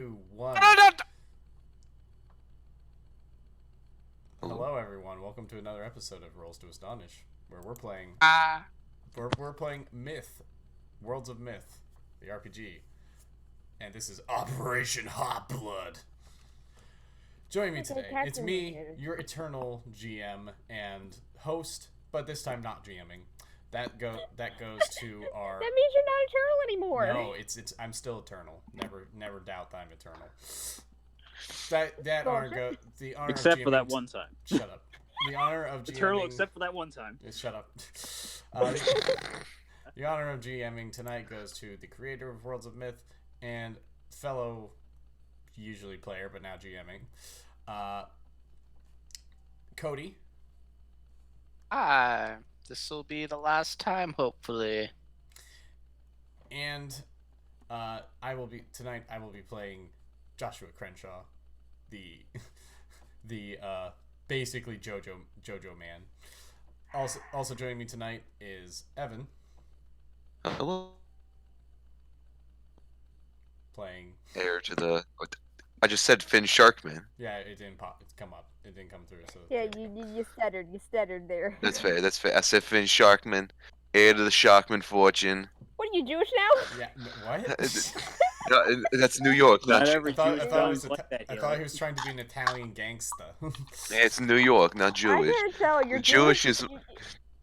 2, 1. Hello, everyone. Welcome to another episode of Rolls to Astonish, where we're playing. We're playing Myth, Worlds of Myth, the RPG, and this is Operation Hotblood. Joining me today, it's me, your eternal GM and host, but this time not GMing. That goes to our. That means you're not eternal anymore. No, it's I'm still eternal. Never doubt that I'm eternal. That honor go the honor except of for that one time. Shut up. The honor of GMing, eternal except for that one time. Shut up. The honor of GMing tonight goes to the creator of Worlds of Myth and fellow usually player but now GMing, Cody. This will be the last time, hopefully. And I will be playing Joshua Crenshaw, the basically JoJo man. Also joining me tonight is Evan. Hello. Playing Heir to the. I just said Finn Sharkman. Yeah, it didn't pop. It's come up. It didn't come through. So yeah, you stuttered. You stuttered there. That's fair. That's fair. I said Finn Sharkman, heir to the Sharkman fortune. What are you, Jewish now? Yeah. What? No, that's New York. Not Not every I Jewish thought he was trying to be an Italian gangster. Yeah, it's New York, not Jewish. I can't tell. You're Jewish is.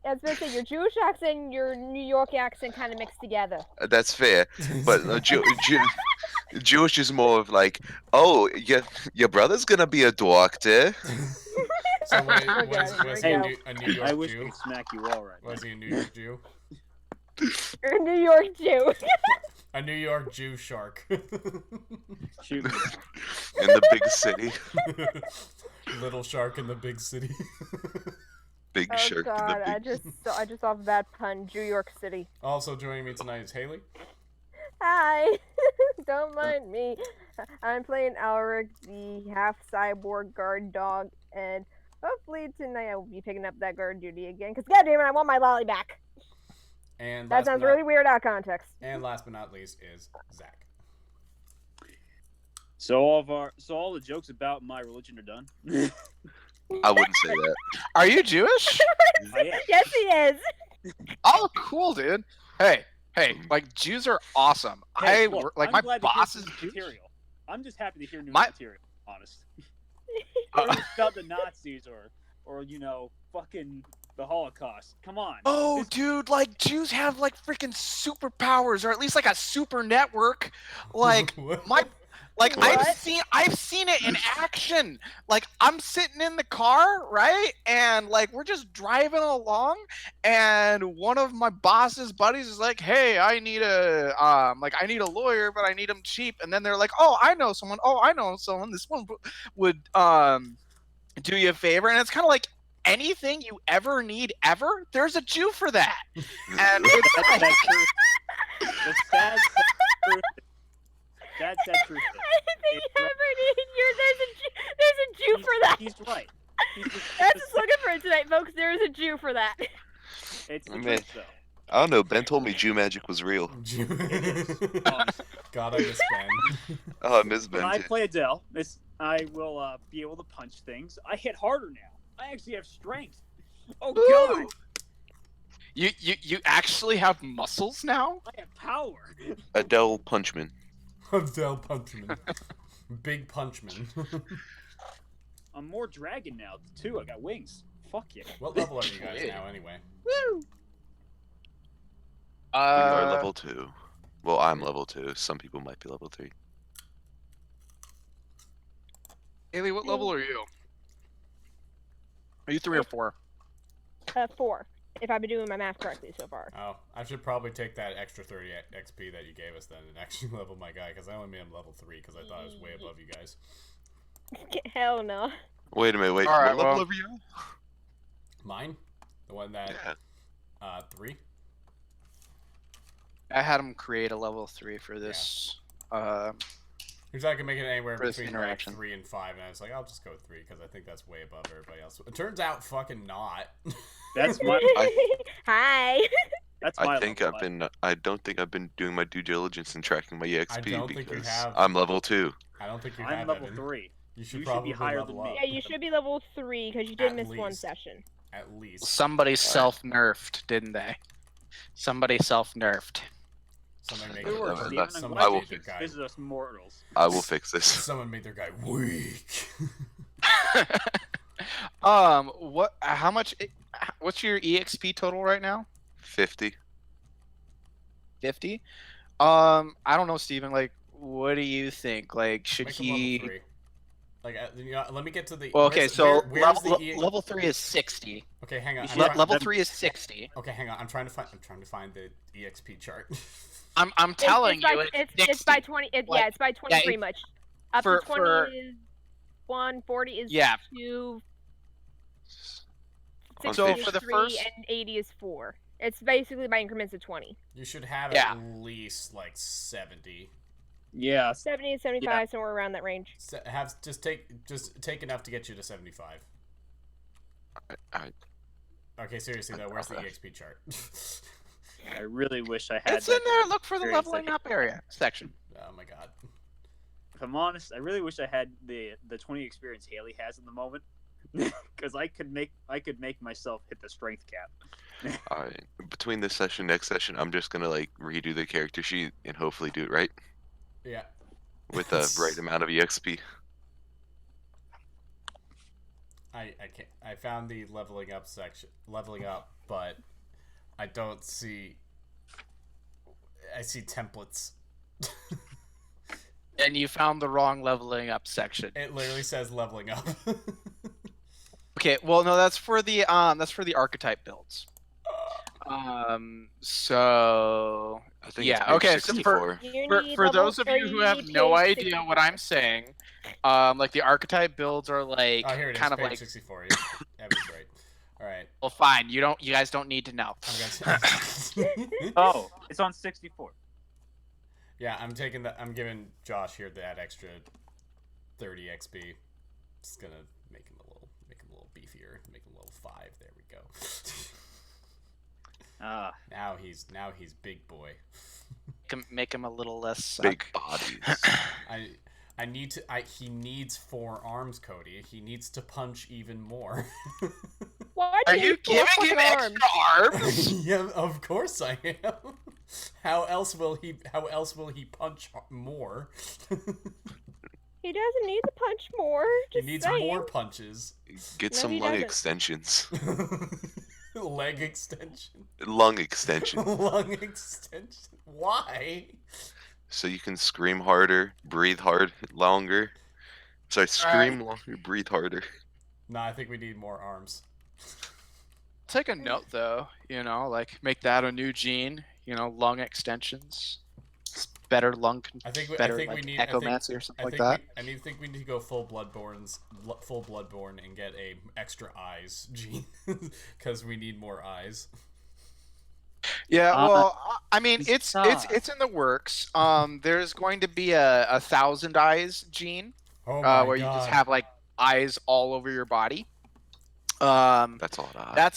I was gonna say your Jewish accent and your New York accent kind of mixed together. That's fair, but Jewish is more of like, oh, your brother's gonna be a doctor. So was he a New I York wish Jew? I could smack you all right. Was he a New York Jew? You're a New York Jew. A New York Jew shark. Shoot me. In the big city. Little shark in the big city. Big Oh shark. God, In the big... I just saw that pun. New York City. Also joining me tonight is Haley. Hi. Don't mind me. I'm playing Alric, the half cyborg guard dog, and hopefully tonight I will be picking up that guard duty again. Cause goddamn it, I want my lolly back. And that sounds really weird out of context. And last but not least is Zach. So all the jokes about my religion are done. I wouldn't say that. Are you Jewish? I am. Yes, he is. Oh, cool, dude. Hey, like Jews are awesome. Hey, look, like I'm my glad to boss hear is new Jewish. material. I'm just happy to hear new My- material. Honest. About the Nazis or fucking the Holocaust. Come on. Oh, dude, like Jews have like freaking superpowers, or at least like a super network. Like What? Like What? I've seen it in action. Like I'm sitting in the car, right? And like we're just driving along and one of my boss's buddies is like, "Hey, I need a lawyer, but I need him cheap." And then they're like, "Oh, I know someone. This one would do you a favor." And it's kind of like anything you ever need ever, there's a Jew for that. And it's like, That's true. The sad truth. That's that truth. Anything you ever need, there's a Jew for that. He's right. That's just looking for it tonight, folks. There is a Jew for that. It's the Man. truth, though. I don't know. Ben told me Jew magic was real. God, I miss Ben. Oh, I miss Ben. When I too. play Adele, I will be able to punch things. I hit harder now. I actually have strength. Oh Ooh. God! you actually have muscles now? I have power. Adele Punchman. Adele Punchman. Big Punchman. I'm more dragon now too. I got wings. Fuck yeah. What level are you guys now, anyway? Woo! We are level 2. Well, I'm level 2. Some people might be level 3. Haley, what level are you? Are you 3 or 4? 4. If I've been doing my math correctly so far. Oh, I should probably take that extra 30 XP that you gave us then and actually level my guy, because I only made him level 3 because I thought it was way above you guys. Hell no. Wait a minute. Wait. All right, what level well- are you? Mine? The one that, Yeah. 3? I had him create a level 3 for this. Because I can make it anywhere For this between like interaction. 3 and 5, and I was like, I'll just go with 3 because I think that's way above everybody else. It turns out, fucking not. That's my. Hi. That's my. I think level, I don't think I've been doing my due diligence in tracking my EXP I don't think you because have. I'm level 2. don't think you I'm have, level Evan. 3. You should You should probably be higher level than me. up. Yeah, you should be level 3 because you did At miss one least. session. At least. Somebody self-nerfed, didn't they? Somebody self-nerfed. Someone make Good work, I- Steven. I'm someone glad will you made their can guy. visit us mortals. I will fix this. Someone made their guy weak. What? How much? What's your EXP total right now? 50. 50. I don't know, Steven. Like, what do you think? Like, should Make him he? level 3. Like, you know, let me get to the. Well, okay, where's- so where's the E- level 3 is 60. Okay, hang on. You I'm should- try- Level 3 is 60. Okay, hang on. I'm trying to find the EXP chart. I'm telling you, It's by 20. Like, Yeah, it's by 20 yeah, pretty much. Up for- to 20 for- is 1, 40 is Yeah. 2, On 60 So is for the 3, first- and 80 is 4. It's basically by increments of 20. You should have Yeah. at least like 70. Yeah. 70 and 75, somewhere around that range. Just take enough to get you to 75. I- Okay, seriously though, where's the EXP chart? I really wish I had. It's in that there. Look for the experience leveling that- up area section. Oh my god. If I'm honest, I really wish I had the 20 experience Haley has in the moment, because I could make myself hit the strength cap. Between this session, next session, I'm just gonna like redo the character sheet and hopefully do it right Yeah. with the right amount of EXP. I can't. I found the leveling up section, but I don't see. I see templates. And you found the wrong leveling up section. It literally says leveling up. Okay, well, no, that's for the archetype builds. So I think yeah, it's page okay, so 64. for those of you who have no idea what I'm saying, like the archetype builds are like Oh, here it is. kind of Page like, 64. Yeah, Evan's right. All right. well, fine, you guys don't need to know. I'm gonna. Oh, it's on 64. Yeah, I'm giving Josh here that extra 30 XP. Just gonna make him a little beefier. Make him a little 5. There we go. Now he's big boy. Make him a little less Big bodies. He needs 4 arms, Cody. He needs to punch even more. Why Are do you need four giving him fucking extra arms? arms? Yeah, of course I am. How else will he punch more? He doesn't need to punch more. He Just needs saying. more punches. Get No, some he lung doesn't. extensions. Leg extension. Lung extension. Lung extension. Why? So you can scream harder, breathe longer. Sorry, scream longer, breathe harder. No, I think we need more arms. Take a note though, like make that a new gene. Lung extensions, better lung, I think better we like need echomancy or something I like think that. I think we need to go full Bloodborne and get a extra eyes gene because we need more eyes. Yeah, Uh, well, I mean, it's in the works. There's going to be a 1,000 eyes gene, Oh my where you god. just have like eyes all over your body. That's all I.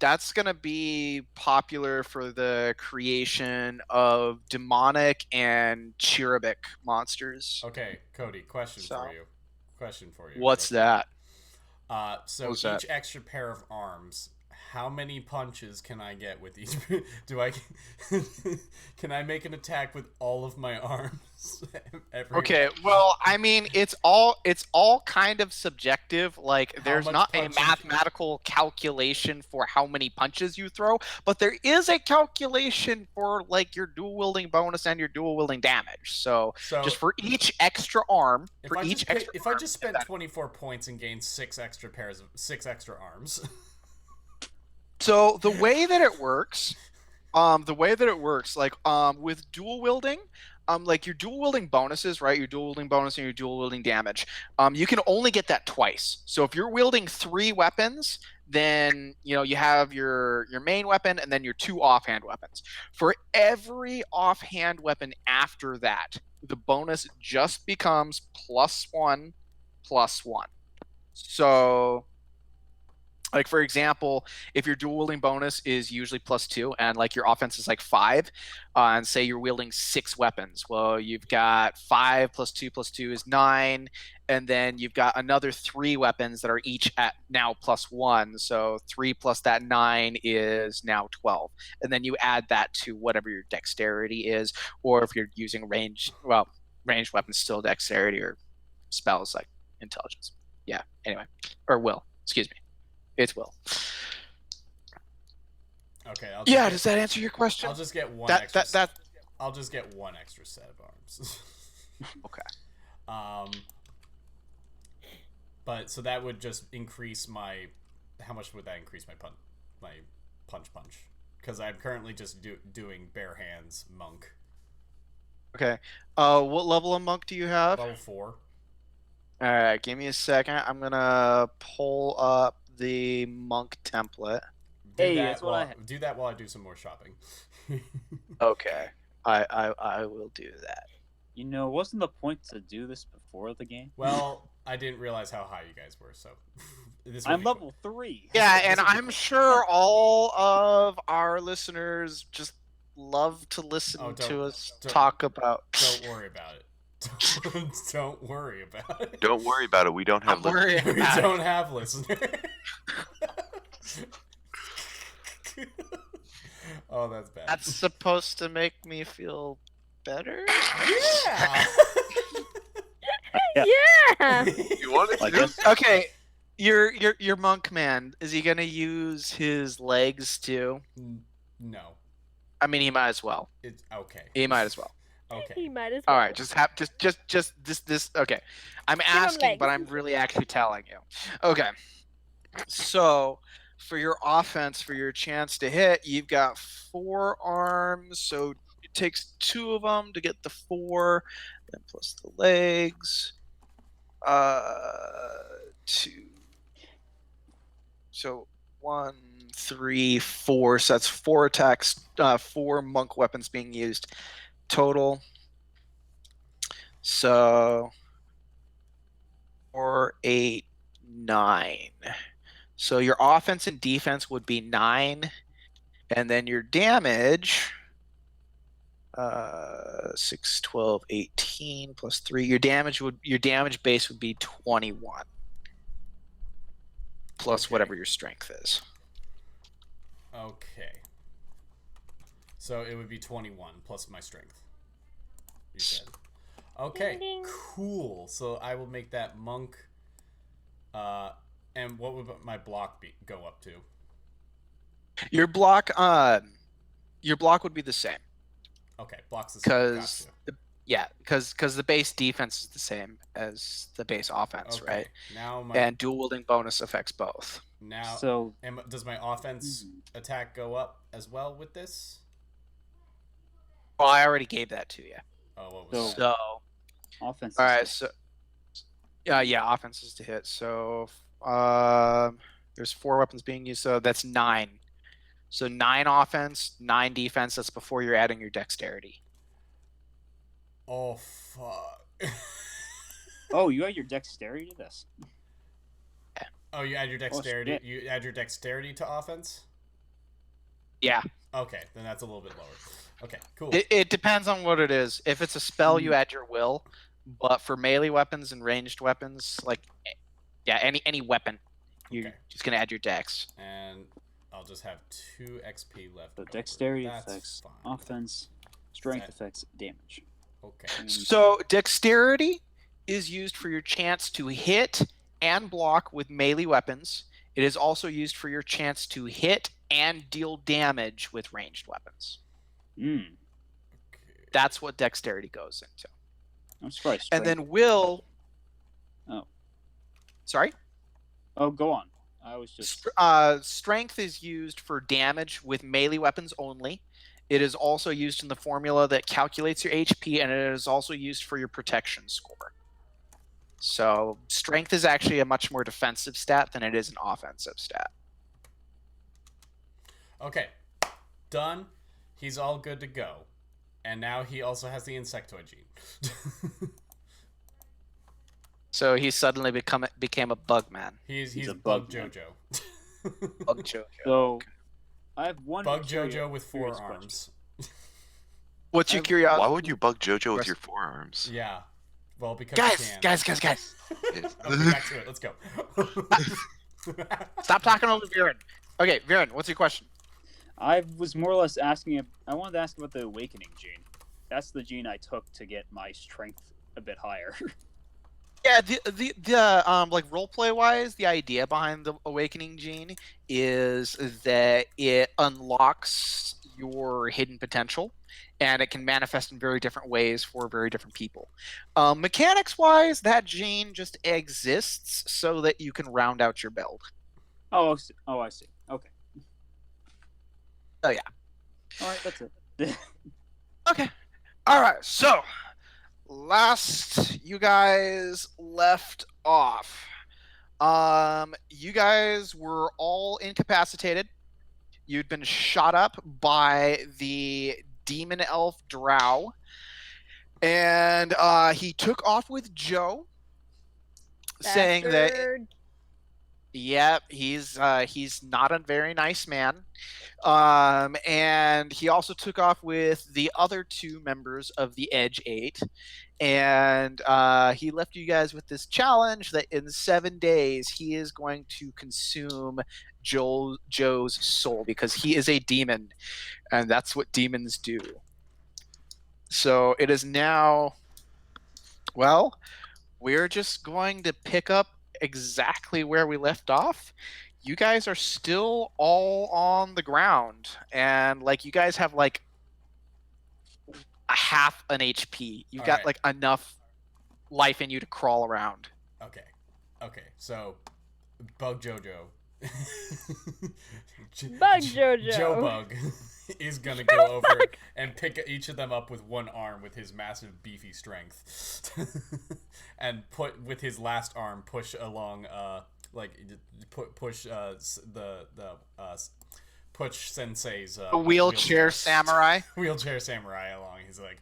That's gonna be popular for the creation of demonic and cherubic monsters. Okay, Cody, question for you. What's that? So What's each that? extra pair of arms, how many punches can I get with each? Can I make an attack with all of my arms? Okay, well, I mean, it's all kind of subjective. Like, How there's much not a punching- mathematical calculation for how many punches you throw, but there is a calculation for like your dual wielding bonus and your dual wielding damage. So just for each extra arm, if for I each just extra if I arm, just spent 24 points and gained 6 extra arms. So the way that it works, like with dual wielding, like your dual wielding bonuses, right? Your dual wielding bonus and your dual wielding damage, you can only get that twice. So if you're wielding 3 weapons, then you have your main weapon and then your 2 offhand weapons. For every offhand weapon after that, the bonus just becomes +1/+1. So Like, for example, if your dual wielding bonus is usually +2 and like your offense is like 5, and say you're wielding 6 weapons, well, you've got 5 + 2 + 2 is 9, and then you've got another 3 weapons that are each at now +1. So 3 plus that 9 is now 12. And then you add that to whatever your dexterity is, or if you're using ranged weapons, still dexterity, or spells like intelligence. Yeah, anyway. Or will, excuse me. It's will. Okay. Does that answer your question? I'll just get one I'll just get one extra set of arms. Okay. But so that would just increase my. How much would that increase my punch? Because I'm currently just doing bare hands monk. Okay. What level of monk do you have? Level 4. All right, give me a second. I'm gonna pull up the monk template. That's what I do that while I do some more shopping. Okay. I will do that. You know, wasn't the point to do this before the game? Well, I didn't realize how high you guys were, so I'm level 3. Yeah, and I'm sure all of our listeners just love to listen to us talk about. Don't worry about it. Don't worry about it. Don't worry about it. We don't have listeners. We don't have listeners. Oh, that's bad. That's supposed to make me feel better? Yeah. Yeah. You want it I to? guess. Okay, your monk man, is he gonna use his legs too? No. I mean, he might as well. It's okay. He might as well. Okay. He might as well. All right, just this. Okay, I'm him asking, but legs. I'm really actually telling you. Okay, so for your offense, for your chance to hit, you've got 4 arms, so it takes 2 of them to get the 4, then plus the legs. 2. So 1, 3, 4. So that's 4 attacks, 4 monk weapons being used total. So 4, 8, 9. So your offense and defense would be 9, and then your damage 6, 12, 18 plus 3. Your damage base would be 21 plus whatever your strength is. Okay. So it would be 21 plus my strength. You said. Okay. Ding, ding. Cool. So I will make that monk. And what would my block go up to? Your block would be the same. Okay, blocks the same. Because the base defense is the same as the base offense, Okay. right? Now And dual wielding bonus affects both. now So does my offense attack go up as well with this? Oh, I already gave that to you. Oh, what was that? So offense. all right, so offenses to hit. So there's 4 weapons being used, so that's 9. So 9 offense, 9 defense. That's before you're adding your dexterity. Oh fuck. Oh, you add your dexterity to this. Oh, you add your dexterity. shit. You add your dexterity to offense. Yeah, Okay, then that's a little bit lower. Okay, cool. it depends on what it is. If it's a spell, you add your will. But for melee weapons and ranged weapons, like any weapon, you're Okay. just gonna add your dex. And I'll just have 2 XP left. So over. dexterity That's affects fine. offense, strength That- affects damage. Okay. So dexterity is used for your chance to hit and block with melee weapons. It is also used for your chance to hit and deal damage with ranged weapons. Okay. That's what dexterity goes into. I'm surprised. And then will. Oh. Sorry? Oh, go on. I was just. Strength is used for damage with melee weapons only. It is also used in the formula that calculates your HP, and it is also used for your protection score. So strength is actually a much more defensive stat than it is an offensive stat. Okay. Done. He's all good to go. And now he also has the insectoid gene. So he suddenly became a bug man. he's a bug bug man. Jojo. Bug Jojo. So I have one. Bug Jojo with curious 4 question. arms. What's your Why curiosity? Why would you bug JoJo with your forearms? Yeah. Well, because you Guys, can. guys. Okay, back to it. Let's go. Stop talking over Viren. Okay, Viren, what's your question? I was more or less asking. I wanted to ask about the awakening gene. That's the gene I took to get my strength a bit higher. Yeah, the like roleplay wise, the idea behind the awakening gene is that it unlocks your hidden potential, and it can manifest in very different ways for very different people. Mechanics wise, that gene just exists so that you can round out your build. Oh, I see. Okay. Oh yeah. All right, that's it. Okay. All right. So, last you guys left off, you guys were all incapacitated. You'd been shot up by the demon elf Drow, and he took off with Joe, saying that Bastard. yep, he's not a very nice man. And he also took off with the other 2 members of the Edge 8, and he left you guys with this challenge that in 7 days he is going to consume Joe's soul, because he is a demon, and that's what demons do. So it is now, well, we're just going to pick up exactly where we left off. You guys are still all on the ground, and like you guys have like a half an HP. You've got Alright. like enough life in you to crawl around. Okay. So, Bug Jojo. Bug Jojo. Joe Bug is gonna go over and pick each of them up with one arm with his massive beefy strength, and with his last arm push along push Sensei's Wheelchair samurai. wheelchair samurai along. He's like,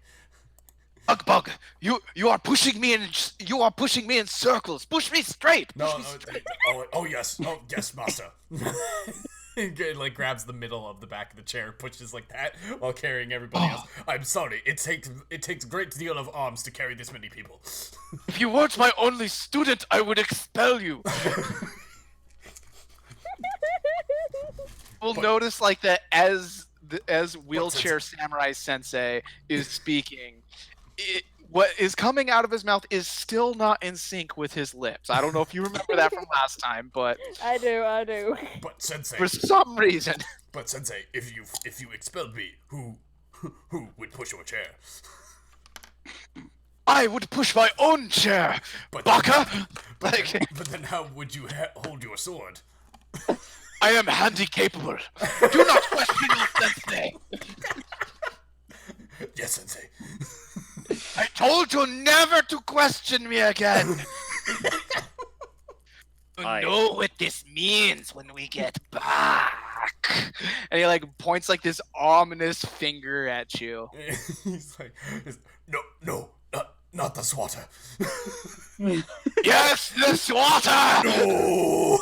Bug, you are pushing me in circles. Push me straight. no, yes, master. He like grabs the middle of the back of the chair, pushes like that while carrying everybody else. I'm sorry, it takes a great deal of arms to carry this many people. If you weren't my only student, I would expel you. We'll notice like that as wheelchair samurai sensei is speaking, what is coming out of his mouth is still not in sync with his lips. I don't know if you remember that from last time, but I do. But Sensei, for some reason, if you expelled me, who would push your chair? I would push my own chair, But Baka. but then how would you hold your sword? I am handy-capable. Do not question your sensei. Yes, Sensei. I told you never to question me again. You know what this means when we get back. And he like points like this ominous finger at you. He's like, no, not the swatter. Yes, the swatter! No.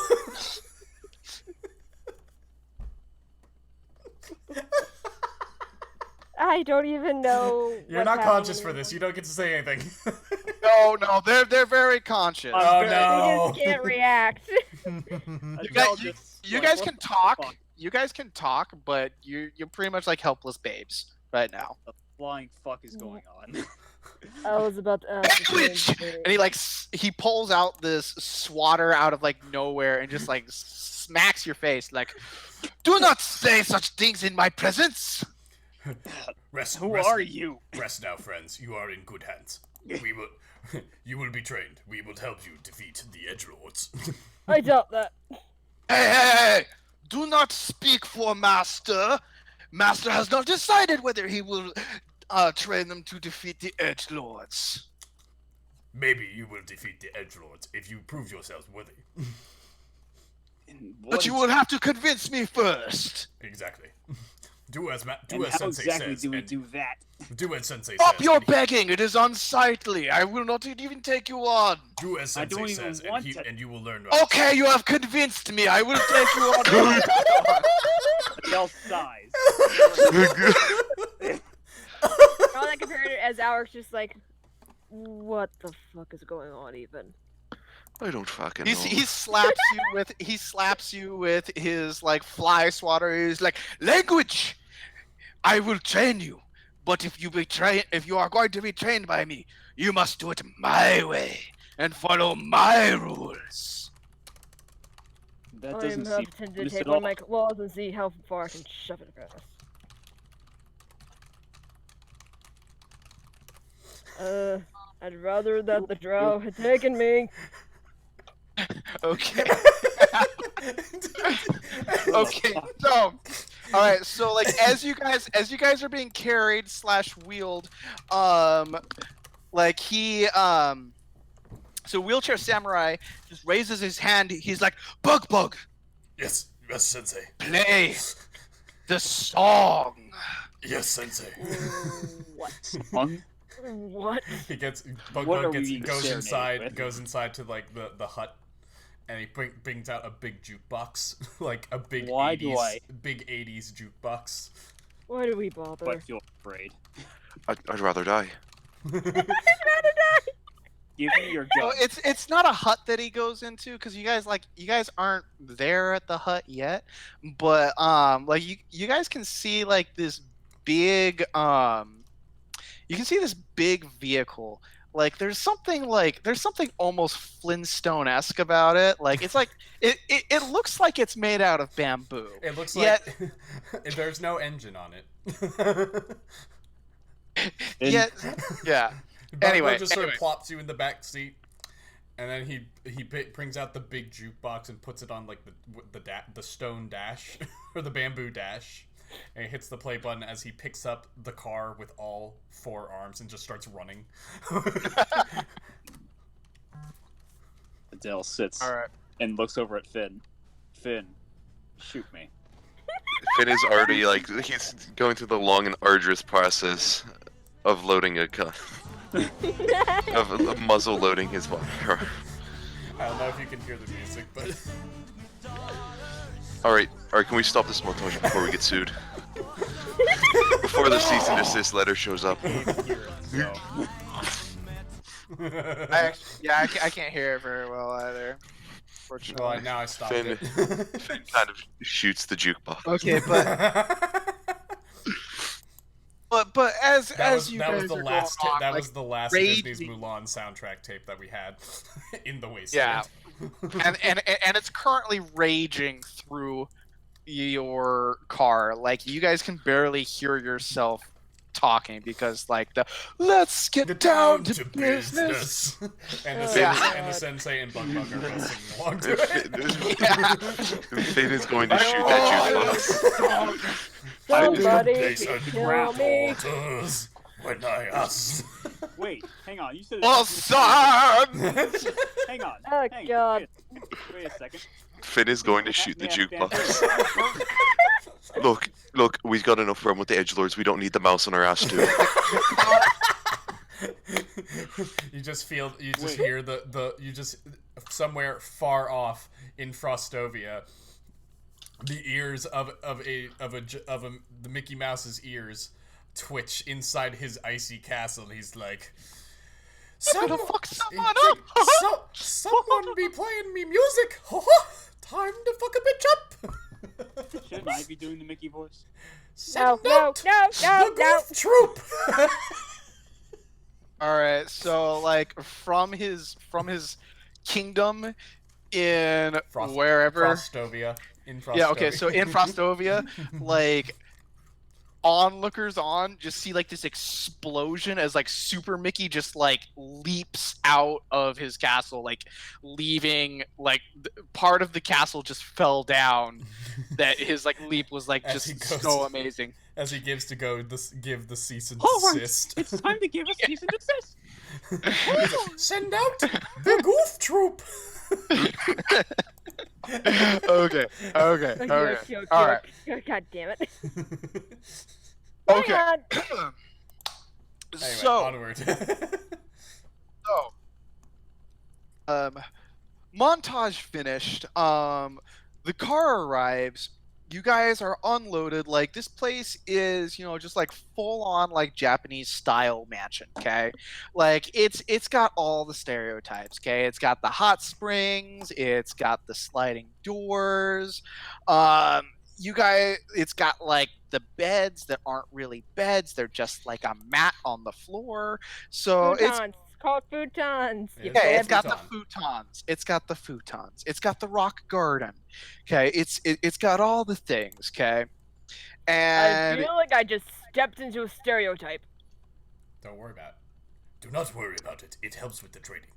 I don't even know. You're not conscious for this. You don't get to say anything. No, they're very conscious. Oh They no. just can't react. You guys can talk. You guys can talk, but you're pretty much like helpless babes right now. The flying fuck is going on? I was about to ask. the Language! same thing. And he like he pulls out this swatter out of like nowhere and just like smacks your face like, do not say such things in my presence. Who are you? Rest now, friends. You are in good hands. You will be trained. We will help you defeat the edgelords. I doubt that. Hey! Do not speak for Master. Master has not decided whether he will train them to defeat the edgelords. Maybe you will defeat the edgelords if you prove yourselves worthy. But you will have to convince me first. Exactly. Do as And how Sensei exactly says. do we and do that? Do as Sensei Stop says. your and he- begging! It is unsightly. I will not even take you on. Do as I don't Sensei even says, want and to. you will learn. Okay, you have convinced me. I will take you on. Adele sighs. All I compared it as Alex just like, what the fuck is going on even? I don't fucking know. He slaps you with his like fly swatter. He's like, language. I will train you, but if you are going to be trained by me, you must do it my way and follow my rules. That I'm doesn't seem hesitant to honest take at one all. of my claws and see how far I can shove it across. I'd rather that the drow had taken me. Okay. Okay. So, all right. So, like, as you guys are being carried / wheeled, like so wheelchair samurai just raises his hand. He's like, Bug, Yes, Sensei. play the song. Yes, Sensei. What? Song? What? He gets What Bug are we gets being goes serenaded with? inside to like the hut, and he brings out a big jukebox, like a big Why do 80s jukebox. Why do we bother? But I feel afraid. I'd rather die. I'd rather die! Give me your So gun. it's not a hut that he goes into because you guys aren't there at the hut yet, but like you guys can see like this big you can see this big vehicle. Like there's something almost Flintstone-esque about it. Like it's like it looks like it's made out of bamboo. It looks Yet- like there's no engine on it. Yet, yeah. Bug Anyway, just sort of plops you in the back seat, and then he brings out the big jukebox and puts it on like the stone dash or the bamboo dash, and he hits the play button as he picks up the car with all 4 arms and just starts running. Adele sits All right. and looks over at Finn. Finn, shoot me. Finn is already like he's going through the long and arduous process of loading a gun, of muzzle loading his weapon. I don't know if you can hear the music, but All right, can we stop this montage before we get sued? Before the cease and desist letter shows up. So, I can't hear it very well either. Fortunately. well, now I stopped Finn, it. Finn kind of shoots the jukebox. Okay, but as you guys was the are last going on, that like, was the last raging- Disney's Mulan soundtrack tape that we had in the wasteland. and it's currently raging through your car. Like you guys can barely hear yourself talking because like the let's get down to business. and the sensei and Bug are both singing along to it. Finn is going to shoot that jukebox. Somebody They said kill grab me. orders when I asked. wait, hang on. You said. Well, son! Hang on. Oh, hang God. On. Wait a second. Finn is going to shoot the Yeah, jukebox. Look, we've got enough room with the edgelords. We don't need the mouse on our ass too. You just Wait. hear you just somewhere far off in Frostovia, the ears of the Mickey Mouse's ears twitch inside his icy castle, and he's like, gonna fuck someone he's up. like, someone be playing me music. Time to fuck a bitch up. Shouldn't I be doing the Mickey voice? Send No, out no, the goof troop. All right, so like from his kingdom in wherever Frostovia. In Frostovia. Yeah, okay, so in Frostovia, like onlookers on just see like this explosion as like Super Mickey just like leaps out of his castle, like leaving like part of the castle just fell down. That his like leap was like As he just goes- so amazing. As he gives to give the cease and All right, desist. it's time to give us cease and desist. Send out the goof troop. Okay. All right. God damn it. Okay. Hang Anyway, So, onward. montage finished. The car arrives. You guys are unloaded. Like, this place is, just like full on like Japanese style mansion. Okay, like it's got all the stereotypes. Okay, it's got the hot springs. It's got the sliding doors. You guys, it's got like the beds that aren't really beds. They're just like a mat on the floor. So it's Futons. Called futons. Yeah, You yeah, called it's got the futon. futons. It's got the futons. It's got the rock garden. Okay, it's got all the things. Okay, I and feel like I just stepped into a stereotype. Don't worry about it. Do not worry about it. It helps with the training.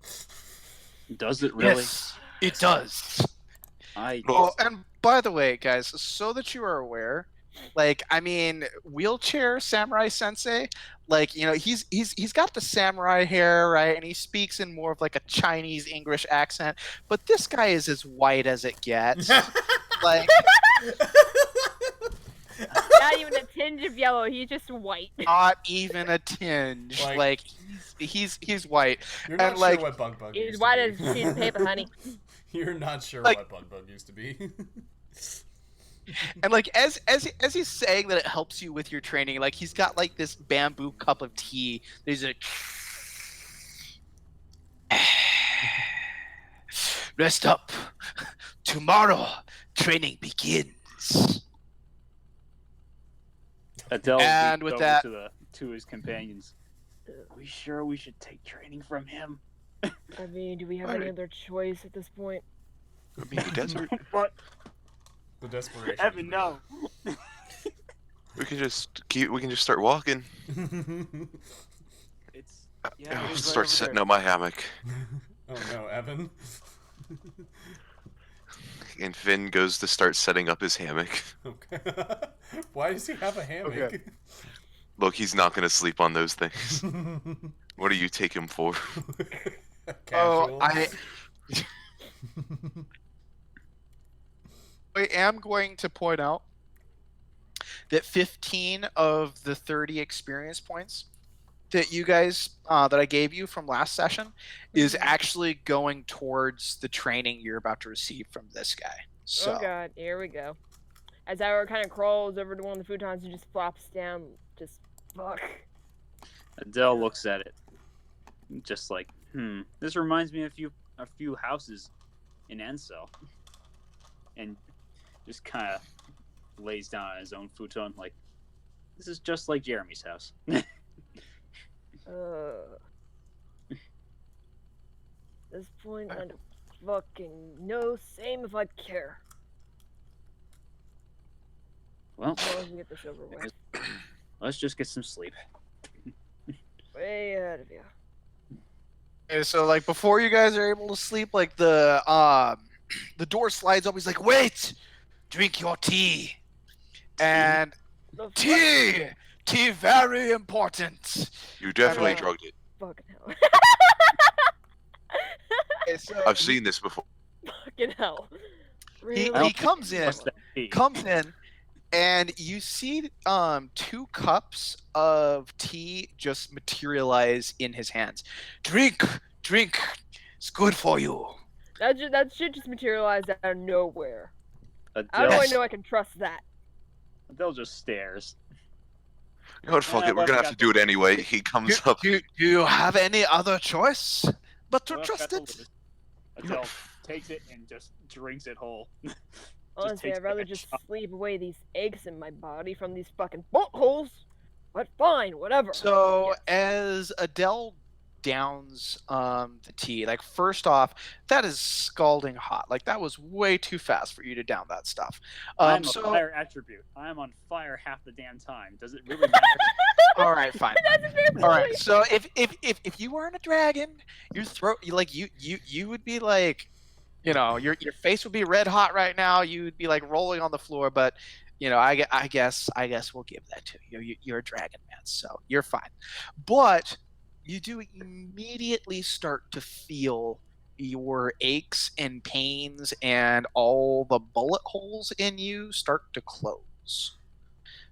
Does it really? yes, it does. I Oh, and by the way, guys, so that you are aware, like, I mean, wheelchair samurai sensei, like, he's got the samurai hair, right, and he speaks in more of like a Chinese English accent, but this guy is as white as it gets. Like, Not even a tinge of yellow. He's just white. not even a tinge. Like- Like, he's white. You're not And, like, sure what Bug Bug He's used white to as be. a sheet of paper, honey. You're not sure Like- what Bug Bug used to be. And like as he's saying that it helps you with your training, like he's got like this bamboo cup of tea. There's a rest up. Tomorrow, training begins. Adele And leaped with over that- to his companions. Are we sure we should take training from him? I mean, do we have any other choice at this point? I mean, the desert. What? The desperation. Evan, no. We can just start walking. It's I'll it is right start over setting there. up my hammock. Oh no, Evan. And Finn goes to start setting up his hammock. Okay. Why does he have a hammock? Okay. Look, he's not gonna sleep on those things. What do you take him for? Casual. I am going to point out that 15 of the 30 experience points that you guys that I gave you from last session is actually going towards the training you're about to receive from this guy. So Oh god, here we go. As Ira kind of crawls over to one of the futons and just flops down, just fuck. Adele looks at it, just like, this reminds me of a few houses in Ansel, and just kind of lays down on his own futon, like, this is just like Jeremy's house. This point, I don't fucking know. Same if I care. Well, As long as we get this over with. let's just get some sleep. Way ahead of you. Okay, so like before you guys are able to sleep, like the door slides up. He's like, "Wait, drink your tea." And The tea, very important. You definitely Okay. drugged it. fucking hell. Okay, so I've seen this before. Fucking hell. he, Really? he comes in, What's that tea? and you see 2 cups of tea just materialize in his hands. Drink, it's good for you. That shit just materialized out of nowhere. How do I Adele, know I can trust that? Adele just stares. You know what? Fuck Yeah, it. We're well, gonna we have to got do it anyway. He comes up. Do you have any other choice but to Well, trust that's it? Adele takes it and just drinks it whole. Honestly, takes I'd rather like a just chop. sleep away these aches in my body from these fucking bolt holes. But fine, whatever. So as Adele downs the tea, like first off, that is scalding hot. Like that was way too fast for you to down that stuff. I'm a So fire attribute. I'm on fire half the damn time. Does it really matter? all right, fine. That's a fair All right. point. So if you weren't a dragon, your throat, you would be like, your face would be red hot right now. You would be like rolling on the floor, but I guess we'll give that to you. You're a dragon man, so you're fine. But you do immediately start to feel your aches and pains and all the bullet holes in you start to close.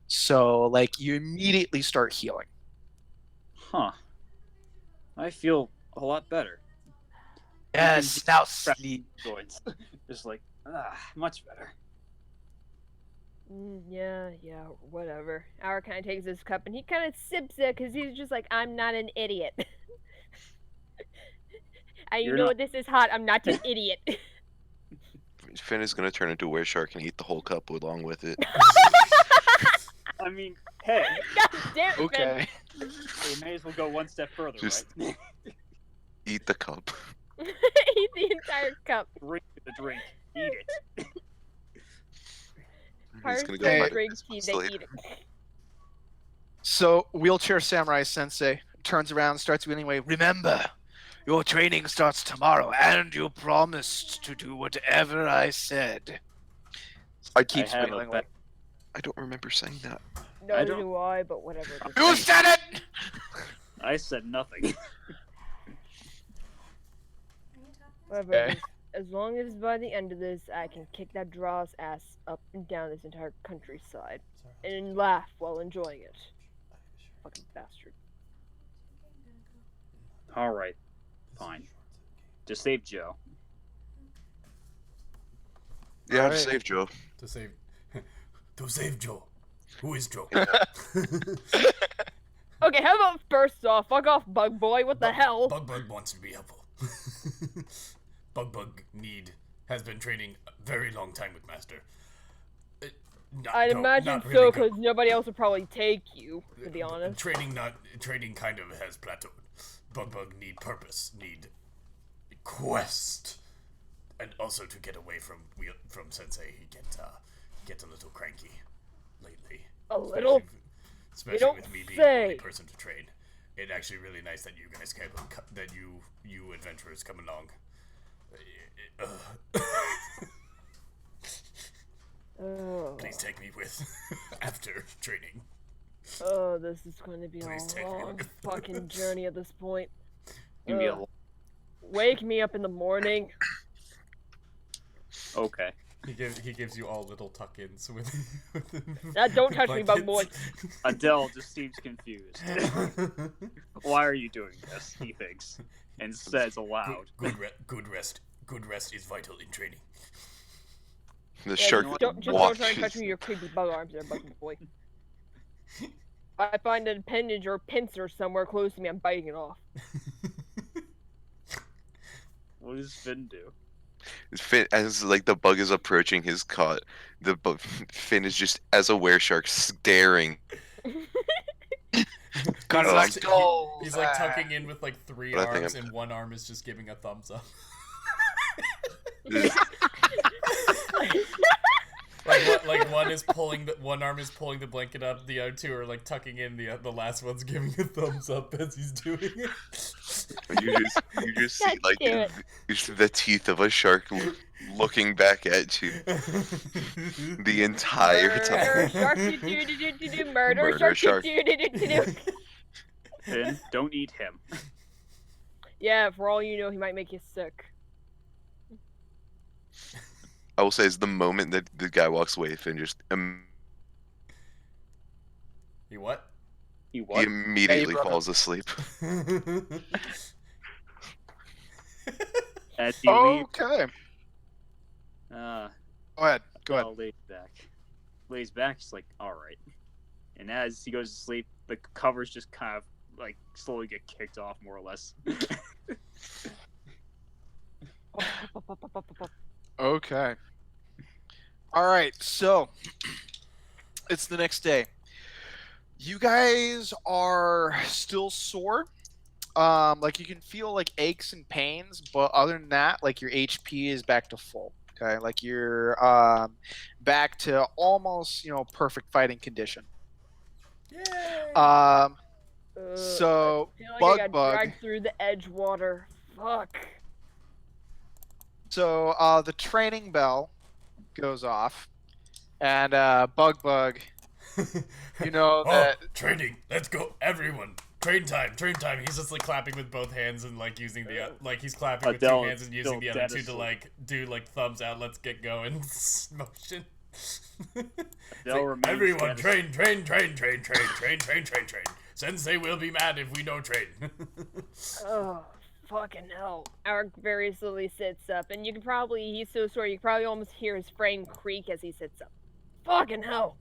So, like, you immediately start healing. Huh. I feel a lot better. Yes, now sleep. Joints. Just like, much better. Yeah, whatever. Our kind of takes his cup and he kind of sips it because he's just like, I'm not an idiot. You know this is hot. I'm not an idiot. Finn is gonna turn into a were shark and eat the whole cup along with it. I mean, hey. God damn it, Okay. We may as well go one step further, Just- right? Eat the cup. Eat the entire cup. Drink the drink. Eat it. He's gonna go Person find drinks tea, his they later. eat it. So, Wheelchair Samurai Sensei turns around and starts wheeling away. Remember, your training starts tomorrow, and you promised to do whatever I said. I keep have a wheeling away. I don't remember saying that. Neither do I, but whatever. You said it! I said nothing. Whatever. Okay. As long as by the end of this, I can kick that draw's ass up and down this entire countryside and laugh while enjoying it. Fucking bastard. All right. Fine. Just save Joe. Yeah, Alright. to save Joe. To save Joe. Who is Joe? Okay, how about first off, fuck off, Bug Boy. What the hell? Bug wants to be helpful. Bug has been training a very long time with Master. I'd imagine so, because nobody else would probably take you, to be honest. Training kind of has plateaued. Bug need purpose, need quest, and also to get away from Sensei. He gets a little cranky lately. A little? Especially with me being the only person to train. It's actually really nice that you guys that you adventurers come along. Please take me with after training. Oh, this is going to be Please take a me long with. fucking journey at this point. Give me a Wake me up in the morning. Okay. He gives you all little tuck-ins with Don't touch me, Bug Boy. Adele just seems confused. Why are you doing this? He thinks, and says aloud. Good rest is vital in training. The shark Don't try and touch me with your creepy bug arms there, Bug Boy. If I find an appendage or a pincer somewhere close to me, I'm biting it off. What does Finn do? Finn, as like the bug is approaching his cot, Finn is just as a were shark staring. Kind of like He's like tucking in with like three But I think arms, and one arm is just giving a thumbs up. One arm is pulling the blanket up, the other two are like tucking in, the last one's giving a thumbs up as he's doing it. You just see like damn the teeth of a shark looking back at you the entire Murder time. shark do murder Murder shark shark. do. Finn, don't eat him. Yeah, for all you know, he might make you sick. I will say, is the moment that the guy walks away, Finn just He what? He he what? immediately brother. falls asleep. As he leaves, Okay. Go ahead. Adele lays back. He's like, all right. And as he goes to sleep, the covers just kind of like slowly get kicked off, more or less. Okay. All right. So it's the next day. You guys are still sore. Like you can feel like aches and pains, but other than that, like your HP is back to full. Okay, like you're back to almost perfect fighting condition. Yay! So I feel like I got Bug. dragged through the edge water. Fuck. So the training bell goes off, and Bug, you know that training. Let's go, everyone. Train time, train time. He's just like clapping with both hands and like using the like he's clapping with Adele two hands and using is the still other dead two to asleep. like do like thumbs out, let's get going motion. Adele remains Everyone, dead train, train, train, train, train, train, train, train, train. Sensei will be mad if we don't train. Oh, fucking hell. Alric very slowly sits up, and you can probably, he's so sore, you can probably almost hear his frame creak as he sits up. Fucking hell.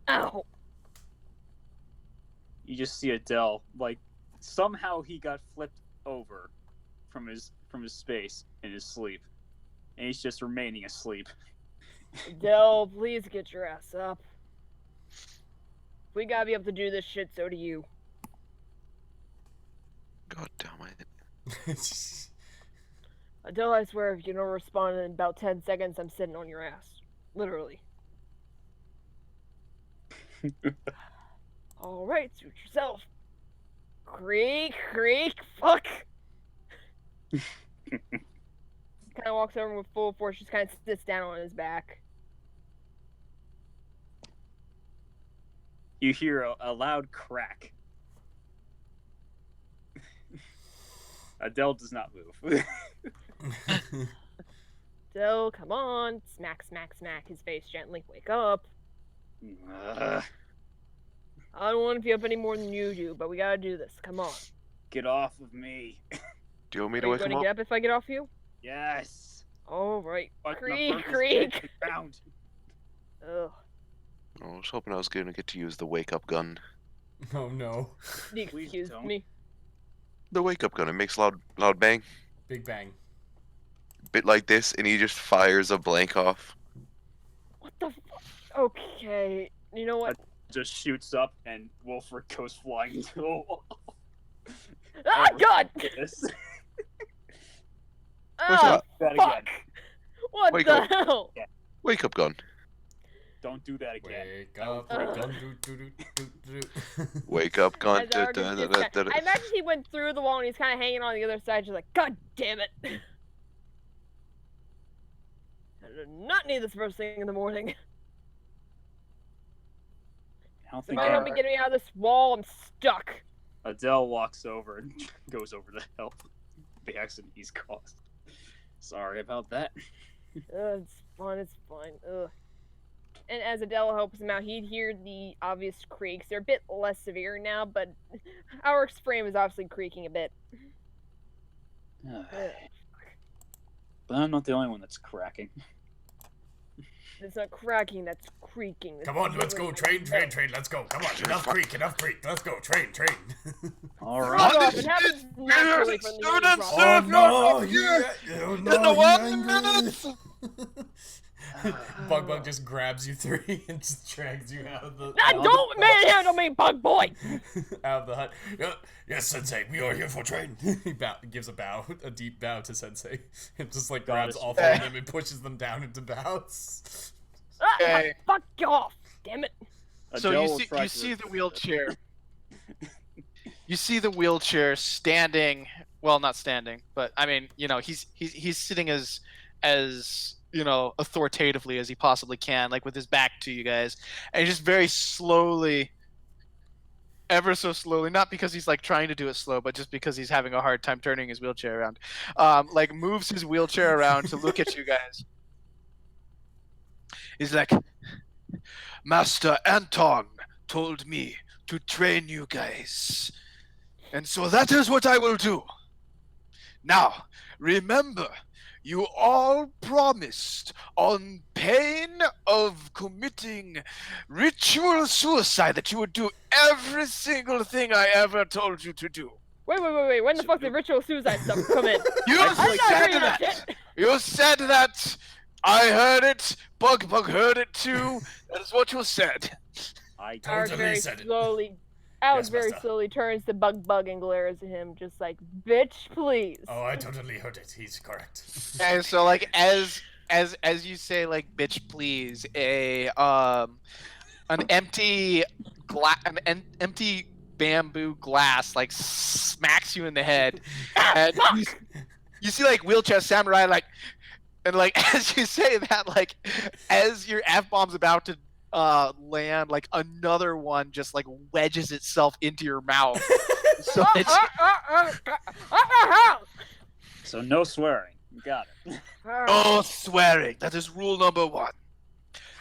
Ow. You just see Adele, like, somehow he got flipped over from his space in his sleep, and he's just remaining asleep. Adele, please get your ass up. We gotta be able to do this shit, so do you. God damn it. Adele, I swear, if you don't respond in about 10 seconds, I'm sitting on your ass. Literally. Alright, suit yourself. Creak, creak, fuck! Kind of walks over with full force, just kind of sits down on his back. You hear a loud crack. Adele does not move. Adele, come on. Smack, smack, smack his face gently. Wake up. I don't want to be up any more than you do, but we gotta do this. Come on. Get off of me. Do you want me Are to you wake going him to get up? up if I get off you? Yes. Alright. But the Creak, bird is creak. dead and bound. Ugh. I was hoping I was going to get to use the wake up gun. Oh no. Please Excuse don't. me. The wake up gun, it makes loud bang. Big bang. Bit like this, and he just fires a blank off. What the fuck? Okay. You know what? Just shoots up and Wilfred goes flying into the wall. Ah, God! Yes. Ah, That fuck! again. What Wake the up. hell? Wake up gun. Don't do that again. Wake up, gun, do. Wake up gun. As Alric is just I imagine he went through the wall and he's kind of hanging on the other side, just like, God damn it! I do not need this first thing in the morning. I don't think Somebody help me get me out of this wall. I'm stuck. Adele walks over and goes over to help the accident he's caused. Sorry about that. It's fine. It's fine. Ugh. And as Adele helps him out, he'd hear the obvious creaks. They're a bit less severe now, but Auric's frame is obviously creaking a bit. Ugh. But I'm not the only one that's cracking. It's not cracking, that's creaking. Come on, let's go, train, train, train, let's go. Come on, enough creak, let's go, train, train. All Drop right. off. It happens naturally from the early drop. Oh no, In the 1 minute! Bug just grabs you three and just drags you out of the Don't manhandle me, bug boy! out of the hut. Yes, Sensei, we are here for train. He gives a bow, a deep bow to Sensei, and just like grabs all four of them and pushes them down into bows. Okay. Fuck you off! Damn it! So Adele you will see, try you to see the resist wheelchair. You see the wheelchair standing. Well, not standing, but I mean, you know, he's sitting as you know, authoritatively as he possibly can, like with his back to you guys, and he just very slowly, ever so slowly, not because he's like trying to do it slow, but just because he's having a hard time turning his wheelchair around, like moves his wheelchair around to look at you guys. He's like, Master Anton told me to train you guys, and so that is what I will do. Now, remember, you all promised, on pain of committing ritual suicide, that you would do every single thing I ever told you to do. Wait. When the fuck did ritual suicide stuff come in? You I'm not said agreeing that. with shit. You said that. I heard it. Bug heard it too. That is what you said. I Alric Totally very said it. slowly. Alex Yes, very master. slowly turns to Bug and glares at him, just like, bitch, please. Oh, I totally heard it. He's correct. And so, like, as you say, like, bitch, please, an empty empty bamboo glass like smacks you in the head, and you see like wheelchair samurai like, and like as you say that, like as your F-bomb's about to land, like another one just like wedges itself into your mouth So it's so no swearing. You got it. No swearing. That is rule number 1.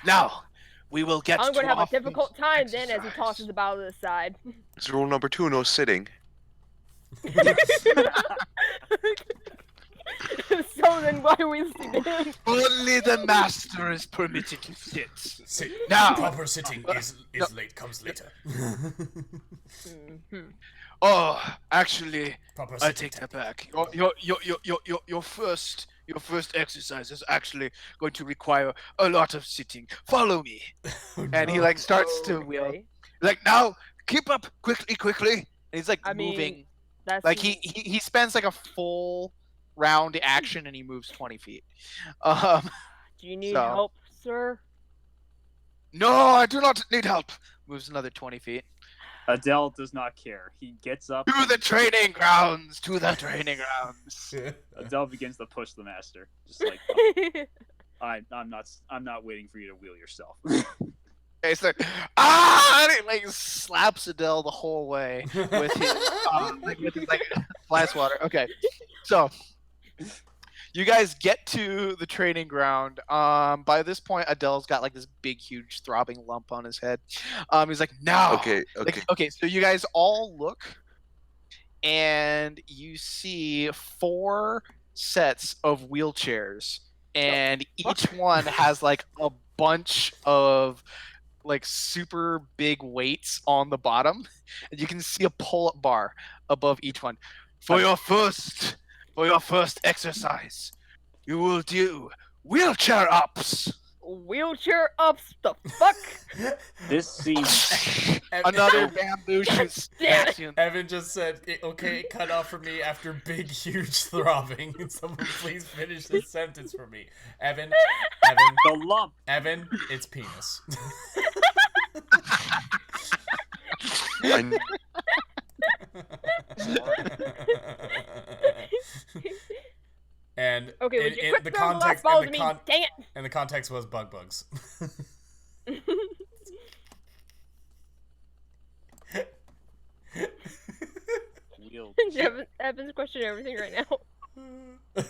Now, we will get I'm going to have our a difficult time then as he exercise. tosses the bottle to the side. It's rule number 2, no sitting. So then why are we sleeping? Only the master is permitted to sit. Sit. Now- Proper sitting is late, comes later. Oh, actually, Proper I sitting take that back. Your first exercise is actually going to require a lot of sitting. Follow me. And he like starts to wheel. Okay. Like now, keep up quickly. And he's like I mean, moving. That's Like he spends like a full round action and he moves 20 feet. Um, Do you need so- help, sir? no, I do not need help. Moves another 20 feet. Adele does not care. He gets up. To the training grounds. Adele begins to push the master, just like I'm not waiting for you to wheel yourself. It's like and he like slaps Adele the whole way with his glass water. Okay, so you guys get to the training ground. By this point, Adele's got like this big, huge, throbbing lump on his head. He's like, now. Okay. Okay. So you guys all look, and you see 4 sets of wheelchairs, and each one has like a bunch of like super big weights on the bottom, and you can see a pull-up bar above each one. For your first exercise, you will do wheelchair ups. Wheelchair ups the fuck? This seems Another bamboo shoot Damn it. action. Evan just said, okay, cut off for me after big, huge throbbing. Someone please finish this sentence for me. Evan, the lump. Evan, it's penis. I, and Okay, would you quit the throwing the last context ball and to the, me? Dang it! and the context was bugs. Wheel. Evan's questioning everything right now.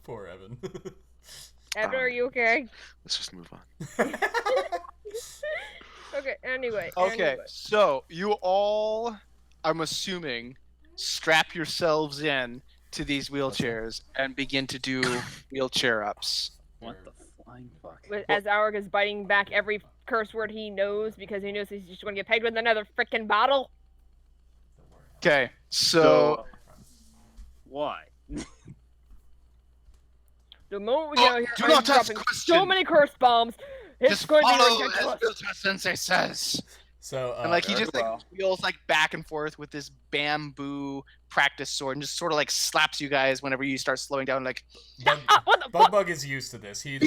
Poor Evan. Evan, are you okay? let's just move on. Okay, anyway. Okay, so you all, I'm assuming, strap yourselves in to these wheelchairs and begin to do wheelchair ups. What the flying fuck? As Auric is biting back every curse word he knows because he knows he's just going to get pegged with another freaking bottle. Okay, so Why? The moment we get out here, do I'm not ask dropping so questions. many curse bombs. It's just going to be follow ridiculous. as Wheelchair Sensei says. So, And like he just like well. wheels like back and forth with this bamboo practice sword and just sort of like slaps you guys whenever you start slowing down. Like, What the fuck? Bug is used to this. He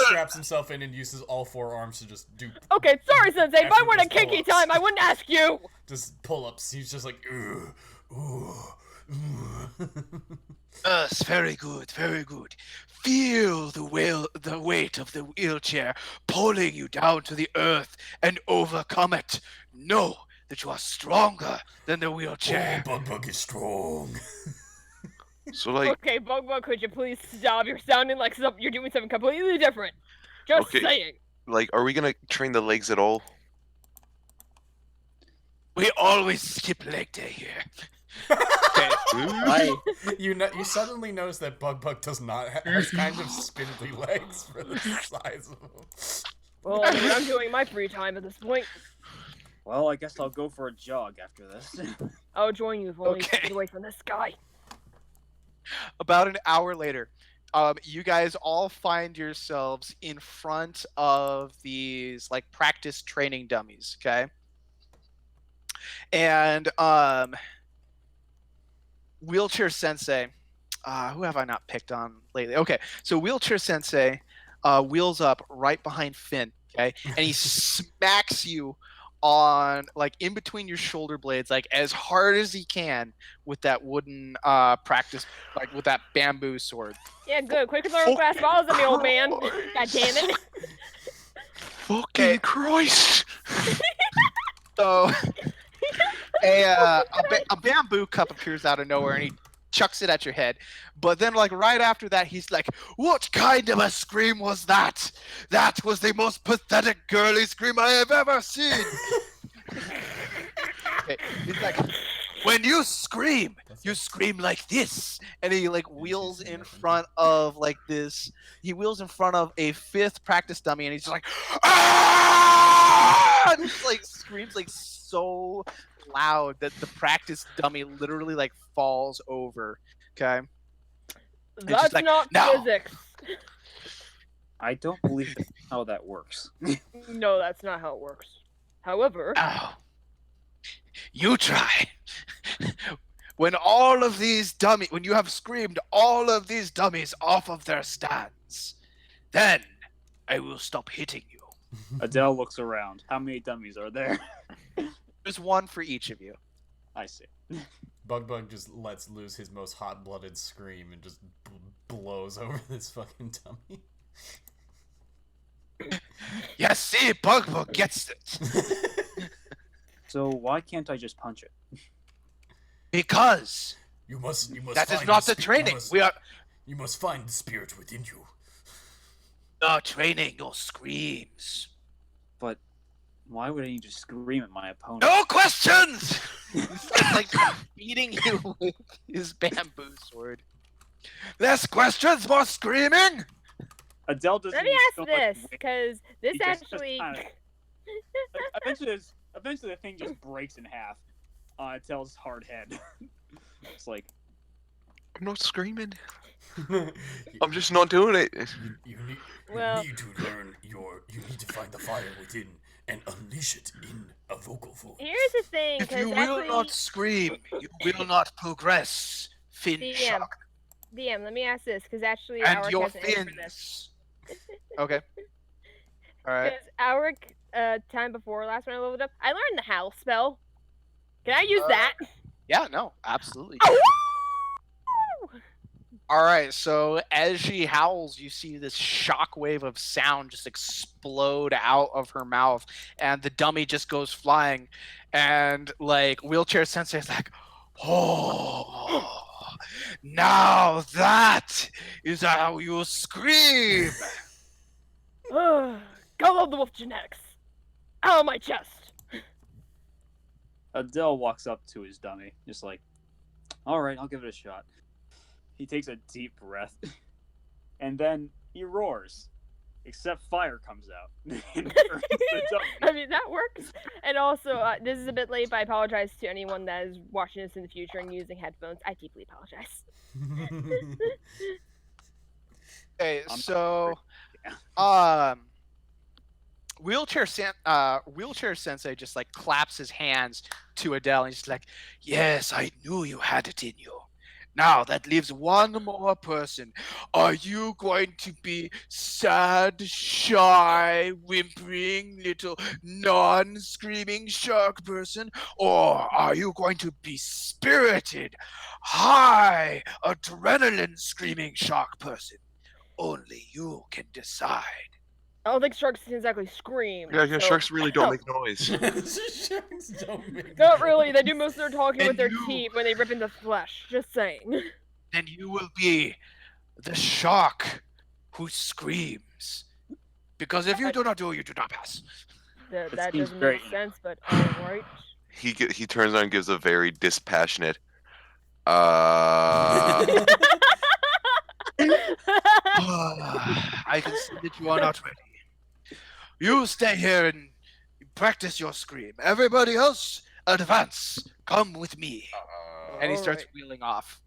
straps himself in and uses all 4 arms to just do Okay, sorry, Sensei. If I Evan were a just kinky pull-ups. time, I wouldn't ask you. just pull-ups. He's just like, ooh, ooh, ooh. yes, very good, very good. Feel the weight of the wheelchair pulling you down to the earth and overcome it. Know that you are stronger than the wheelchair. Oh, Bug is strong. So like, Okay, Bug, could you please stop? You're sounding like you're doing something completely different. Just Okay. saying. are we gonna train the legs at all? We always skip leg day here. Okay. I You suddenly notice that Bug does not has kind of spindly legs for the size of him. Well, I mean, I'm doing my free time at this point. well, I guess I'll go for a jog after this. I'll join you if only Okay. to get away from this guy. About an hour later, you guys all find yourselves in front of these like practice training dummies, okay? And Wheelchair Sensei, who have I not picked on lately? Okay, so Wheelchair Sensei wheels up right behind Finn, okay? And he smacks you on like in between your shoulder blades like as hard as he can with that wooden practice like with that bamboo sword. Yeah, good. Quick throw glass balls at me, old man. God damn it. Fucking Christ! So a bamboo cup appears out of nowhere, and he chucks it at your head. But then, like right after that, he's like, "What kind of a scream was that? That was the most pathetic girly scream I have ever seen." Okay, he's like, "When you scream, you scream like this," and he like wheels in front of like this. He wheels in front of a 5th practice dummy, and he's just like, "Ah!" And just like screams like so loud that the practice dummy literally like falls over. Okay. That's like, not "No." physics. I don't believe that's how that works. No, that's not how it works. However, Oh, you try. When all of these dummies, when you have screamed all of these dummies off of their stands, then I will stop hitting you. Adele looks around. How many dummies are there? There's one for each of you. I see. Bug just lets loose his most hot-blooded scream and just blows over this fucking dummy. Yeah, see, Bug gets it. So why can't I just punch it? Because You must that is find not the spi- training. You must find the spirit within you. are training your screams. But why would I need to scream at my opponent? No questions! He's like beating you with his bamboo sword. Less questions, more screaming! Adele doesn't. let me use ask so much this, weight. because this He just actually. kinda- Eventually, the thing just breaks in half. Adele's hard head. It's like, I'm not screaming. you, I'm just not doing it. you Well- need to learn you need to find the fire within and unleash it in a vocal form. Here's the thing, If because you actually, will not scream, you will not progress. Fin DM. shock. DM, let me ask this, because actually, And Alric your has an answer for this. fins. Okay. Alright. Because Alric, time before last when I leveled up, I learned the howl spell. Can I use that? Yeah, no, absolutely. Oh! Alright, so as she howls, you see this shockwave of sound just explode out of her mouth, and the dummy just goes flying. And like Wheelchair Sensei's like, "Oh, now that is how you scream." Go of the wolf genetics. Out of my chest. Adele walks up to his dummy, just like, all right, I'll give it a shot. He takes a deep breath, and then he roars, except fire comes out. And burns the dummy. I mean, that works. And also, this is a bit late, but I apologize to anyone that is watching this in the future and using headphones. I deeply apologize. Okay, I'm so Yeah. Wheelchair Sensei just like claps his hands to Adele, and he's like, "Yes, I knew you had it in you. Now that leaves one more person. Are you going to be sad, shy, whimpering little non-screaming shark person, or are you going to be spirited, high, adrenaline screaming shark person? Only you can decide." I don't think sharks can exactly scream. Yeah, so- sharks really don't make noise. Sharks don't make Not noise. really. They do most of their talking And with their you- teeth when they rip into flesh. Just saying. Then you will be the shark who screams. Because if you do not do, you do not pass. That seems doesn't very make sense, but alright. He turns around and gives a very dispassionate. I can see that you are not ready. You stay here and practice your scream. Everybody else, advance. Come with me. And he starts Alright. wheeling off.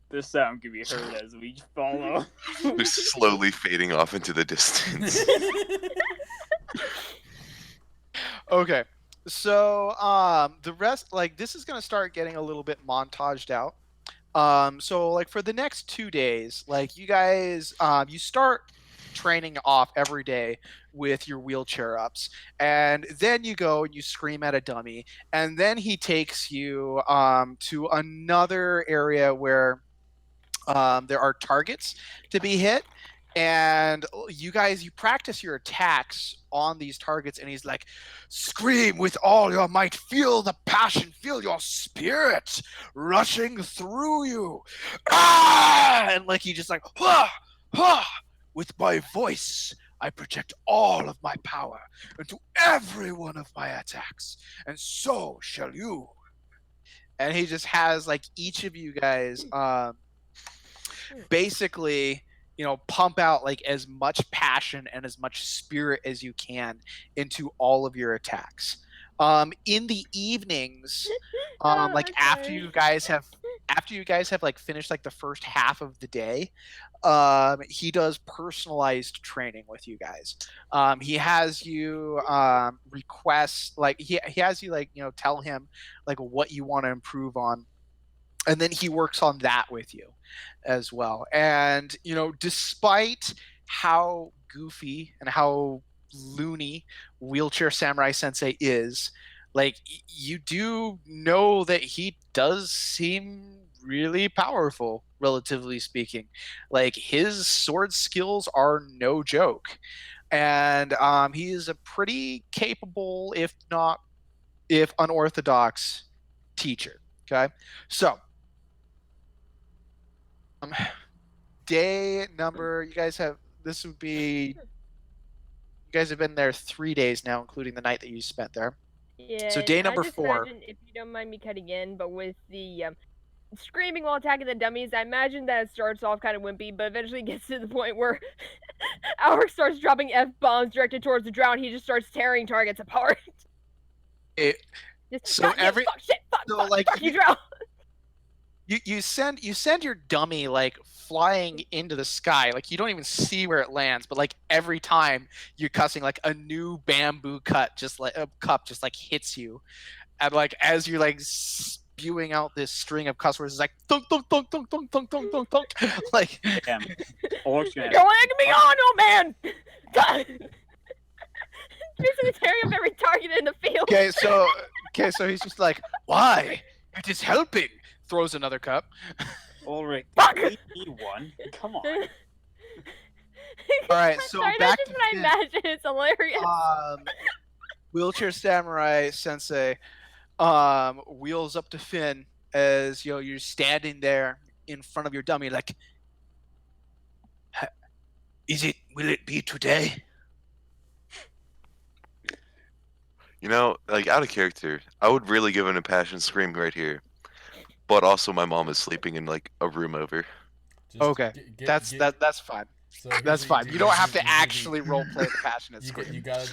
This sound can be heard as we follow. They're slowly fading off into the distance. Okay. So the rest, like, this is gonna start getting a little bit montaged out. So like for the next 2 days, like you guys you start training off every day with your wheelchair ups, and then you go and you scream at a dummy, and then he takes you to another area where there are targets to be hit, And you practice your attacks on these targets, and he's like, scream with all your might, feel the passion, feel your spirit rushing through you. Ah! And like he just like, ha, ha, with my voice, I project all of my power into every one of my attacks, and so shall you. And he just has like each of you guys basically, pump out like as much passion and as much spirit as you can into all of your attacks. In the evenings, like after you guys have like finished like the first half of the day, he does personalized training with you guys. He has you request, like he has you like tell him like what you want to improve on, and then he works on that with you as well. And despite how goofy and how loony Wheelchair Samurai Sensei is, like you do know that he does seem really powerful, relatively speaking. Like his sword skills are no joke, and he is a pretty capable, if unorthodox teacher. Okay, so day number, you guys have been there 3 days now, including the night that you spent there. Yeah. So day number 4. Imagine, if you don't mind me cutting in, but with the screaming while attacking the dummies, I imagine that it starts off kind of wimpy, but eventually gets to the point where Alric starts dropping F-bombs directed towards the drown. He just starts tearing targets apart. Fuck you, drown. You send your dummy like flying into the sky, like you don't even see where it lands, but like every time you're cussing, like a new bamboo cup just like hits you, and like as you're like spewing out this string of cuss words, it's like thunk thunk thunk thunk thunk thunk thunk thunk thunk, like Damn. You're egging me on, oh man! Basically tearing up every target in the field. Okay, so he's just like, why? It is helping. Throws another cup. Ulrich, leave me one. Come on. All right, so sorry, back that's to just what I imagine. It's hilarious. Wheelchair Samurai Sensei wheels up to Finn as you're standing there in front of your dummy, like, will it be today? Like out of character, I would really give an impassioned scream right here. But also, my mom is sleeping in like a room over. Just that's fine. So that's fine. You don't have to actually roleplay the passionate scream. You gotta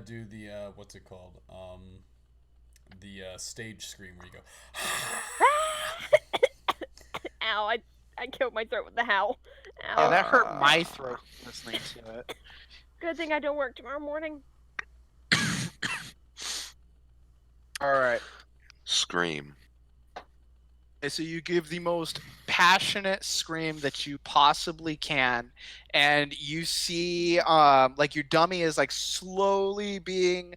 do the what's it called? The stage scream where you go. Ow! I killed my throat with the howl. Ow. Yeah, that hurt my throat listening to it. Good thing I don't work tomorrow morning. All right. Scream. Okay, so you give the most passionate scream that you possibly can, and you see like your dummy is like slowly being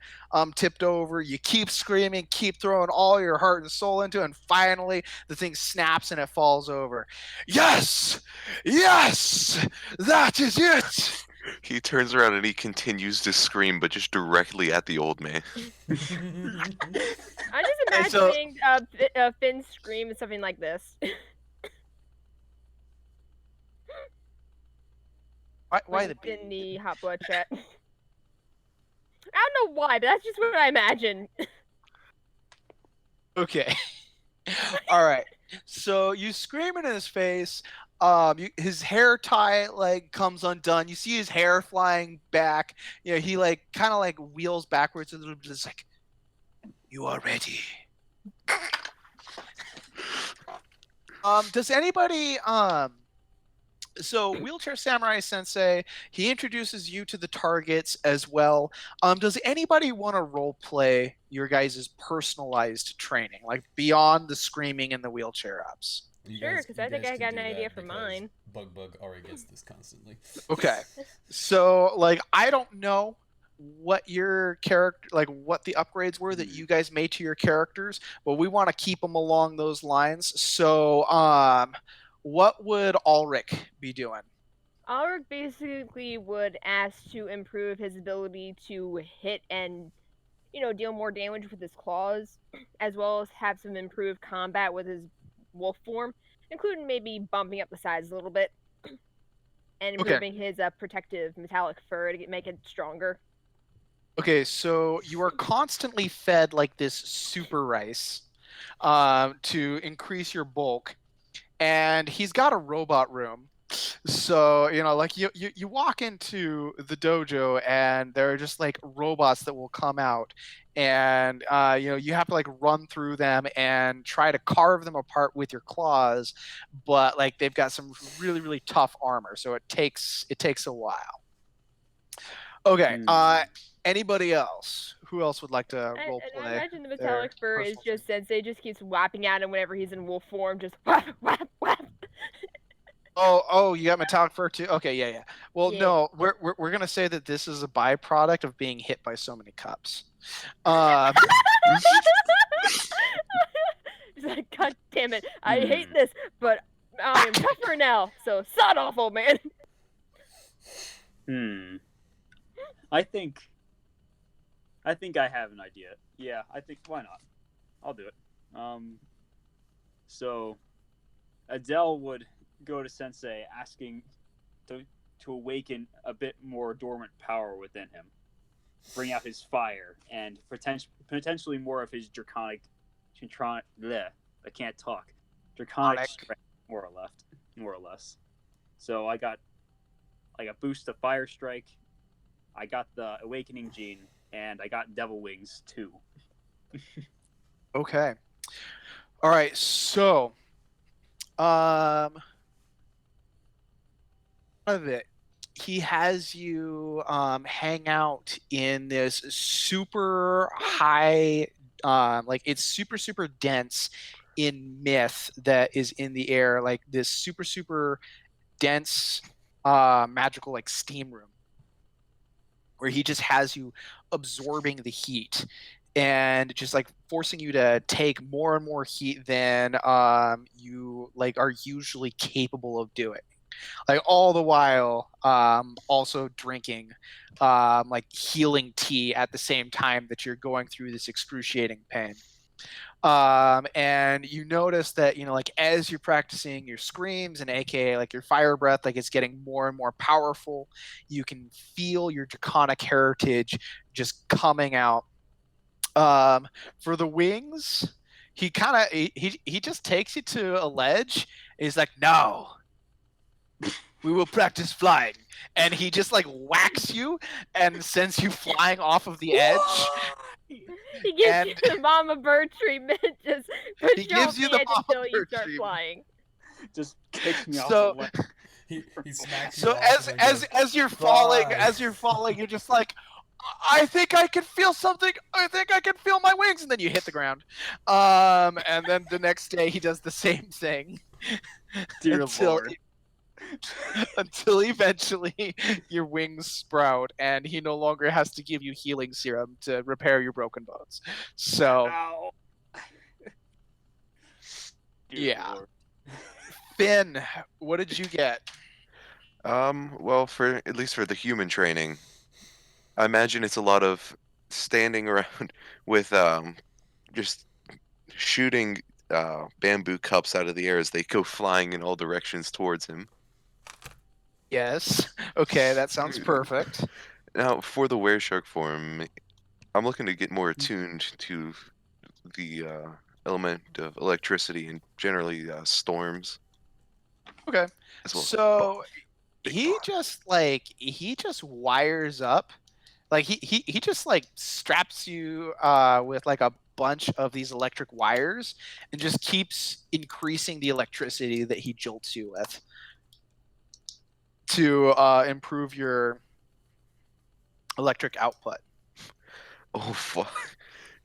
tipped over. You keep screaming, keep throwing all your heart and soul into it, and finally the thing snaps and it falls over. Yes, that is it. He turns around and he continues to scream, but just directly at the old man. I'm just imagining Finn's scream is something like this. Why the in the Hotblood chat? I don't know why, but that's just what I imagine. Okay. All right. So you scream in his face. His hair tie like comes undone. You see his hair flying back. He like kind of like wheels backwards a little bit. It's like, you are ready. Does anybody so Wheelchair Samurai Sensei, he introduces you to the targets as well. Does anybody want to role play your guys' personalized training, like beyond the screaming and the wheelchair ups? Sure, because I think I got an idea for mine. Bug already gets this constantly. Okay, so like I don't know what your character, like what the upgrades were that you guys made to your characters, but we want to keep them along those lines. So what would Ulrich be doing? Ulrich basically would ask to improve his ability to hit and, deal more damage with his claws, as well as have some improved combat with his wolf form, including maybe bumping up the size a little bit and Okay. improving his protective metallic fur to make it stronger. Okay, so you are constantly fed like this super rice to increase your bulk, and he's got a robot room. So like you walk into the dojo, and there are just like robots that will come out, and you have to like run through them and try to carve them apart with your claws, but like they've got some really really tough armor, so it takes a while. Okay. Anybody else? Who else would like to role And play? I imagine the their metallic fur is personal just Sensei just keeps whapping at him whenever he's in wolf form, just whap, whap, whap. Oh, you got metallic fur too? Okay, yeah. Well, Yeah. no, we're gonna say that this is a byproduct of being hit by so many cups. He's like, God damn it, I hate this, but I am tougher now, so sod off, old man. I think I have an idea. Yeah, I think why not? I'll do it. So Adele would go to Sensei asking to awaken a bit more dormant power within him, bring out his fire, and potentially more of his draconic. I can't talk. Draconic strength, more or less. So I got boost to fire strike. I got the awakening gene, and I got devil wings too. Okay. All right. So, of it, he has you hang out in this super high, like it's super super dense in myth that is in the air, like this super super dense magical like steam room, where he just has you absorbing the heat and just like forcing you to take more and more heat than you like are usually capable of doing, like all the while also drinking like healing tea at the same time that you're going through this excruciating pain. And you notice that like as you're practicing your screams and aka like your fire breath, like it's getting more and more powerful. You can feel your draconic heritage just coming out. For the wings, he kind of he just takes you to a ledge. He's like, no, we will practice flying, and he just like whacks you and sends you flying off of the edge. He gives you the mama bird treatment. Just push he you gives off you the the edge mama until you bird start treatment. flying. Just kicks me off So- the ledge. He smacks you So off and then goes, as you're falling, you're just like, I think I can feel something. I think I can feel my wings, and then you hit the ground. And then the next day he does the same thing. Dear until Lord. until eventually your wings sprout, and he no longer has to give you healing serum to repair your broken bones. So Ow. Dear Yeah. Lord. Finn, what did you get? Well, for at least for the human training, I imagine it's a lot of standing around with just shooting bamboo cups out of the air as they go flying in all directions towards him. Yes. Okay, that sounds perfect. Now, for the wereshark form, I'm looking to get more attuned to the element of electricity and generally storms. Okay. As well as So big he bombs. just wires up, like he just like straps you with like a bunch of these electric wires and just keeps increasing the electricity that he jolts you with to improve your electric output. Oh fuck!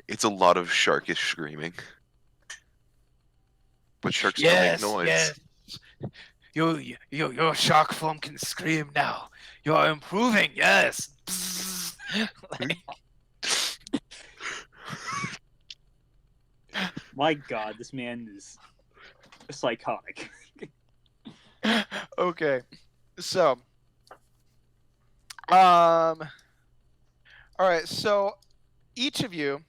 It's a lot of sharkish screaming, but sharks don't make noise. Your shark form can scream now. You're improving, yes. Like, My God, this man is psychotic. okay, so All right, so each of you.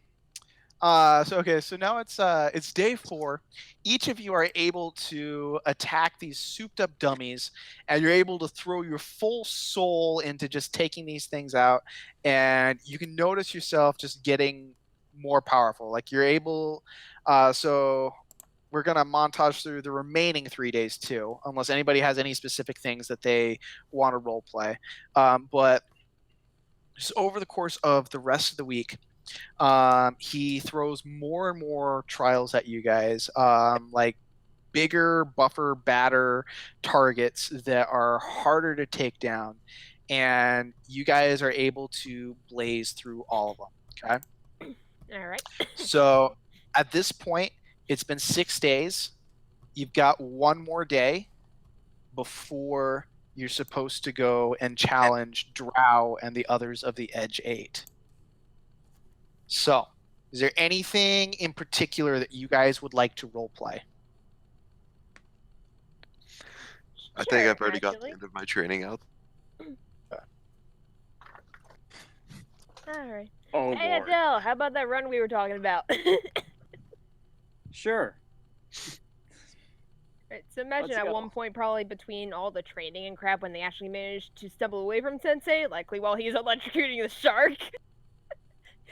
So now it's day 4. Each of you are able to attack these souped up dummies, and you're able to throw your full soul into just taking these things out, and you can notice yourself just getting more powerful. Like you're able. So we're gonna montage through the remaining 3 days too, unless anybody has any specific things that they want to role play. But just over the course of the rest of the week, he throws more and more trials at you guys, like bigger, buffer, batter targets that are harder to take down, and you guys are able to blaze through all of them. Okay. All right. So at this point, it's been 6 days. You've got one more day before you're supposed to go and challenge Drow and the others of the Edge 8. So, is there anything in particular that you guys would like to role play? I think Sure, I've already got the actually. end of my training out. All right. Oh, Hey, Lord. Adele, how about that run we were talking about? Sure. Right, so imagine Let's at go. one point, probably between all the training and crap, when they actually managed to stumble away from Sensei, likely while he's electrocuting the shark.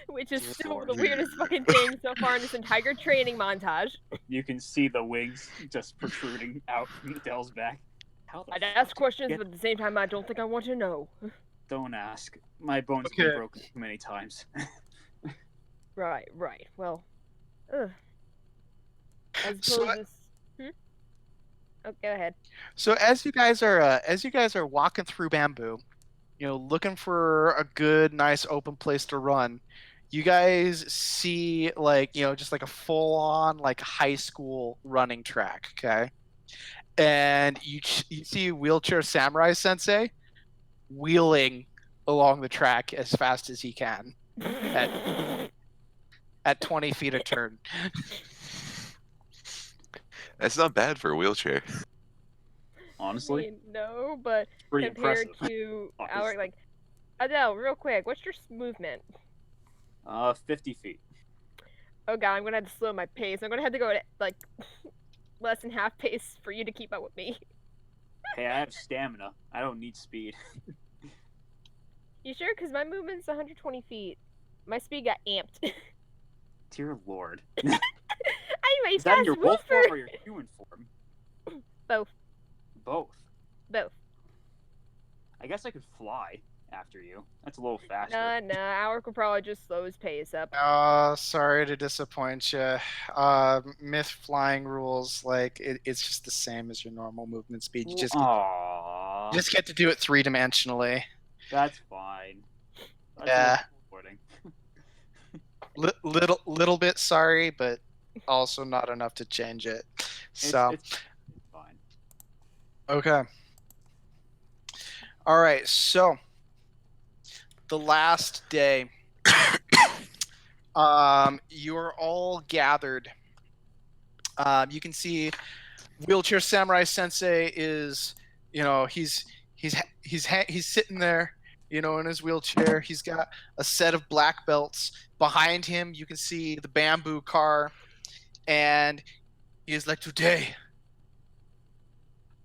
Which is still Lord. the weirdest fucking thing so far in this entire training montage. You can see the wings just protruding out from Dell's back. How the I'd fuck ask did questions, you but at the same time, I don't think I want to know. Don't ask. My bones have been Okay. broken too many times. Right. Well, ugh. I So- suppose this. Oh, go ahead. So as you guys are walking through bamboo, looking for a good, nice open place to run, you guys see just like a full-on like high school running track, okay? And you see Wheelchair Samurai Sensei wheeling along the track as fast as he can at 20 feet a turn. That's not bad for a wheelchair. Honestly, No, but pretty compared impressive. to our Obviously. like, Adele, real quick, what's your movement? 50 feet. Oh god, I'm gonna have to slow my pace. I'm gonna have to go at like less than half pace for you to keep up with me. Hey, I have stamina. I don't need speed. You sure? Because my movement's 120 feet. My speed got amped. Dear Lord. I'm a Is that in fast your wolf wolfer. form or your human form? Both. Both. Both. I guess I could fly after you. That's a little faster. Nah, Alric will probably just slow his pace up. Sorry to disappoint you. Myth flying rules, like it's just the same as your normal movement speed. You Aww. just get to do it 3-dimensionally. That's fine. That's Yeah. rewarding. Little bit sorry, but also not enough to change it. So It's fine. okay. All right. So the last day, you're all gathered. You can see Wheelchair Samurai Sensei is, he's sitting there, in his wheelchair. He's got a set of black belts. Behind him, you can see the bamboo car, and he is like, today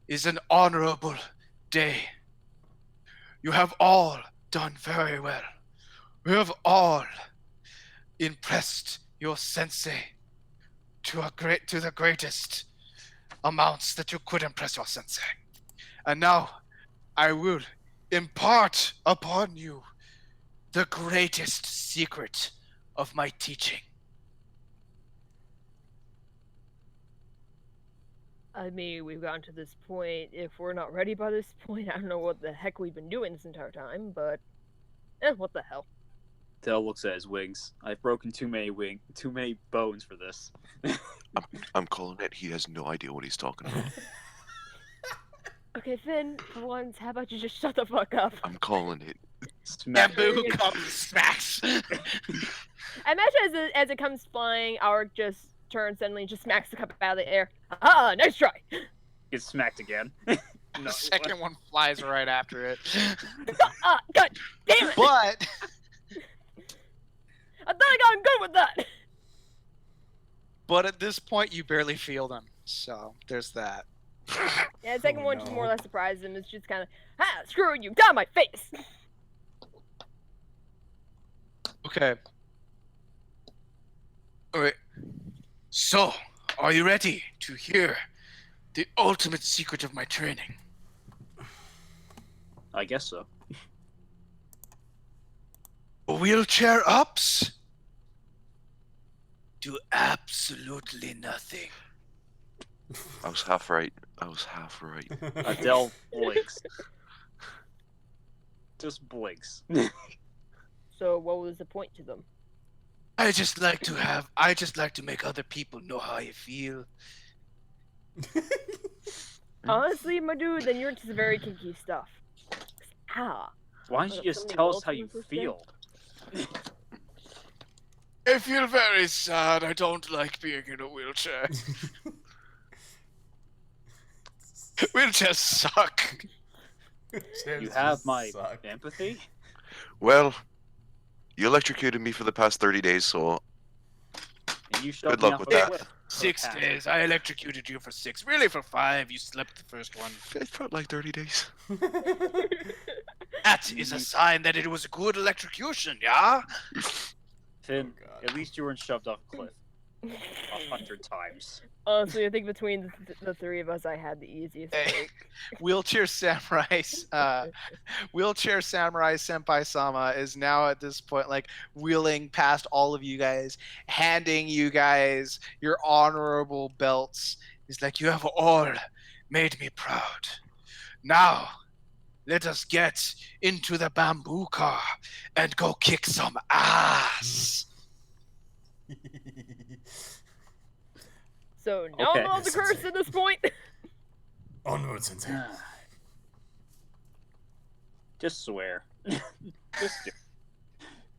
is an honorable day. You have all done very well. We have all impressed your sensei to the greatest amounts that you could impress your sensei. And now I will impart upon you the greatest secret of my teaching. I mean, we've gotten to this point. If we're not ready by this point, I don't know what the heck we've been doing this entire time, but what the hell? Dell looks at his wings. I've broken too many bones for this. I'm calling it. He has no idea what he's talking about. Okay, Finn, for once, how about you just shut the fuck up? I'm calling it. Smack. Bamboo comes smacks. I imagine as it comes flying, Alric just turns suddenly and just smacks the cup out of the air. Ah, nice try! Gets smacked again. No, second one flies right after it. God damn it! But I thought I got good with that. at this point, you barely feel them. So there's that. Yeah, the second Oh, one just more or no. less surprised him. It's just kind of, screw you, down my face. Okay. Alright. So, are you ready to hear the ultimate secret of my training? I guess so. Wheelchair ups do absolutely nothing. I was half right. Adele blinks. Just blinks. So what was the point to them? I just like to make other people know how I feel. Honestly, my dude, then you're into some very kinky stuff. Ah. Why don't you just tell us how you feel? I feel very sad. I don't like being in a wheelchair. Wheelchairs suck. You have my empathy? Well, you electrocuted me for the past 30 days, so And you shoved Good me luck off with a that. cliff. 6 Okay. days. I electrocuted you for 6. Really for 5. You slept the first one. it felt like 30 days. That is a sign that it was a good electrocution, yeah? Finn, Oh, God. at least you weren't shoved off a cliff 100 times. Honestly, I think between the three of us, I had the easiest Hey. break. Wheelchair Samurai Senpai Sama is now at this point like wheeling past all of you guys, handing you guys your honorable belts. He's like, you have all made me proud. Now, let us get into the bamboo car and go kick some ass. So now Okay. I'm on the curse at this point. Onward, Sensei. Just swear. Just do.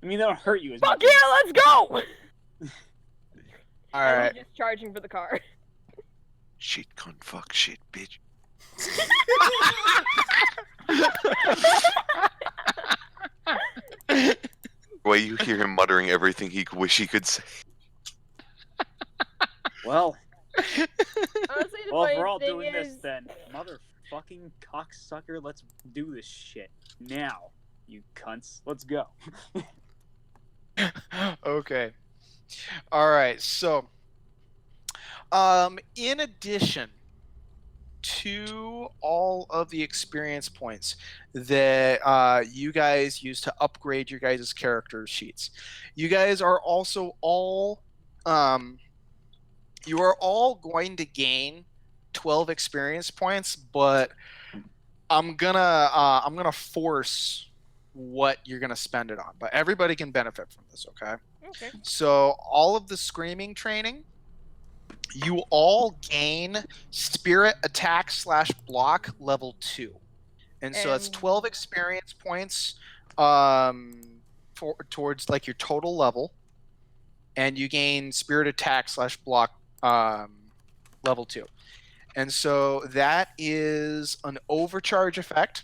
I mean, that'll hurt you as Fuck much. yeah, let's go! All And right. I'm just charging for the car. Shit, cunt, fuck, shit, bitch. Why you hear him muttering everything he wish he could say. Well, Honestly, the well, if funny we're all thing doing is, this, then motherfucking cocksucker, let's do this shit now, you cunts. Let's go. Okay. All right. So, in addition to all of the experience points that you guys use to upgrade your guys' character sheets, you guys are also all you are all going to gain 12 experience points, but I'm gonna force what you're gonna spend it on. But everybody can benefit from this, okay? okay. So all of the screaming training, you all gain spirit attack / block level 2. And so that's And- 12 experience points towards like your total level. And you gain spirit attack / block level 2. And so that is an overcharge effect.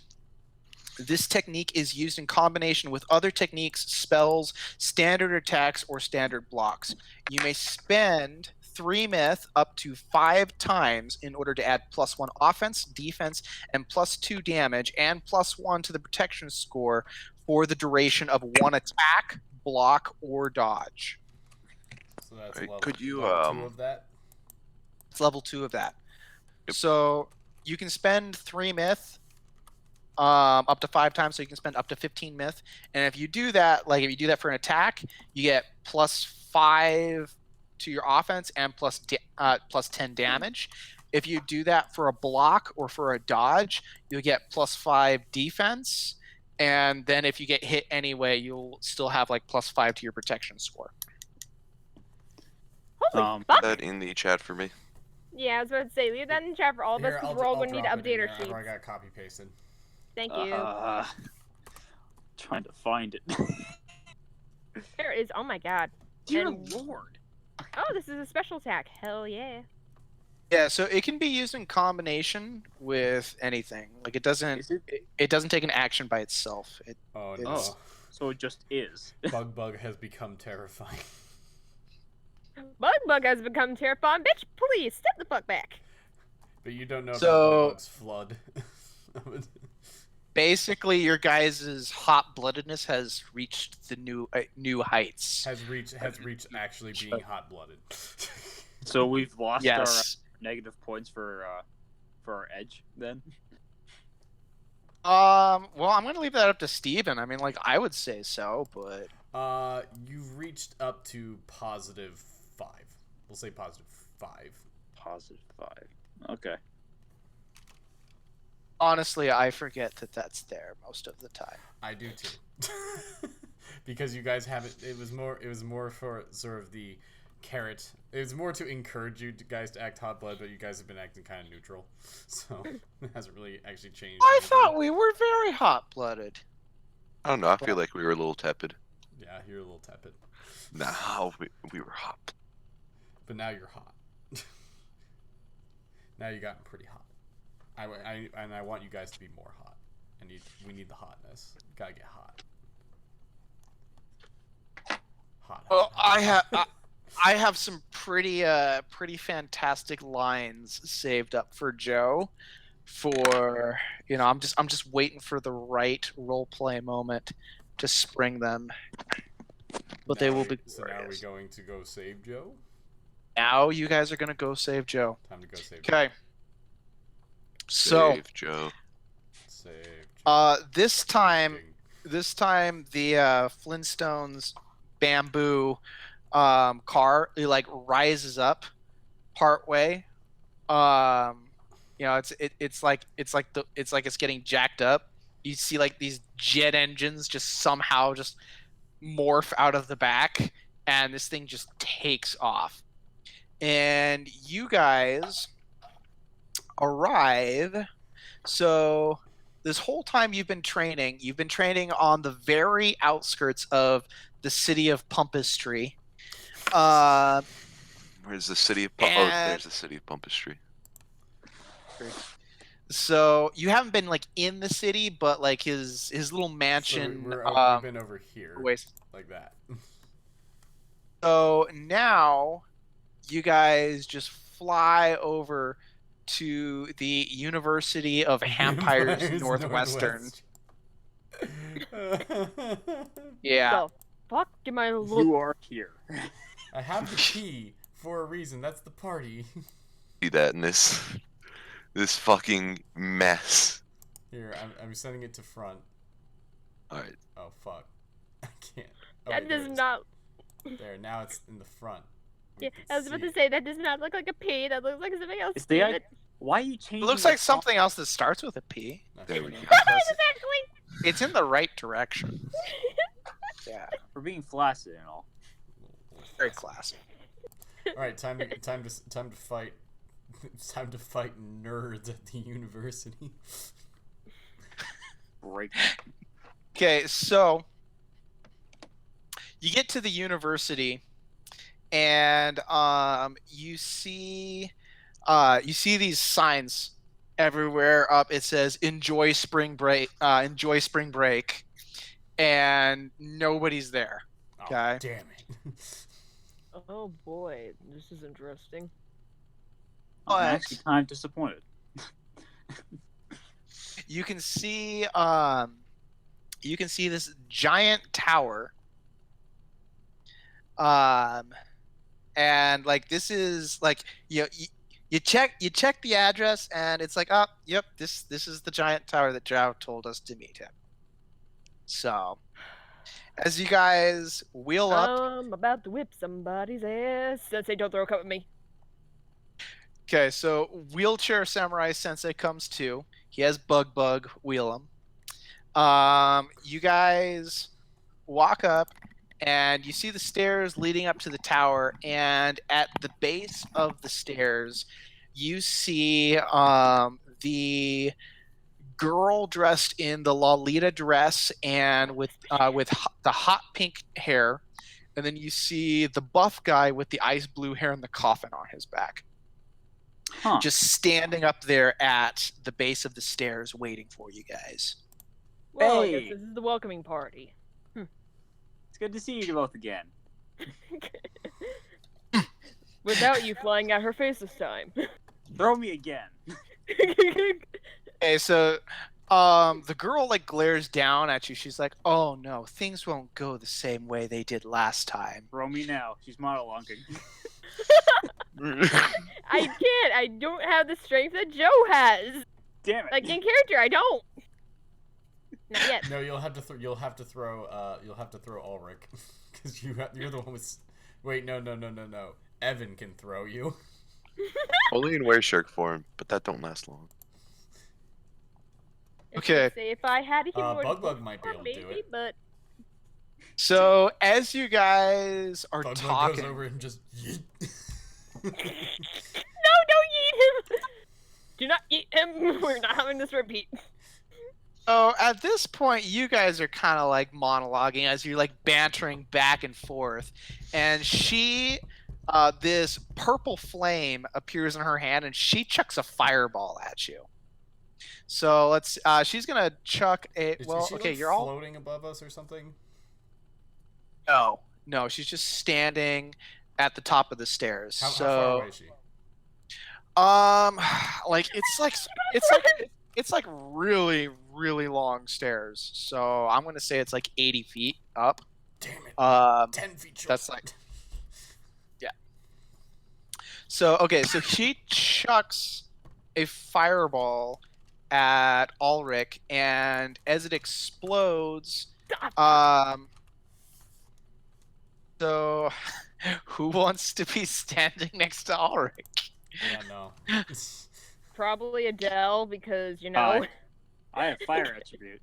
This technique is used in combination with other techniques, spells, standard attacks, or standard blocks. You may spend 3 myth up to 5 times in order to add +1 offense, defense, and +2 damage, and +1 to the protection score for the duration of 1 attack, block, or dodge. So that's Right, level, could you, level 2 of that? It's level 2 of that. Yep. So you can spend 3 myth up to 5 times, so you can spend up to 15 myth. And if you do that, like if you do that for an attack, you get +5 to your offense and +10 damage. If you do that for a block or for a dodge, you'll get +5 defense. And then if you get hit anyway, you'll still have like +5 to your protection score. Holy fuck! That in the chat for me. Yeah, I was about to say, leave that in the chat for all of us, Here, because we're all going to need to drop it in update our there. I've sheets. already got copy pasted. Thank you. Trying to find it. There it is. Oh my god. Dear And- Lord. Oh, this is a special attack. Hell yeah. Yeah, so it can be used in combination with anything. Like it doesn't Is it? it doesn't take an action by itself. Oh It's- no. So it just is. Bug has become terrifying. Bug has become terrifying. Bitch, please step the fuck back. But you don't know about So- Bug's flood. Basically, your guys' hot-bloodedness has reached the new heights. has reached actually being hot blooded. So we've lost our Yes. negative points for our edge then. Well, I'm gonna leave that up to Steven. I mean, like, I would say so, but You've reached up to +5. We'll say +5. +5. Okay. honestly, I forget that that's there most of the time. I do too. Because you guys haven't. It was more for sort of the carrot. It was more to encourage you guys to act hot blood, but you guys have been acting kind of neutral, so it hasn't really actually changed. I anything. thought we were very hot-blooded. I don't know. I feel like we were a little tepid. Yeah, you're a little tepid, Nah, we were hot. but now you're hot. Now you gotten pretty hot. I want you guys to be more hot. We need the hotness. Gotta get hot. Hot. Well, hot. I have some pretty fantastic lines saved up for Joe. For I'm just waiting for the right role play moment to spring them. But they will be So now are we glorious. going to go save Joe? Now you guys are gonna go save Joe. Time to go save Joe. Okay. So Save Joe. Save Joe. this time the Flintstones bamboo car, it like rises up partway. It's like it's getting jacked up. You see like these jet engines just somehow just morph out of the back, and this thing just takes off. And you guys arrive. So this whole time you've been training on the very outskirts of the city of Pumpistry. Where's the city of there's the city of Pumpistry. So you haven't been like in the city, but like his little mansion. So we've been over here, ways. like that. So now you guys just fly over to the University of Hampires Northwestern. Yeah. The fuck am I looking? You are here. I have the key for a reason. That's the party. See that in this fucking mess. Here, I'm sending it to front. All right. Oh fuck, I can't. Oh, That wait, there does it is. not. There, now it's in the front. We Yeah, can I was about see to it. say that does not look like a P. That looks like something else. It's the Damn it. Why are you changing? It looks the like something else that starts with a P. That's There we right. go. Exactly. It's in the right direction. Yeah, For being flaccid and all. very classic. All right, time to fight. It's time to fight nerds at the university. Break. Okay, so you get to the university, and you see these signs everywhere up. It says "Enjoy spring break," and nobody's there. Oh, Okay. damn it. Oh boy, this is interesting. I'm But- actually kind of disappointed. You can see this giant tower. And like this is like you check the address, and it's like, oh yep, this is the giant tower that Drow told us to meet him. So as you guys wheel up, I'm about to whip somebody's ass. Sensei, don't throw a cup at me. okay, so wheelchair samurai sensei comes too. He has bug wheel him. You guys walk up, and you see the stairs leading up to the tower, and at the base of the stairs you see the girl dressed in the Lolita dress and with the hot pink hair, and then you see the buff guy with the ice blue hair and the coffin on his back. Huh. just standing up there at the base of the stairs waiting for you guys. Well, I guess Hey. this is the welcoming party. It's good to see you both again. Without you flying at her face this time. Throw me again. Okay, so the girl like glares down at you. She's like, "Oh no, things won't go the same way they did last time." Throw me now. She's monologuing. I can't. I don't have the strength that Joe has. Damn it. Like in character, I don't. Not yet. No, you'll have to throw Ulrich because you're the one with. Wait, no. Evan can throw you. Only in wereshirk form, but that don't last long. Okay. Say if I had a human, Bug might be able to do it. But So as you guys are Bug talking, goes over and just. Yeet. no, don't eat him. Do not eat him. We're not having this repeat. so at this point, you guys are kind of like monologuing as you're like bantering back and forth, and she, this purple flame appears in her hand, and she chucks a fireball at you. So let's. She's gonna chuck a. Is Well, she, okay, like, you're all. floating above us or something. No, she's just standing at the top of the stairs. How so, far away is she? like it's like really really long stairs. So I'm gonna say it's like 80 feet up. Damn it. 10 feet short. That's like. So okay, so she chucks a fireball at Ulrich, and as it explodes, so who wants to be standing next to Ulrich? Yeah, no. Probably Adele because you know. I have fire attribute.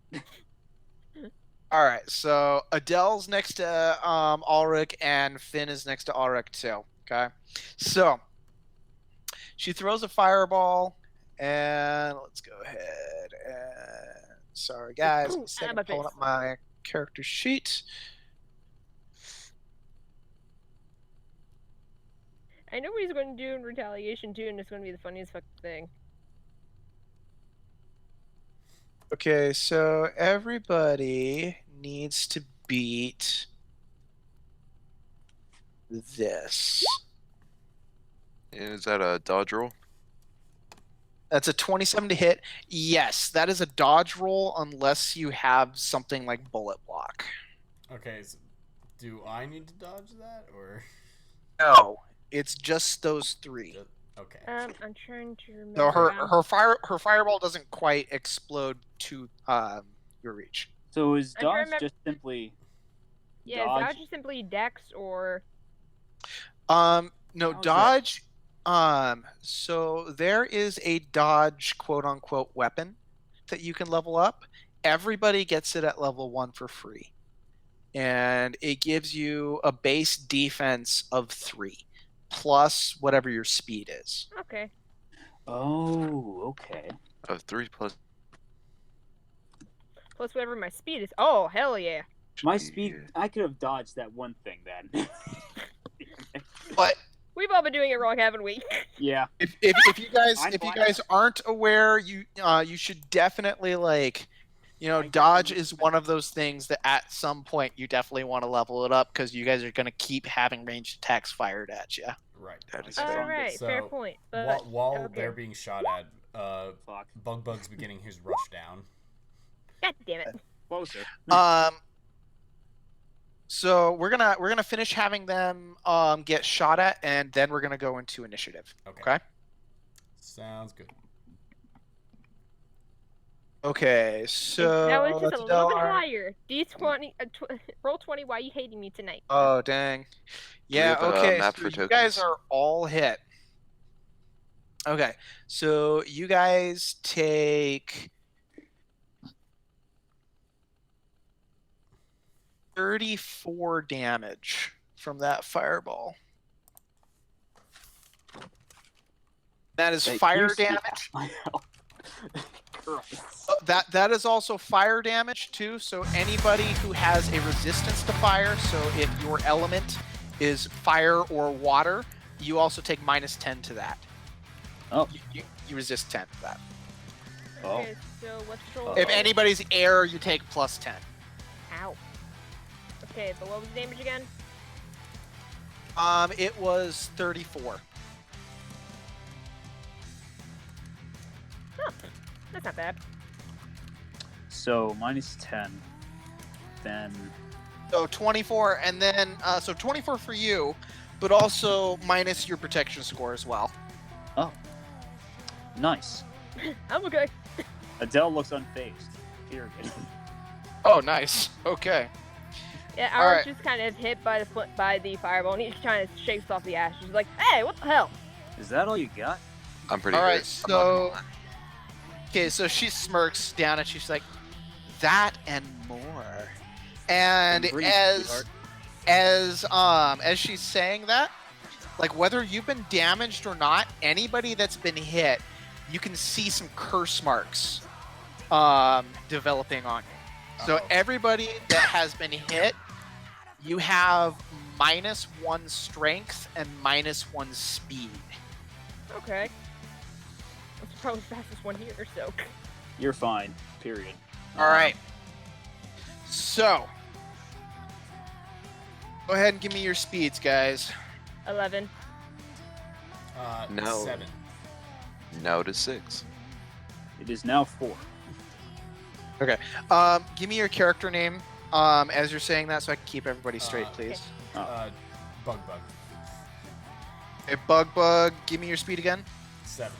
All right, so Adele's next to Ulrich, and Finn is next to Ulrich too. Okay, so she throws a fireball, and let's go ahead and sorry guys, Ooh, second my pulling face. up my character sheet. I know what he's going to do in retaliation too, and it's going to be the funniest fucking thing. Okay, so everybody needs to beat this. Is that a dodge roll? That's a 27 to hit. Yes, that is a dodge roll unless you have something like bullet block. Okay, so do I need to dodge that or? No, it's just those three. Okay. I'm trying to remember. So her fireball doesn't quite explode to your reach. So is I'm trying to dodge remember- just simply Yeah, dodge? is that just simply Dex or? No, How's dodge. So there is a dodge quote unquote weapon that you can level up. Everybody gets it at level 1 for free. And it gives you a base defense of 3 plus whatever your speed is. Okay. Oh, okay. 3 plus. Plus whatever my speed is. Oh, hell yeah. My speed, I could have dodged that one thing then. But We've all been doing it wrong, haven't we? Yeah. if you guys I'm if you blind. guys aren't aware, you should definitely dodge is one of those things that at some point you definitely want to level it up because you guys are going to keep having ranged attacks fired at you. Right. That is All fair. right, So, fair point. But While okay. they're being shot at, Fuck. Bug's beginning his rush down. God damn it. Closer. So we're gonna finish having them get shot at, and then we're gonna go into initiative. Okay. Sounds good. Okay. So That was just a let's little bit go- higher. D20, roll 20. Why are you hating me tonight? Oh dang. Yeah. have a Okay. map So for you guys tokens? are all hit. Okay. So you guys take 34 damage from that fireball. That is Thank fire you, Steve. damage. Christ. That is also fire damage too. So anybody who has a resistance to fire, so if your element is fire or water, you also take -10 to that. Oh. You resist 10 to that. Oh. Okay, so what's the total? If anybody's air, you take plus 10. Ow. Okay, but what was the damage again? It was 34. Oh, that's not bad. So minus 10. Then So 24, and then so 24 for you, but also minus your protection score as well. nice. I'm okay. Adele looks unfazed. Period. Oh, nice. Okay. Yeah, All Alex right. just kind of hit by the fireball, and he's trying to shake off the ashes. He's like, "Hey, what the hell?" Is that all you got? I'm pretty All right, hurt. I'm not gonna so lie. okay, so she smirks down and she's like, "That and more." And Breathe, as sweetheart. as she's saying that, like whether you've been damaged or not, anybody that's been hit, you can see some curse marks developing on you. So Uh-oh. everybody that has been hit, you have -1 strength and -1 speed. Okay. That's probably the fastest one here, so. You're fine. Period. All right. So, go ahead and give me your speeds, guys. 11. No. 7. No to 6. It is now 4. Give me your character name as you're saying that, so I can keep everybody straight, please. Bug. Okay, Bug. Give me your speed again. 7.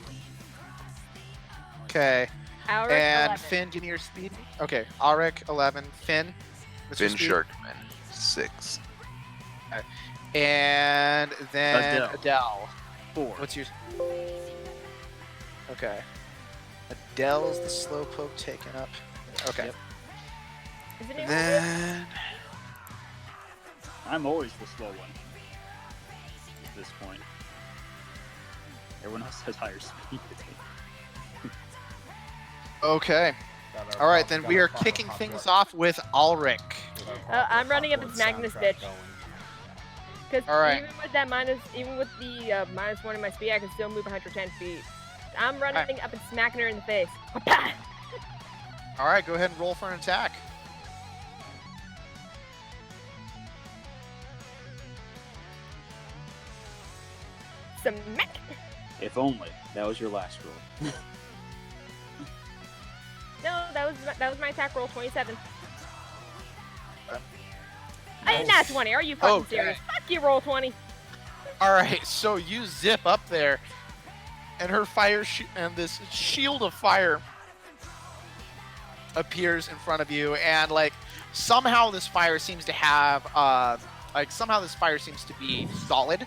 Okay. Alric, And 11. Finn, give me your speed. Okay, Auric, 11. Finn, what's your Finn speed? Sharkman, 6. And then Adele. Adele. 4. What's your? Okay. Adele's the slowpoke taken up. Okay. Yep. Is it Then I'm always the slow one. At this point. Everyone else has higher speed. okay. All right, then we are kicking things off with Ulrich. I'm running up and smacking this bitch. Because All right. even with the -1 in my speed, I can still move 110 feet. I'm running up and smacking her in the face. All right, go ahead and roll for an attack. Smack! If only that was your last roll. No, that was my attack roll, 27. Okay. I didn't ask 20. Are you fucking Okay. serious? Fuck you, roll 20. All right, so you zip up there, and her and this shield of fire appears in front of you, and somehow this fire seems to have somehow this fire seems to be solid,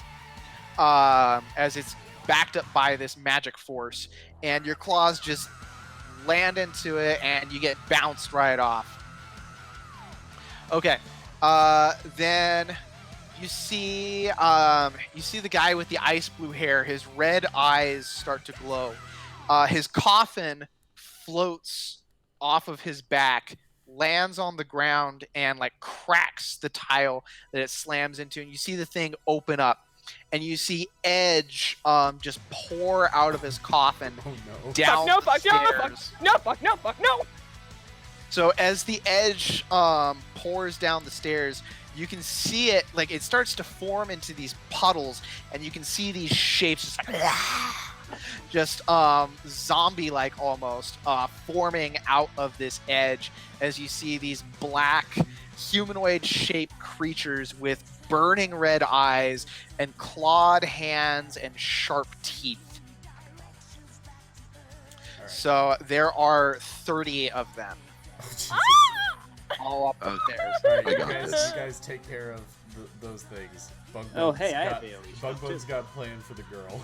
as it's backed up by this magic force, and your claws just land into it, and you get bounced right off. Okay, then you see the guy with the ice blue hair. His red eyes start to glow. His coffin floats off of his back, lands on the ground, and cracks the tile that it slams into. And you see the thing open up, and you see Edge just pour out of his coffin Oh no. down no, the fuck, no, stairs. fuck. No, fuck, no! So as the Edge pours down the stairs, you can see it, it starts to form into these puddles, and you can see these shapes just zombie-like almost, forming out of this Edge, as you see these black humanoid-shaped creatures with burning red eyes and clawed hands and sharp teeth. All right. So there are 30 of them, Oh, Jesus. all up the Okay. stairs. All right, I you got guys, this. you guys take care of those things. Oh, hey, I have AoE. Bugbug's got a plan for the girl.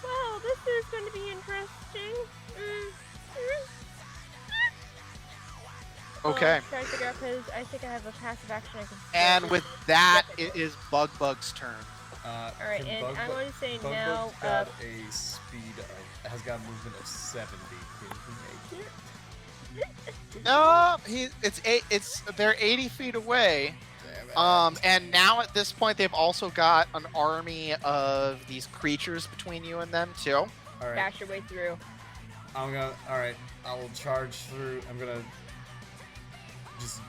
Well, this is going to be interesting. Okay. Trying to figure out because I think I have a passive action I can. And with that, it is Bug's turn. Alright, and I'm going to say now. Bugbug's got a speed of, has got a movement of 70. Can he make it? No, they're 80 feet away. Damn And now at this point, they've also got an army of these creatures between you and them too. All right. Dash your way through. All right. I will charge through. I'm gonna just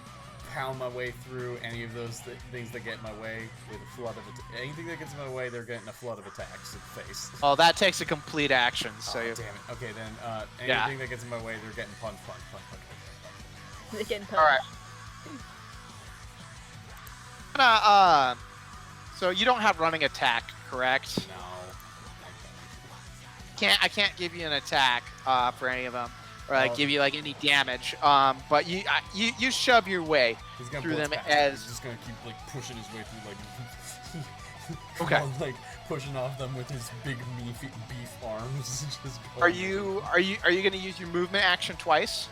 pound my way through any of those things that get in my way with a flood of anything that gets in my way. They're getting a flood of attacks in the face. Oh, that takes a complete action. So Oh, you... damn it. Okay, then anything Yeah. that gets in my way, they're getting punch. They're getting punched. All right. So you don't have running attack, correct? No. I can't give you an attack for any of them, or Well- give you like any damage. But you shove your way He's gonna through blitz them back. as He's just gonna keep like pushing his way through, like Okay. like pushing off them with his big beef arms. Just Are going. you going to use your movement action twice,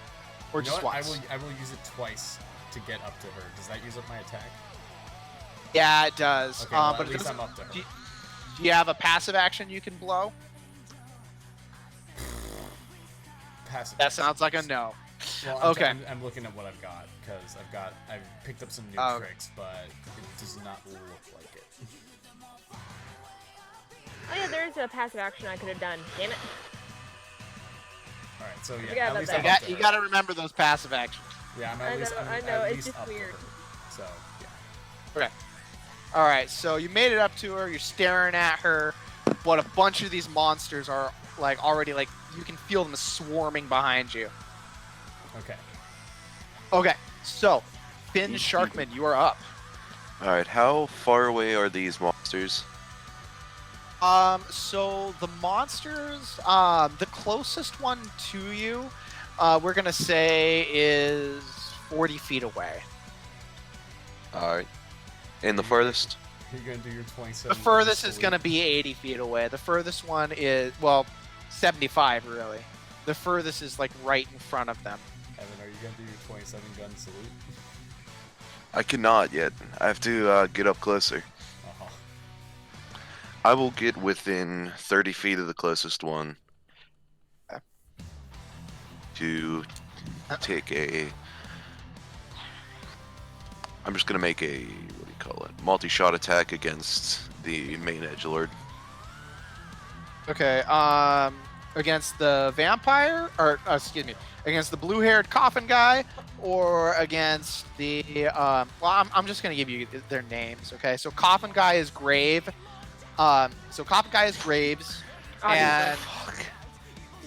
or You know just what? once? I will use it twice to get up to her. Does that use up my attack? Yeah, it does. Okay, well, but at it least doesn't- I'm up to her. do you have a passive action you can blow? Passive. That sounds like a no. Well, Okay. I'm looking at what I've got because I've picked up some new Oh. tricks, but it does not look like it. Oh yeah, there's a passive action I could have done. Damn it. All right, so forgot yeah, at about least that. I'm You up got to you her. got to remember those passive actions. Yeah, I'm I at least. know, I'm I at know, it's least just up to weird. her. So yeah. Okay. All right, so you made it up to her. You're staring at her, but a bunch of these monsters are like already like you can feel them swarming behind you. Okay. Okay, so Finn Sharkman, you are up. All right, how far away are these monsters? So the monsters, the closest one to you, we're gonna say is 40 feet away. All right, and the farthest? You're gonna do your 27. The furthest is gonna be 80 feet away. The furthest one is 75 really. The furthest is like right in front of them. Evan, are you gonna do your 27 gun salute? I cannot yet. I have to get up closer. Uh-huh. I will get within 30 feet of the closest one to take a. I'm just gonna make a what do you call it? Multi-shot attack against the main edgelord. Okay. Against the vampire, or excuse me, against the blue-haired coffin guy, or against the I'm just gonna give you their names. Okay. So coffin guy is Grave. So coffin guy is Graves, Oh, and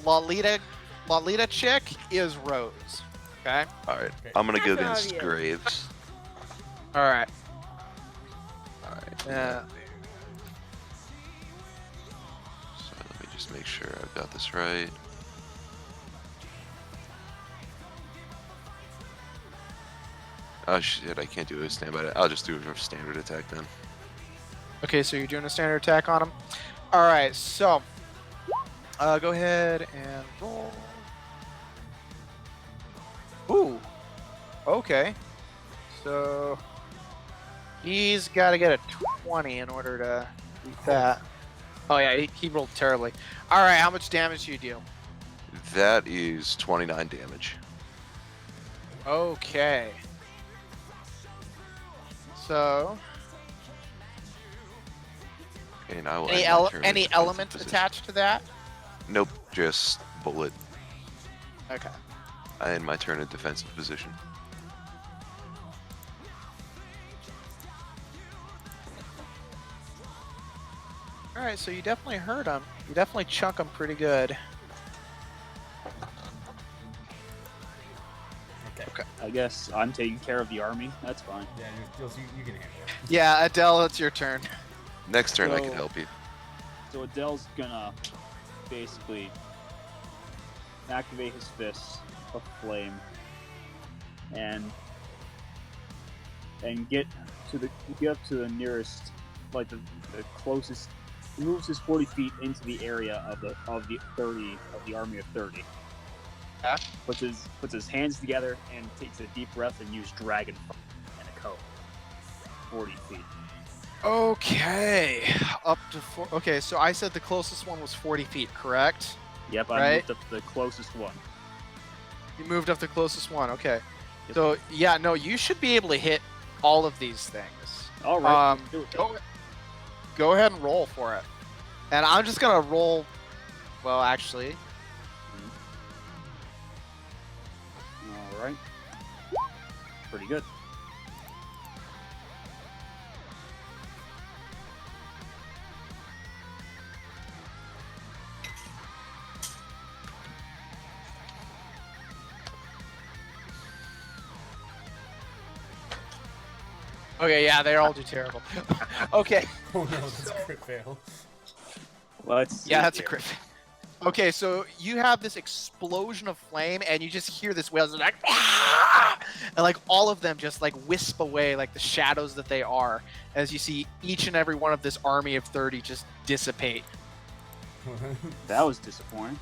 Lolita chick is Rose. Okay. All right, Okay. I'm gonna go That's against obvious. Graves. All right. All right. Yeah. So let me just make sure I've got this right. Oh shit! I can't do a standby. I'll just do a standard attack then. Okay, so you're doing a standard attack on him. All right, so go ahead and roll. Ooh. Okay. So he's got to get a 20 in order to beat that. Oh yeah, he rolled terribly. All right, how much damage do you do? That is 29 damage. Okay. So And I will any end my turn in any defensive element position. attached to that? Nope, just bullet. Okay. I end my turn in defensive position. All right, so you definitely hurt him. You definitely chunk him pretty good. Okay. I guess I'm taking care of the army. That's fine. Yeah, you can handle it. Yeah, Adele, it's your turn. Next turn I So- can help you. So Adele's gonna basically activate his fists of flame and get up to the nearest, like the closest. He moves his 40 feet into the area of the 30 of the army of 30. Yeah. Puts his hands together and takes a deep breath and uses dragon fire and a cone. 40 feet. Okay, up to four. Okay, so I said the closest one was 40 feet, correct? Yep, I Right. moved up to the closest one. You moved up the closest one. Okay. Yep. So yeah, no, you should be able to hit all of these things. All right. Um, let's do it. Go ahead and roll for it. And I'm just gonna roll. Well, actually, All right. Pretty good. okay, yeah, they all do terrible. Okay, Oh no, that's a crit fail. Let's. yeah, see that's a here. crit. Okay, so you have this explosion of flame, and you just hear this wail, like, "Ah!" And like all of them just like wisp away like the shadows that they are, as you see each and every one of this army of 30 just dissipate. That was disappointing.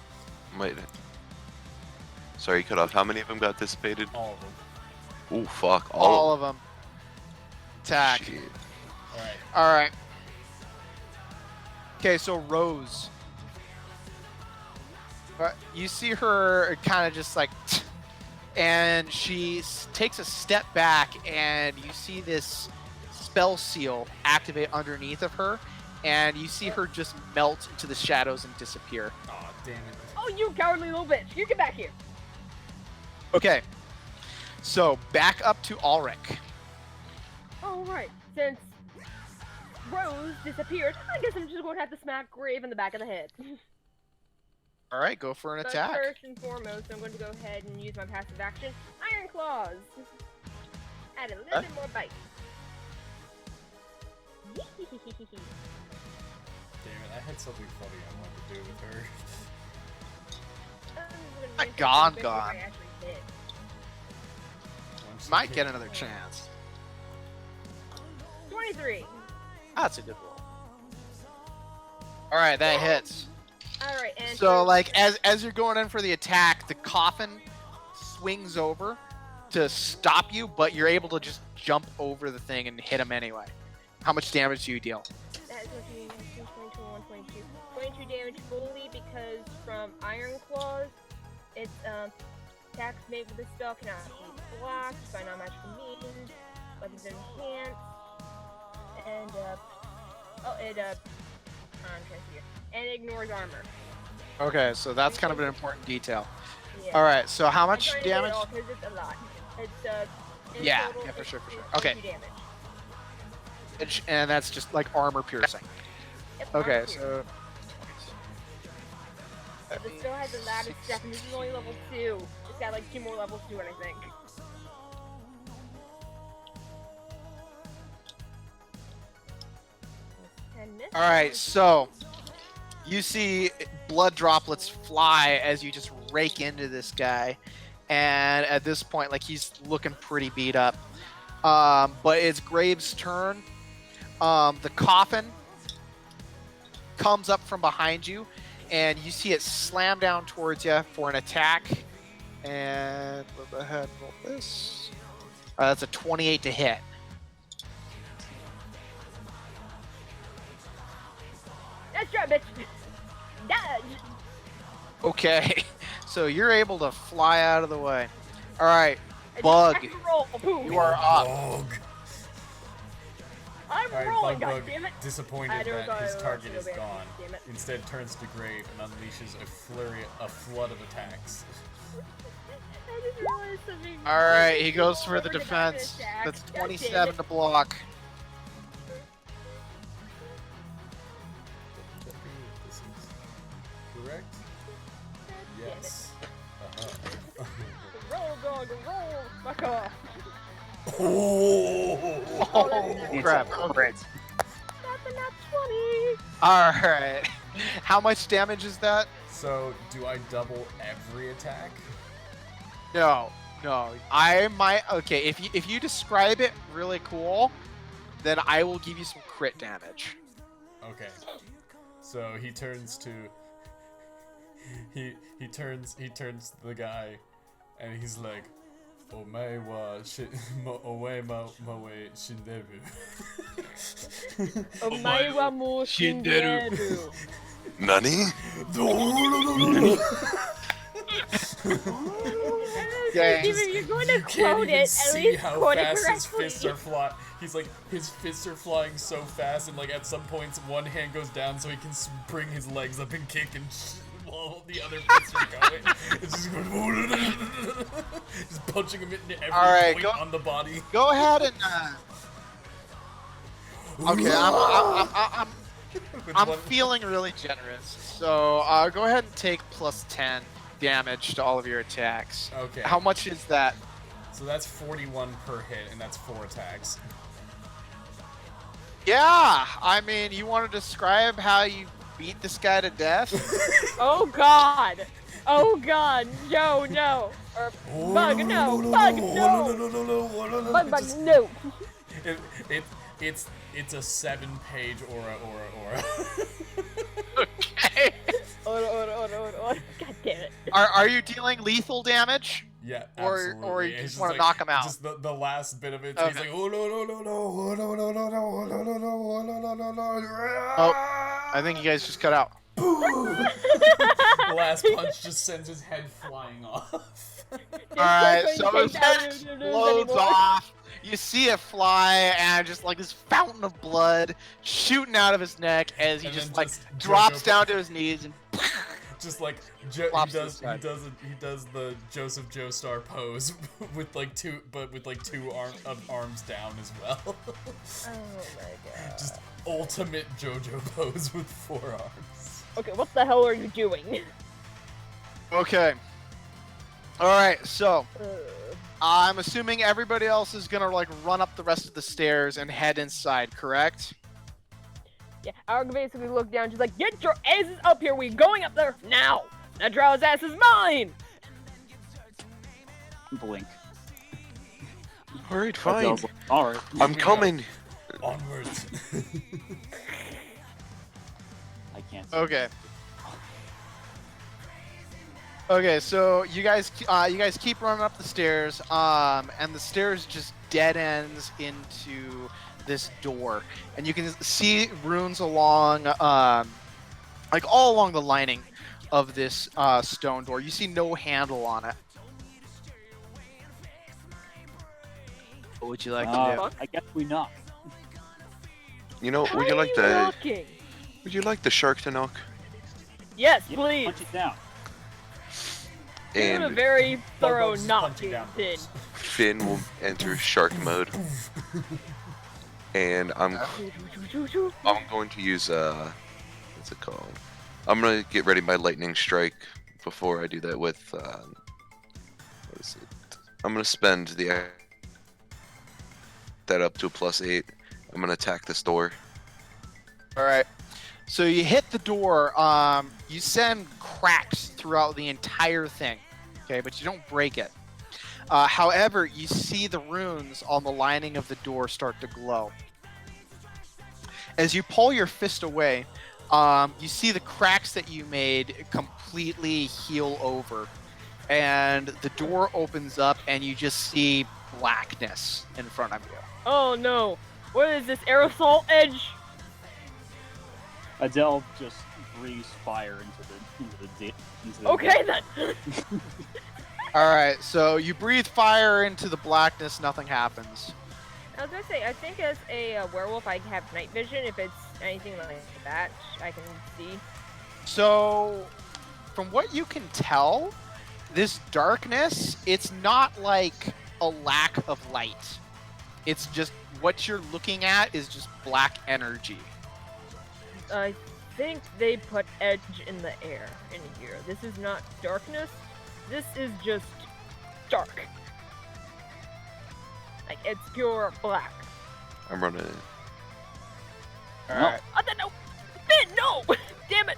Might. Sorry, cut off. How many of them got dissipated? All of them. Oh fuck! All of them. Attack. Shit. All right. All right. Okay, so Rose. You see her kind of just like, and she takes a step back, and you see this spell seal activate underneath of her, and you see her just melt into the shadows and disappear. Oh damn it. Oh, you cowardly little bitch! You get back here. Okay, so back up to Ulrich. All right. Since Rose disappeared, I guess I'm just going to have to smack Grave in the back of the head. All right, go for an But attack. first and foremost, I'm going to go ahead and use my passive action, Iron Claws. Add a little bit more bite. Damn it, I had something funny I wanted to do with her. Gone. Once she Might came- get another chance. 23. That's a good roll. All right, that hits. All right, and So like as you're going in for the attack, the coffin swings over to stop you, but you're able to just jump over the thing and hit him anyway. How much damage do you deal? that is 22, 22, 22 damage fully because from Iron Claws, it's attacks made with this spell cannot be blocked by non-magical means, weapons enhanced, and I'm trying to see. And it ignores armor. Okay, so that's kind of an important detail. Yeah. All right, so how I'm much trying to get it damage? all 'cause it's a lot. It's in Yeah, total, yeah, for it's sure, for sure. 22 Okay. damage. And that's just like armor piercing. Yep, Okay, armor piercing. so It still has the loudest stuff, and this is only level 2. It's got like 2 more levels to it, I think. all right, so you see blood droplets fly as you just rake into this guy, and at this point, like he's looking pretty beat up. But it's Graves' turn. The coffin comes up from behind you, and you see it slam down towards you for an attack. And go ahead and roll this. That's a 28 to hit. That's right, bitch! Dodge! Okay, so you're able to fly out of the way. All right, I Bug, just roll. Boom. you are up. Bug. I'm Alright, rolling, Bug goddammit! disappointed I never that thought his I would target go is back, gone. damn it. Instead turns to Grave and unleashes a flood of attacks. I just realized something. All right, he goes for the Over defense. attack. That's God damn 27 it. to block. This is correct? Yes. Uh-huh. Roll, dog, roll! Fuck off! Oh! Oh, It's crap. a crit. That's a nat 20! All right. How much damage is that? So, do I double every attack? No, no. I might. Okay, if you describe it really cool, then I will give you some crit damage. Okay. So he turns to he turns to the guy and he's like Omae wa omae ma we shinderu. Omae wa mou shinderu. Nani? And Dang. Even if you're going to You can't quote even it, at see least how quote it fast his correctly. fists are flying. He's like, his fists are flying so fast, and like at some points, one hand goes down so he can bring his legs up and kick, and while the other fists are going, it's just going, just punching him into every All right, point go- on the body. Go ahead and. Okay, With I'm one- feeling really generous. So go ahead and take plus 10 damage to all of your attacks. Okay. How much is that? So that's 41 per hit, and that's 4 attacks. Yeah, I mean, you want to describe how you beat this guy to death? Oh god! Oh god! No, no! Or bug, no! Bug, no! Bug, bug, no! It's a 7-page aura. Okay. Oh, god damn it. Are you dealing lethal damage? Yeah, Or absolutely. you It's just want to like- knock him out? Just the last bit of it. Okay. He's like, oh no. Oh, I think you guys just cut out. The last punch just sends his head flying off. Alright, Just so going his to head take down explodes anymore. off. You see it fly, and just like this fountain of blood shooting out of his neck as he And just then like just drops Jojo- down to his knees and Just like Flops he to the side. does the Joseph Joestar pose with like two arms down as well. Oh my god. Just ultimate JoJo pose with 4 arms. Okay, what the hell are you doing? Okay. Alright, so Uh, I'm assuming everybody else is gonna like run up the rest of the stairs and head inside, correct? yeah, I would basically look down, just like, get your asses up here, we going up there now! That drow's ass is mine! Blink. Alright, fine. All right. I'm coming. Onwards. I can't. Okay. Okay, so you guys keep running up the stairs, and the stairs just dead ends into this door, and you can see runes along, like all along the lining of this stone door. You see no handle on it. What would you like to do? I guess we knock. You know, How would you are like you the knocking? shark to knock? Yes, Yeah, please! punch it down. You're a And very thorough Bug's punching knocking, down Finn. doors. Finn will enter shark mode. And I'm going to use what's it called? I'm gonna get ready my lightning strike before I do that with what is it? I'm gonna spend that up to a +8. I'm gonna attack this door. All right. So you hit the door. You send cracks throughout the entire thing. Okay, but you don't break it. However, you see the runes on the lining of the door start to glow. As you pull your fist away, you see the cracks that you made completely heal over. And the door opens up, and you just see blackness in front of you. Oh no! What is this, aerosol edge? Adele just breathes fire into the Okay then! All right, so you breathe fire into the blackness, nothing happens. I was gonna say, I think as a werewolf, I have night vision. If it's anything like that, I can see. So, from what you can tell, this darkness, it's not like a lack of light. It's just what you're looking at is just black energy. I think they put edge in the air in here. This is not darkness. This is just dark. Like, it's pure black. I'm running. All No. right. Oh, no! Finn, no! Damn it!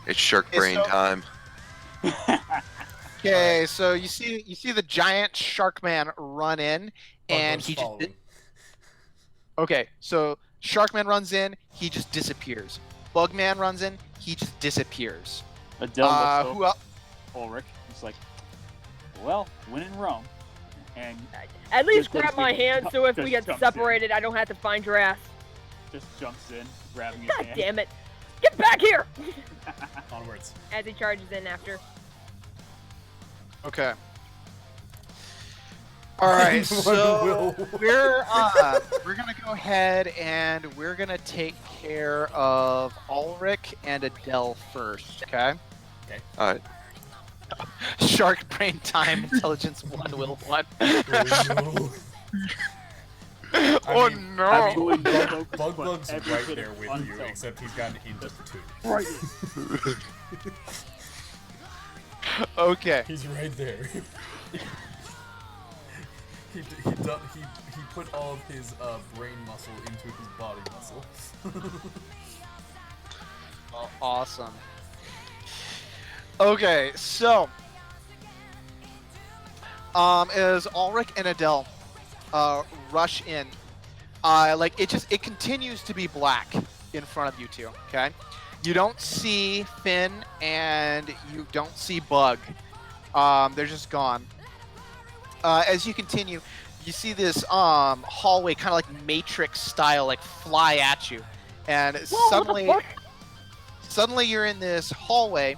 It's shark Okay, brain so- time. Okay, so you see the giant shark man run in, and Bug's he just following. okay. So Sharkman runs in, he just disappears. Bugman runs in, he just disappears. Adele looks Who else? Ulrich. He's like, well, when in Rome. And At least Just grab jumps my in. hand so if we Just get jumps in. separated, I don't have to find your ass. just jumps in, grabbing his God hand. damn it! Get back here! Onwards. As he charges in after. Okay. All right, One so will. we're gonna go ahead and we're gonna take care of Ulrich and Adele first, okay? All right. Shark brain time, intelligence 1, will 1. Oh, Oh mean, no! I mean, Doing Bug's every right bit there of with fun you, zone. except he's gotten into 2. Right. Okay. He's right there. he put all of his brain muscle into his body muscle. Oh, awesome. Okay, so as Ulrich and Adele rush in, like it continues to be black in front of you two. Okay, you don't see Finn and you don't see Bug. They're just gone. As you continue, you see this hallway, kind of like Matrix style, like fly at you, and Whoa, what the fuck? suddenly you're in this hallway,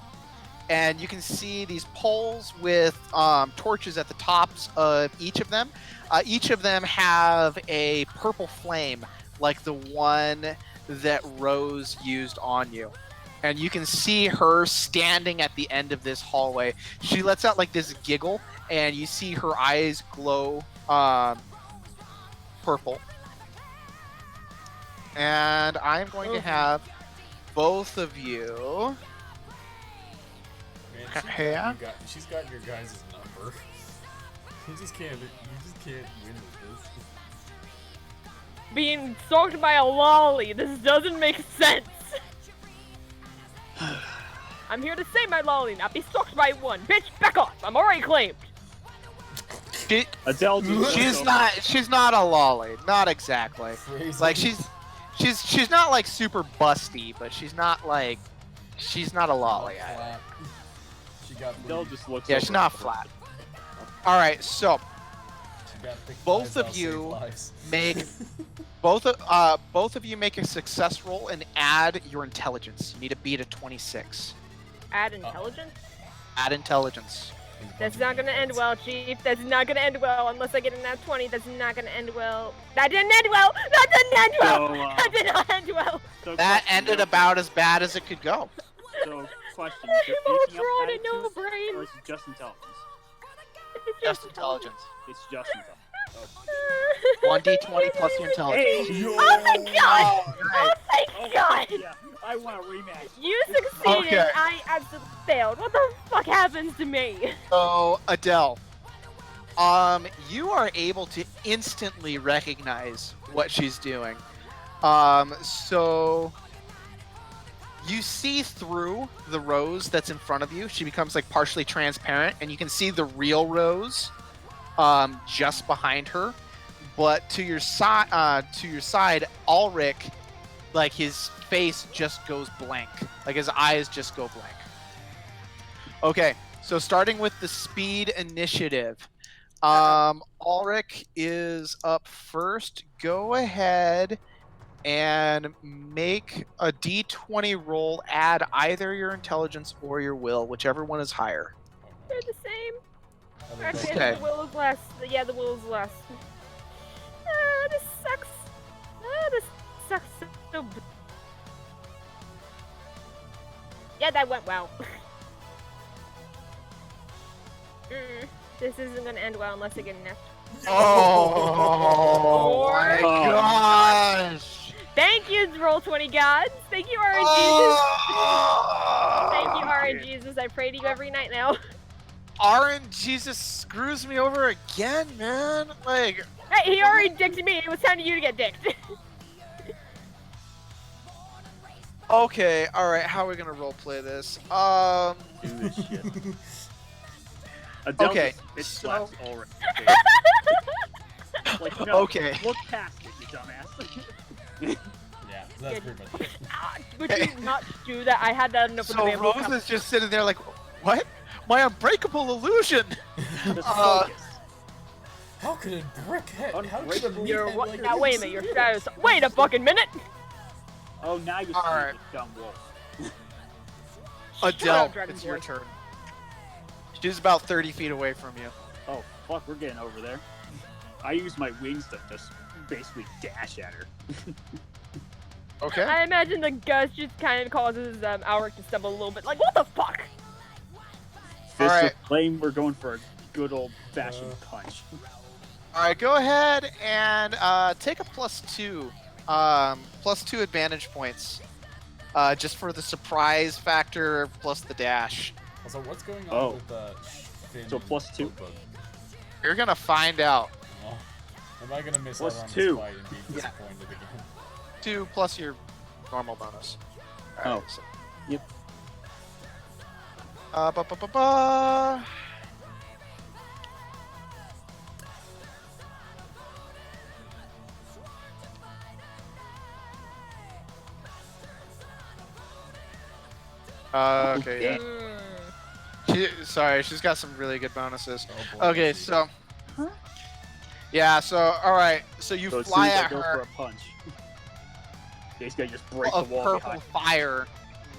and you can see these poles with torches at the tops of each of them. Each of them have a purple flame, like the one that Rose used on you. And you can see her standing at the end of this hallway. She lets out like this giggle, and you see her eyes glow purple. And I'm going to have both of you. Man, Yeah. she's got your guys' number. You just can't win with this. Being stalked by a lolly. This doesn't make sense. I'm here to save my lolly, not be stalked by one. Bitch, back off. I'm already claimed. Adele just She's not a lolly. Not exactly. Phrasing. Like she's not like super busty, but she's not a lolly. Flat. She got Adele booty. just looks. Yeah, over she's not at her. flat. All right, so She got thick both thighs, of I'll save you lives. make both of you make a success roll and add your intelligence. You need to beat a 26. Add intelligence? Add intelligence. That's not gonna end well, Chief. That's not gonna end well unless I get a nat 20. That's not gonna end well. That didn't end well! That didn't end well! So, That did not end well! So That question, ended about as bad as it could go. So question: I'm is there all anything else drawn added and no to it, brain. or is it just intelligence? It's Just intelligence. It's just intelligence. 1d20 plus your intelligence. Yo! Oh my god! Oh thank god! Yeah, I want a rematch. You succeeded, Okay. I absolutely failed. What the fuck happens to me? So, Adele, you are able to instantly recognize what she's doing. So you see through the rose that's in front of you. She becomes like partially transparent, and you can see the real rose, just behind her. But to your side, Ulrich, like his face just goes blank. Like his eyes just go blank. Okay, so starting with the speed initiative. Ulrich is up first. Go ahead and make a d20 roll. Add either your intelligence or your will, whichever one is higher. They're the same. Actually, Okay. the will is less. Yeah, the will is less. This sucks. This sucks so b- Yeah, that went well. This isn't gonna end well unless I get an F. Oh my Oh. gosh! Thank you, Roll20 gods. Thank you, RNGesus. Oh. Thank you, RNGesus. I pray to you every night now. RNGesus screws me over again, man. Like, Hey, he already dicked me. It was time for you to get dicked. okay, all right. How are we gonna roleplay this? Do this shit. Adele Okay, just so- slaps Ulrich. Like, no, Okay. Look past it, you dumbass. Yeah, that's pretty much it. Would you not do that? I had that enough with the So bamboo Rose cup. is just sitting there like, what? My unbreakable illusion. Just Uh, focus. How could a brickhead? How could a Unbreakable. meathead You're what? like Now you wait a minute. Your status. Wait a fucking minute. Oh, now you see Alright. the dumb wolf. Adele, Dragon it's your Boy. turn. She's about 30 feet away from you. Oh, fuck, we're getting over there. I use my wings to just basically dash at her. Okay. I imagine the gust just kind of causes Alric to stumble a little bit. Like, what the fuck? Fist Alright. of flame, we're going for a good old-fashioned punch. All right, go ahead and take a +2, +2 advantage points, just for the surprise factor plus the dash. Also, what's going on with Finn So and +2? Bug? You're gonna find out. Oh. Am I gonna miss +2. out on this fight and be disappointed again? 2 plus your normal bonus. All right, Oh. so- Yep. Ba-ba-ba-ba. Okay. Yeah. Sorry, she's got some really good bonuses. Oh, boy. Okay, so. Yeah, so alright, so you So as soon fly as I at go her, for a punch, basically I just break of the wall purple behind. fire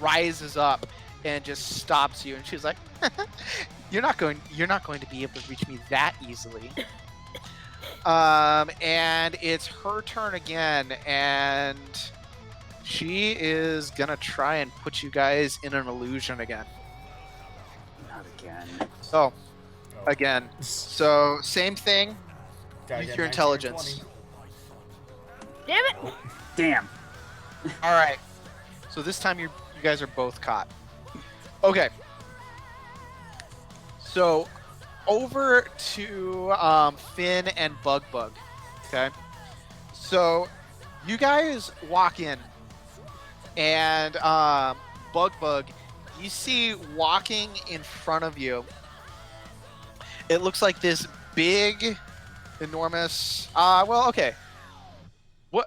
rises up and just stops you, and she's like, you're not going to be able to reach me that easily. And it's her turn again, and she is gonna try and put you guys in an illusion again. Not again. So, Oh. again, so same thing. Gotta Use get your 19 or intelligence. 20. Damn it! Damn. All right. So this time you guys are both caught. Okay. So over to Finn and Bug. Okay. So you guys walk in, and Bug, you see walking in front of you. It looks like this big, enormous. Well, okay. What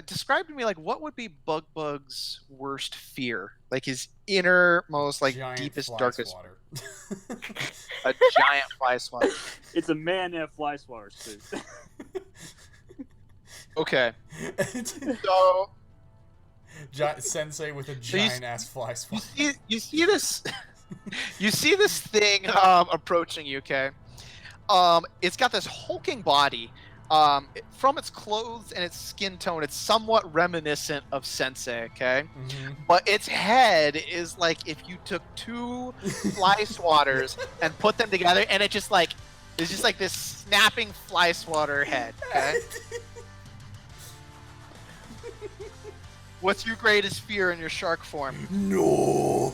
describe to me, like, what would be Bug's worst fear? Like his innermost, like, Giant deepest, fly darkest. swatter. A giant fly swatter. It's a man in a fly swatter suit. Okay. So Sensei with a So you- giant ass fly swatter. you see this you see this thing approaching you, okay? It's got this hulking body. From its clothes and its skin tone, it's somewhat reminiscent of Sensei, okay? Mhm. But its head is like if you took two fly swatters and put them together, and it's just like this snapping fly swatter head, okay? What's your greatest fear in your shark form? No.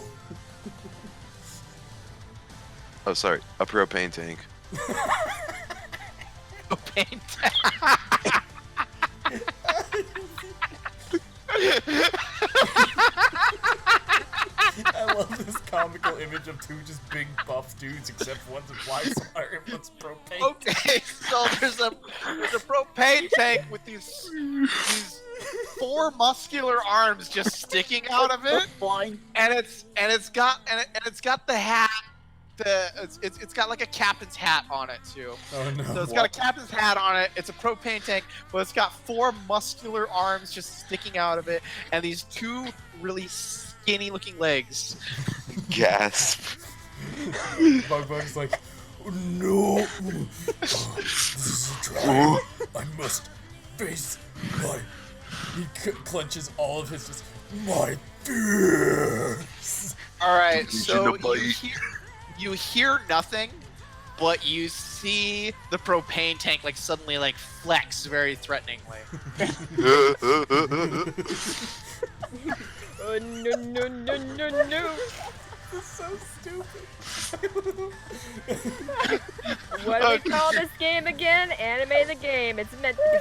Oh, sorry. A propane tank. Paint. I love this comical image of two just big buff dudes, except one's a fly swatter and one's propane. Okay, so there's a propane tank with these four muscular arms just sticking out of it, Flying. and it's got the hat. It's got like a captain's hat on it too. Oh no. So it's got a captain's hat on it. It's a propane tank, but it's got four muscular arms just sticking out of it, and these two really skinny-looking legs. Gasp. Bug's like, oh, no. This is a trial. I must face my. He clenches all of his my fears. All right, Vision so of bite. you hear nothing, but you see the propane tank like suddenly like flex very threateningly. Oh, no. This is so stupid. What do we call this game again? Anime the game. It's meant to be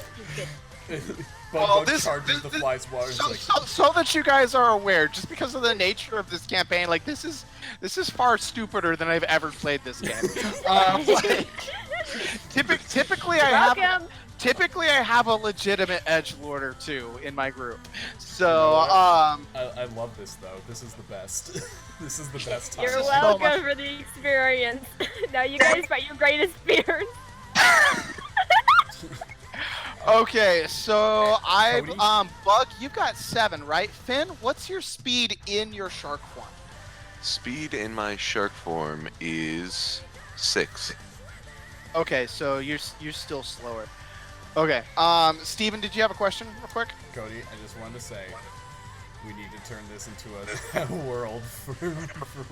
stupid. Bug charges the fly swatter. So that you guys are aware, just because of the nature of this campaign, like this is far stupider than I've ever played this game. Like, typically I have a legitimate edgelord or two in my group. So I love this though. This is the best. This is the best time. You're so welcome much- for the experience. Now you guys fight your greatest fears. Okay, so I've Cody? Bug, you've got 7, right? Finn, what's your speed in your shark form? Speed in my shark form is 6. Okay, so you're still slower. Okay. Steven, did you have a question real quick? Cody, I just wanted to say, we need to turn this into a world for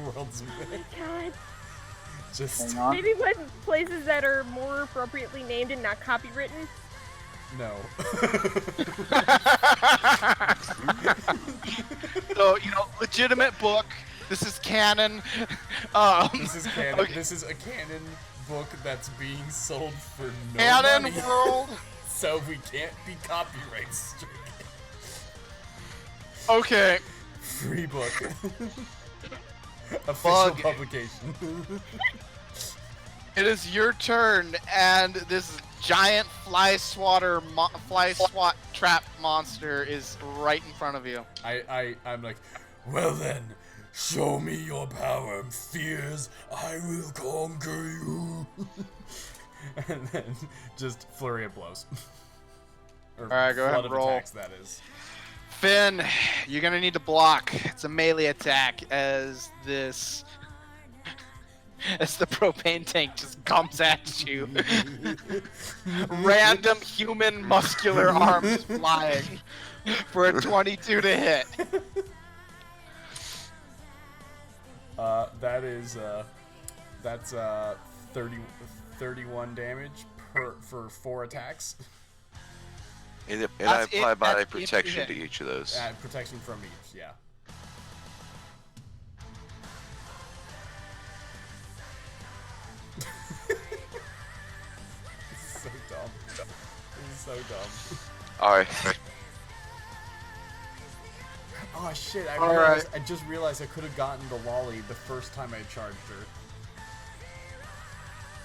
Worlds of Oh Myth. my god. Just Hang on. Maybe with places that are more appropriately named and not copywritten. no. So, legitimate book. This is canon. This is canon. Okay. This is a canon book that's being sold for no Canon money. world. So we can't be copyright stricken. Okay. Free book. Official Bug. publication. It is your turn, and this giant fly swat trap monster is right in front of you. I'm like, well then, show me your power, fears, I will conquer you. And then just flurry of blows. Or Alright, go ahead flood and of roll. attacks, that is. Finn, you're gonna need to block. It's a melee attack as this. As the propane tank just comes at you. Random human muscular arms flying for a 22 to hit. That's 31 damage for 4 attacks. And I That's apply it, by that's if you protection hit. to each of those. Protection from each, yeah. This is so dumb. This is so dumb. Alright. Oh shit, Alright. I just realized I could have gotten the lolly the first time I charged her.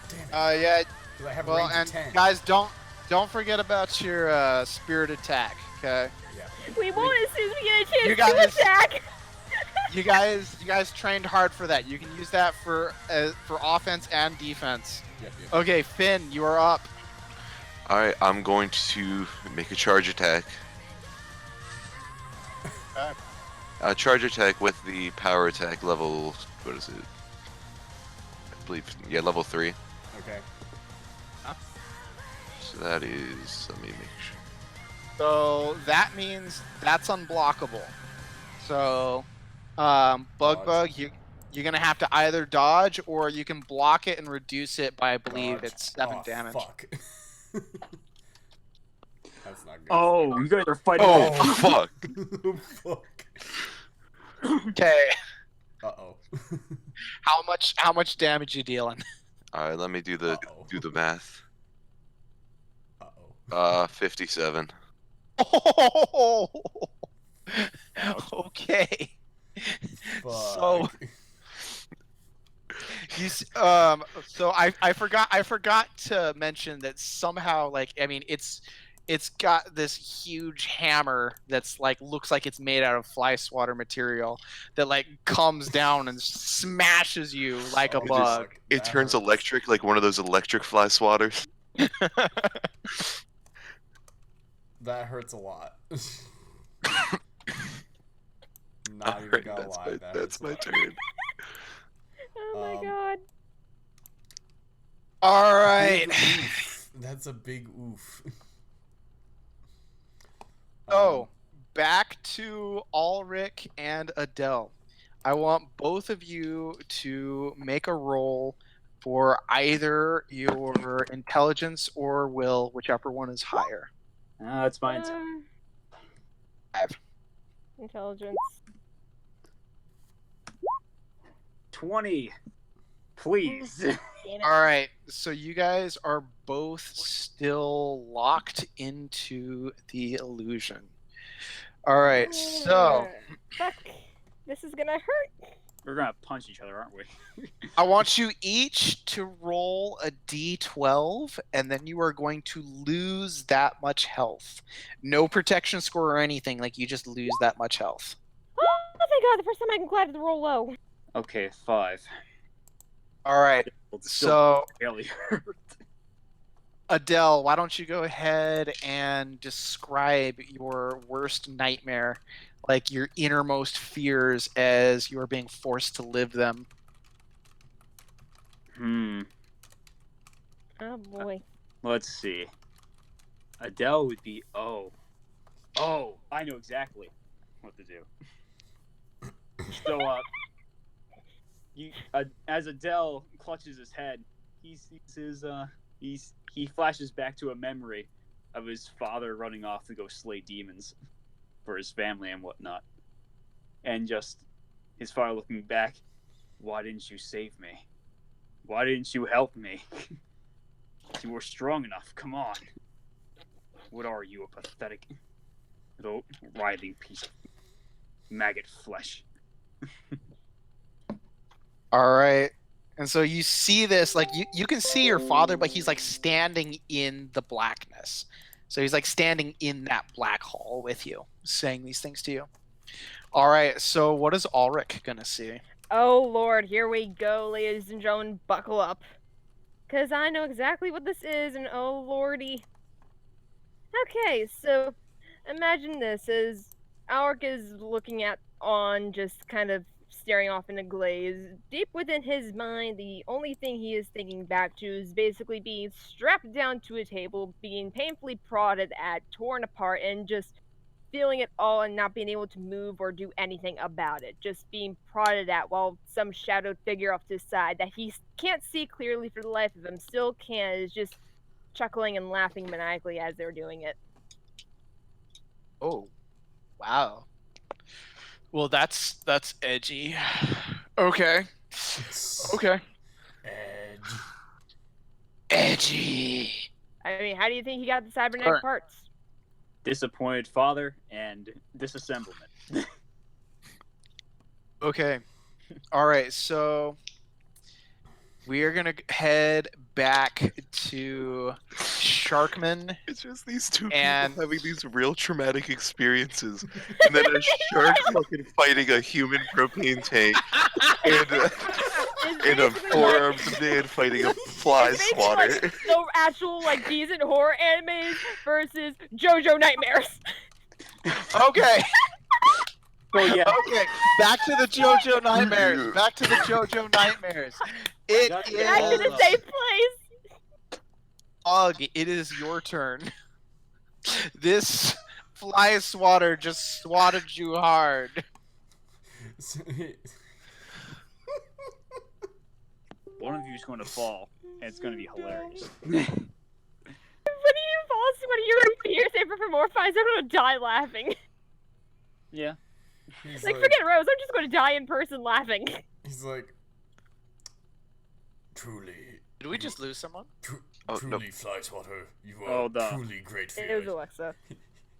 Damn it. Yeah. 'Cause I have Well, range and of 10. guys, don't forget about your spirit attack. Okay. Yeah. We won't as soon as we get a You chance guys- to attack. You guys trained hard for that. You can use that for offense and defense. Yep, yep. Okay, Finn, you are up. Alright, I'm going to make a charge attack. Okay. Charge attack with the power attack level. What is it? I believe, yeah, level 3. Okay. So that is. Let me make sure. So that means that's unblockable. So, Bug, you're gonna have to either dodge or you can block it and reduce it by, I believe, Dodge. it's 7 Oh, damage. Fuck. That's not good. Oh, you guys are fighting. Oh, fuck! Fuck. Okay. Uh-oh. How much damage you dealing? Alright, let me do the math. Uh-oh. 57. Oh. Okay. So Fuck. he's so I forgot to mention that somehow, like, I mean, it's got this huge hammer that's like looks like it's made out of fly swatter material that like comes down and smashes you like a Oh, bug. fuck. It That turns hurts. electric like one of those electric fly swatters. That hurts a lot. Not even Alright, gonna lie. That that's hurts a my lot. turn. Oh my Um, god. All right. Big oof. That's a big oof. Oh, back to Ulrich and Adele. I want both of you to make a roll for either your intelligence or will, whichever one is higher. That's fine. Intelligence. 20. Please. Damn it. All right, so you guys are both still locked into the illusion. All right, so Fuck. This is gonna hurt. We're gonna punch each other, aren't we? I want you each to roll a d12, and then you are going to lose that much health. No protection score or anything, like you just lose that much health. Oh thank god, the first time I can glide to roll low. Okay, 5. All right, Well, it's still so barely hurt. Adele, why don't you go ahead and describe your worst nightmare, like your innermost fears as you are being forced to live them. Oh boy. Let's see. Adele would be oh, I know exactly what to do. So as Adele clutches his head, he flashes back to a memory of his father running off to go slay demons for his family and whatnot, and just his father looking back. Why didn't you save me? Why didn't you help me? You were strong enough. Come on. What are you, a pathetic little writhing piece of maggot flesh? All right. And so you see this, like you can see your father, but he's like standing in the blackness. So he's like standing in that black hole with you, saying these things to you. All right. So what is Ulrich gonna see? Oh lord, here we go, ladies and gentlemen, buckle up. Cause I know exactly what this is, and oh lordy. Okay, so imagine this as Alric is looking at on just kind of staring off in a glaze. Deep within his mind, the only thing he is thinking back to is basically being strapped down to a table, being painfully prodded at, torn apart, and just feeling it all and not being able to move or do anything about it. Just being prodded at while some shadowed figure off to his side that he can't see clearly for the life of him, still can, is just chuckling and laughing maniacally as they're doing it. Oh, wow. Well, that's edgy. Okay. Okay. Edge. Edgy. I mean, how do you think he got the cybernetic Alright. parts? Disappointed father and disassemblement. Okay. All right. So we are gonna head back to Sharkman. It's just these two And- people having these real traumatic experiences, and then a shark fucking fighting a human propane tank, and in a basically forearms of man fighting a fly it's basically swatter. like the actual like decent horror animes versus JoJo Nightmares. Okay. Oh yeah. Okay. Back to the JoJo Nightmares. Back to the JoJo Nightmares. It Back to the Back to is the safe place. Ugh, it is your turn. This fly swatter just swatted you hard. One of you is going to fall, and it's going to be hilarious. When you fall to one of your fears, safer for more fines, I'm gonna die laughing. Yeah. He's Like, forget Rose, I'm just gonna die in person laughing. He's like, truly, Did we just lose someone? Oh, no. truly, fly swatter, you are Oh, duh. truly great for It was your... Alexa.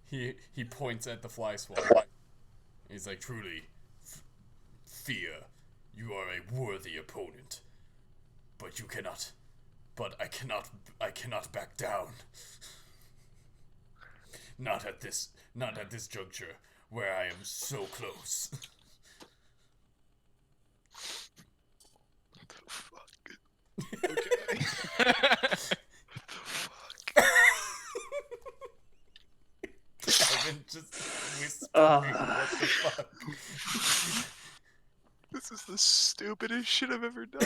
He points at the fly swatter. He's like, truly, fear, you are a worthy opponent, but you cannot. But I cannot back down. Not at this juncture where I am so close. Evan just whispering, what the fuck? This is the stupidest shit I've ever done.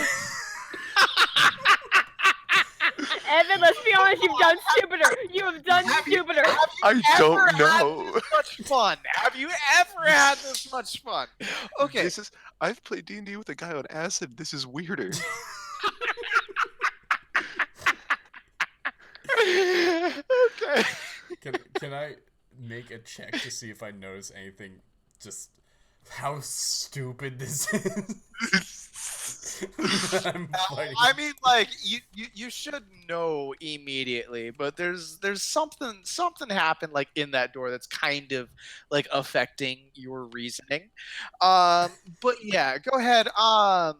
Evan, let's be honest, you've done stupider. You have done stupider. I don't Ever know. had this much fun? Have you ever had this much fun? Okay. I've played D&D with a guy on acid. This is weirder. Okay. Can I make a check to see if I notice anything? Just how stupid this is. I'm fighting. I mean, like you should know immediately, but there's something happened like in that door that's kind of like affecting your reasoning. But yeah, go ahead. I'm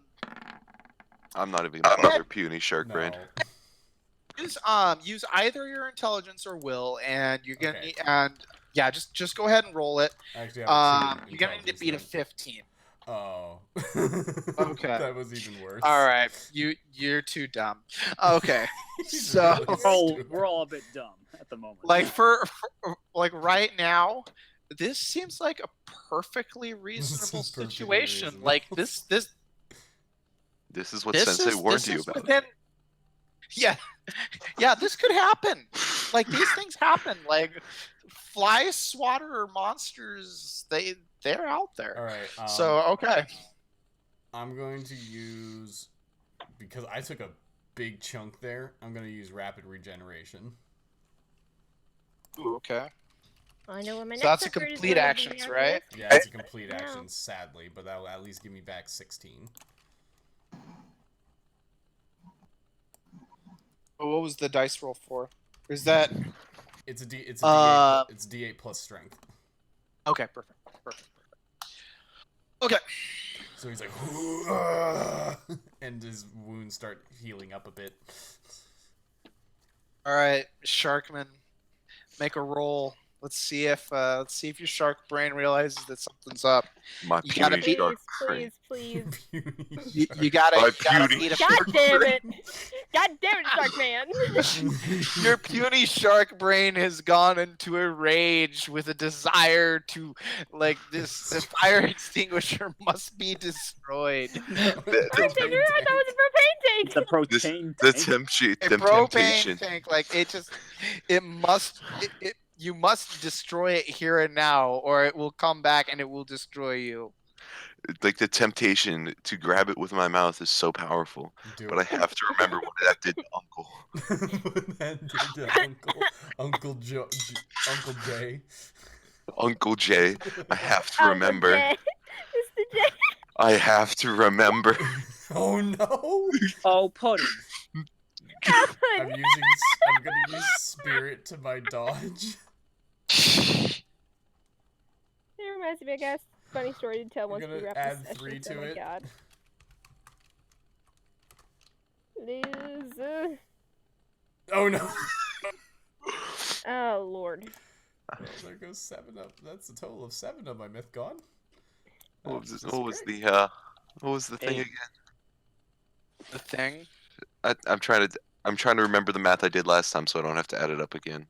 not even gonna bother puny shark brain. No. Use either your intelligence or will, and you're gonna Okay. need, and yeah, just go ahead and roll it. Actually, I have You're gonna need to beat a 15. Oh. Okay. That was even worse. All right, you're too dumb. Okay, He's so really We're all a bit dumb at the moment. like for like right now, this seems like a perfectly reasonable is perfectly situation. reasonable. Like this This is what Sensei warned you is about. within- Yeah, yeah, this could happen. Like these things happen. Like fly swatter monsters, they're out there. All right. So okay. I'm going to use, because I took a big chunk there, I'm going to use rapid regeneration. Ooh, okay. I know what my So next that's a effort is complete going to be actions, after right? this. Yeah, it's a complete No. action, sadly, but that will at least give me back 16. Oh, what was the dice roll for? Is that It's a D8. It's D8 plus strength. okay? Perfect. Okay. So he's like, and his wounds start healing up a bit. All right, Sharkman, make a roll. Let's see if your shark brain realizes that something's up. My You gotta puny beat- shark Please, brain. please. You gotta beauty. beat a God damn it! God damn it, Shark Man! Your puny shark brain has gone into a rage with a desire to, like, the fire extinguisher must be destroyed. Propane tank, I thought it was a propane tank! The propane The tank. A temptation. propane tank, like you must destroy it here and now, or it will come back and it will destroy you. Like the temptation to grab it with my mouth is so powerful, Do but I it. have to remember what that did to Uncle. What that did to Uncle Jay. Uncle Jay. I have to Uncle remember. Jay. Mr. J. I have to remember. Oh no! Oh, pudding. I'm gonna use spirit to my dodge. It reminds me, I guess, funny story to tell once gonna we wrap add this session. 3 to oh my it. God. Lose. Oh no! Oh Lord. There goes 7 up. That's a total of 7 of my myth gone. What was, That's what was great. the thing 8. again? The thing. I'm trying to remember the math I did last time, so I don't have to add it up again.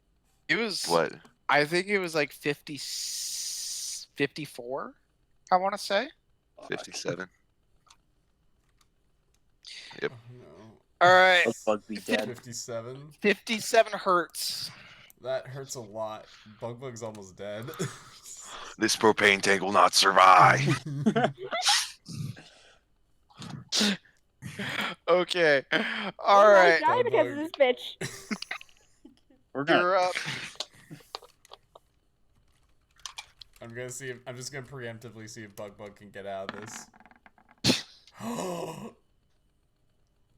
It was. What? I think it was like 54. I want to say. 57. Oh no. All right. Bug be dead. 57. 57 hurts. That hurts a lot. Bug's almost dead. This propane tank will not survive. Okay. All I right. die because of this bitch. We're gonna. You're up. I'm just gonna preemptively see if Bug can get out of this.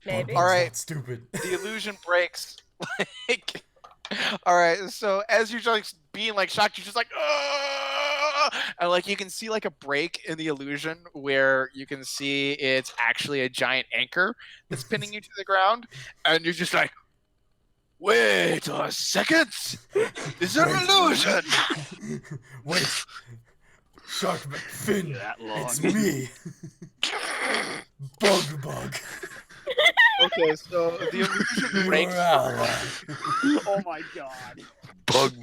Maybe. Bug's All right. not stupid. The illusion breaks. Like, all right. So as you're like being like shocked, you're just like, "Ah!" And like you can see like a break in the illusion where you can see it's actually a giant anchor that's pinning you to the ground, and you're just like, wait a second, it's an illusion. Wait. Finn. That long. It's me. Bug. Okay, so the illusion breaks. Your ally. Oh my god. Bug.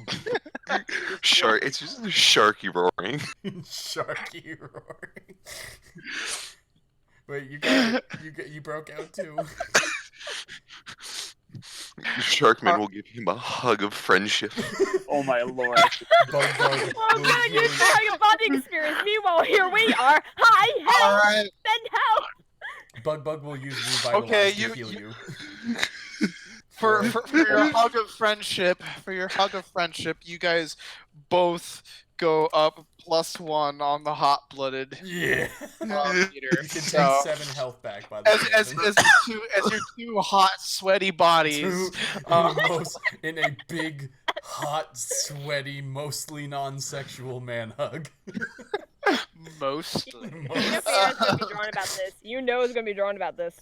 Shark. It's just a sharky roaring. Sharky roaring. Wait, you broke out too. Sharkman will give him a hug of friendship. Oh my lord. Bug. Oh God, you're having a bonding experience. Meanwhile, here we are. Hi, All help, right. send help. Bug will use revitalize Okay, to heal you. For your hug of friendship, you guys both go up +1 on the hot-blooded Yeah. meter. You can take So, 7 health back by the as your two hot, sweaty bodies. in a big, hot, sweaty, mostly non-sexual man hug. Mostly. You know Fiona's gonna be drawn about this. You know it's gonna be drawn about this.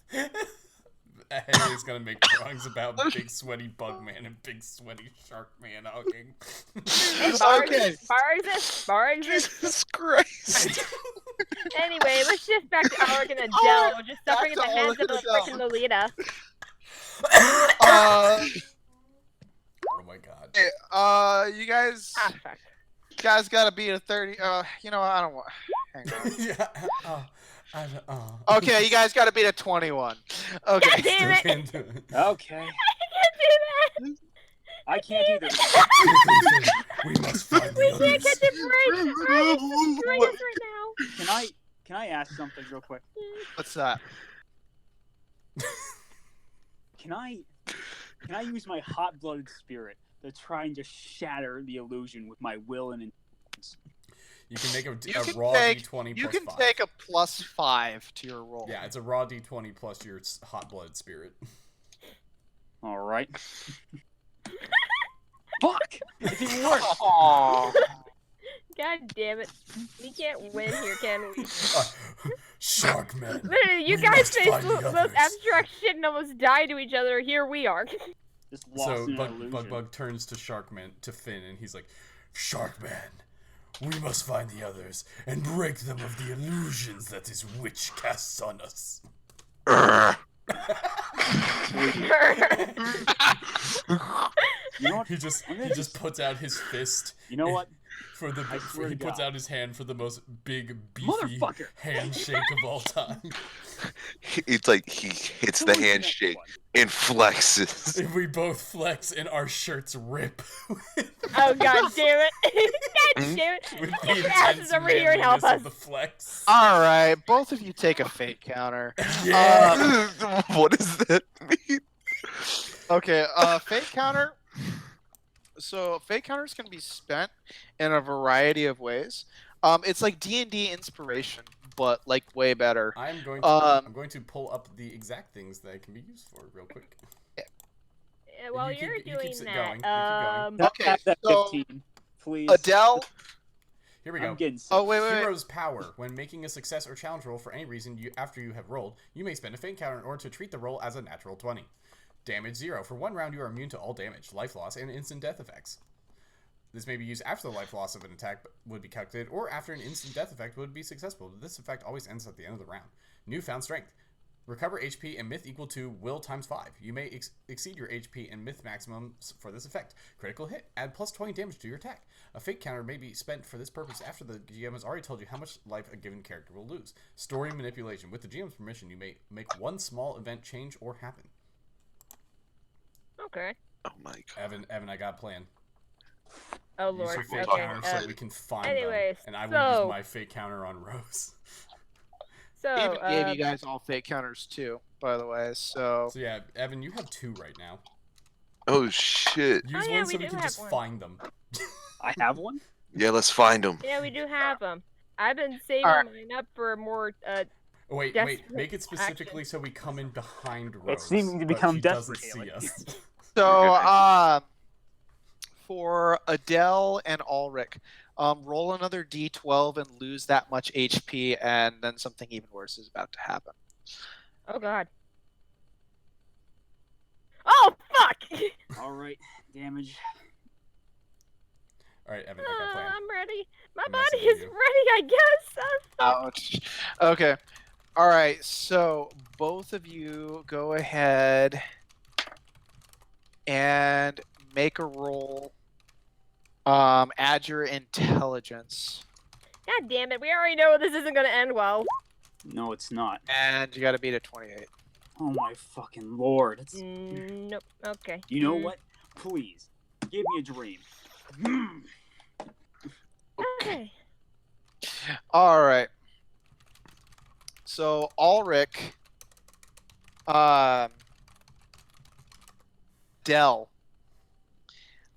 Haley's gonna make drawings about big sweaty bug man and big sweaty shark man hugging. Okay. Bar exists. Jesus Christ. Anyway, let's shift back to Alric and Adele, just suffering at the back to hands of a Alric and freaking Lolita. Oh my god. You guys Ah, fuck. gotta beat a 30. You know what? I don't want. Hang on. Yeah. Okay, you guys got to beat a 21. Okay. God damn it! Still can't do it. Okay. I can't do that. I can't either. We must find the We others. can't catch a break. Ryan's destroying us right now. Can I ask something real quick? What's that? Can I use my hot-blooded spirit to try and just shatter the illusion with my will and intelligence? You can make You a can raw take- d20 You plus can 5. take a +5 to your roll. Yeah, it's a raw d20 plus your hot-blooded spirit. All right. Fuck! It didn't work. Aw. God damn it. We can't win here, can we? Sharkman. Literally, you we guys must faced find the the most others. abstract shit and almost died to each other. Here we are. Just lost So in an illusion. Bug turns to Sharkman, to Finn, and he's like, Sharkman, we must find the others and break them of the illusions that this witch casts on us. Urgh. You know what? He just I'm gonna he just puts out his fist. You know what? For the I swear he to puts God. out his hand for the most big beefy Motherfucker. handshake of all time. It's like he hits Who the was next handshake one? and flexes. And we both flex and our shirts rip. Oh god damn it. God damn it. With Get the your asses intense over here and help manliness us. of the flex. All right, both of you take a fate counter. Yeah. What does that mean? Okay, fate counter. So fate counters can be spent in a variety of ways. It's like D&D inspiration, but like way better. I'm going to I'm going to pull up the exact things that it can be used for real quick. While You keep- you're you keep doing it that, going, you keep going. Okay, Have that so 15, please. Adele. Here we go. I'm getting sick. Oh wait. Hero's power. When making a success or challenge roll for any reason after you have rolled, you may spend a fate counter in order to treat the roll as a natural 20. Damage 0. For 1 round, you are immune to all damage, life loss, and instant death effects. This may be used after the life loss of an attack would be calculated, or after an instant death effect would be successful. This effect always ends at the end of the round. Newfound strength. Recover HP and myth equal to will times 5. You may exceed your HP and myth maximums for this effect. Critical hit. Add plus 20 damage to your attack. A fate counter may be spent for this purpose after the GM has already told you how much life a given character will lose. Story manipulation. With the GM's permission, you may make one small event change or happen. Okay. Oh my god. Evan, I got a plan. Oh Use lord. your fate Okay. counter so we can find anyways, them, and I will so- use my fate counter on Rose. So, I even gave you guys all fate counters too, by the way. So So yeah, Evan, you have 2 right now. Oh shit. Use yeah, one we so we do can have just one. find them. I have one? Yeah, let's find him. yeah, we do have them. I've been saving Alright. mine up for more. Oh, wait, Desperate make it specifically so we come in behind Rose. It's seeming to but become she desperate, doesn't see Haley. us. So, for Adele and Ulrich, roll another D12 and lose that much HP, and then something even worse is about to happen. Oh god. Oh fuck! All right, damage. All right, Evan, I got a plan. I'm ready. My I'm body messing is with ready, you. I guess. Ouch. Okay. All right. So both of you go ahead and make a roll. Add your intelligence, God damn it! We already know this isn't gonna end well. No, it's not. and you got to beat a 28. Oh my fucking lord. It's... Nope. Okay. You know what? Please, give me a dream. Okay. All right. So Ulrich, Dell,